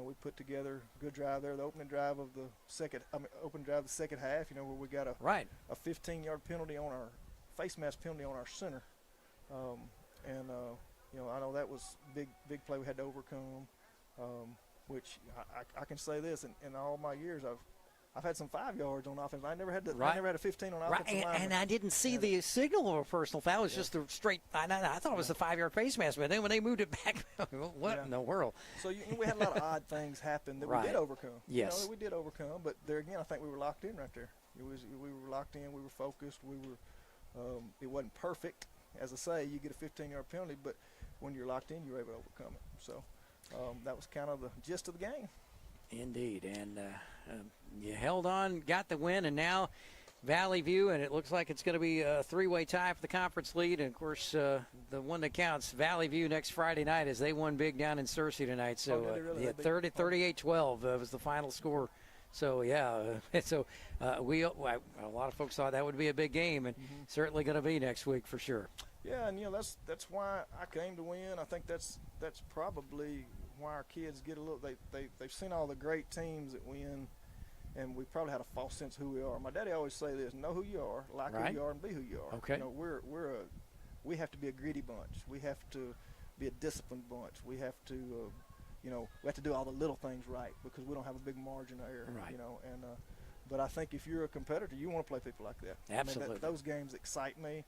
we put together a good drive there. The opening drive of the second half, where we got a 15-yard penalty on our face mask penalty on our center, I know that was big play we had to overcome. Which I can say this in all my years I've had some 5 yards on offense. I never had a 15 on offensive line. And I didn't see the signal of a personal foul. It was just a straight. I thought it was a 5-yard face mask, but then when they moved it back, what in the world? So we had a lot of odd things happen that we did overcome. Yes, we did overcome. But there again, I think we were locked in right there. We were locked in. We were focused. We were. It wasn't perfect, as I say. You get a 15-yard penalty, but when you're locked in, you're able to overcome it. So that was kind of the gist of the game. Indeed, and you held on, got the win, and now Valley View, and it looks like it's going to be a three-way tie for the conference lead. And, of course, the one that counts, Valley View next Friday night as they won big down in Searcy tonight. So, 38-12 was the final score. So, a lot of folks thought that would be a big game, and certainly going to be next week for sure. Yeah, and, that's why I came to win. I think that's probably why our kids get a little they've seen all the great teams that win, and we probably had a false sense of who we are. My daddy always say this: know who you are, like who you are, and be who you are. Okay. We have to be a gritty bunch. We have to be a disciplined bunch. We have to we have to do all the little things right because we don't have a big margin of error. Right. But I think if you're a competitor, you want to play people like that. Absolutely. Those games excite me.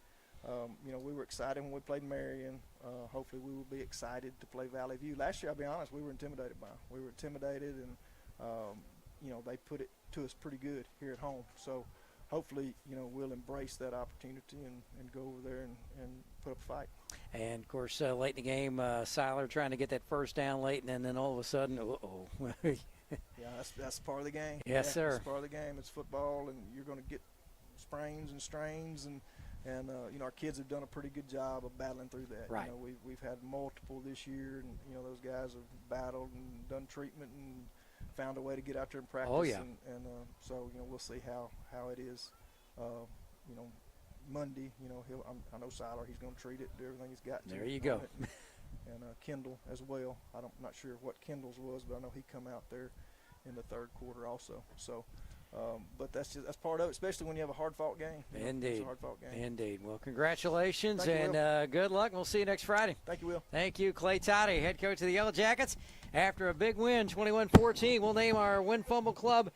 We were excited when we played Marion. Hopefully we will be excited to play Valley View. Last year, I'll be honest, we were intimidated by them. We were intimidated, and they put it to us pretty good here at home. So hopefully, we'll embrace that opportunity and go over there and put up a fight. And, of course, late in the game, Seiler trying to get that first down late, and then all of a sudden, Yeah, that's part of the game. Yes, sir. It's part of the game. It's football, and you're going to get sprains and strains, and our kids have done a pretty good job of battling through that. Right. We've had multiple this year, and those guys have battled and done treatment and found a way to get out there and practice. Oh yeah. So we'll see how it is. Monday. I know Seiler. He's going to treat it, do everything he's got to. There you go. And Kendall as well. I'm not sure what Kendall's was, but I know he come out there in the third quarter also. So But that's part of it, especially when you have a hard-fought game. Indeed. It's a hard-fought game. Indeed. Well, congratulations Thank you, and good luck. We'll see you next Friday. Thank you, Will. Thank you, Clay Toddy, head coach of the Yellow Jackets. After a big win, 21-14, we'll name our Wynne Fumble Club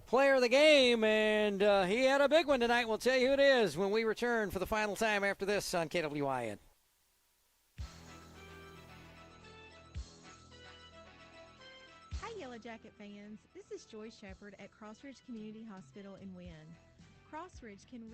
player of the game, and he had a big one tonight. We'll tell you who it is when we return for the final time after this on KWIN. Hi, Yellow Jacket fans. This is Joy Shepard at Crossridge Community Hospital in Wynne. Crossridge can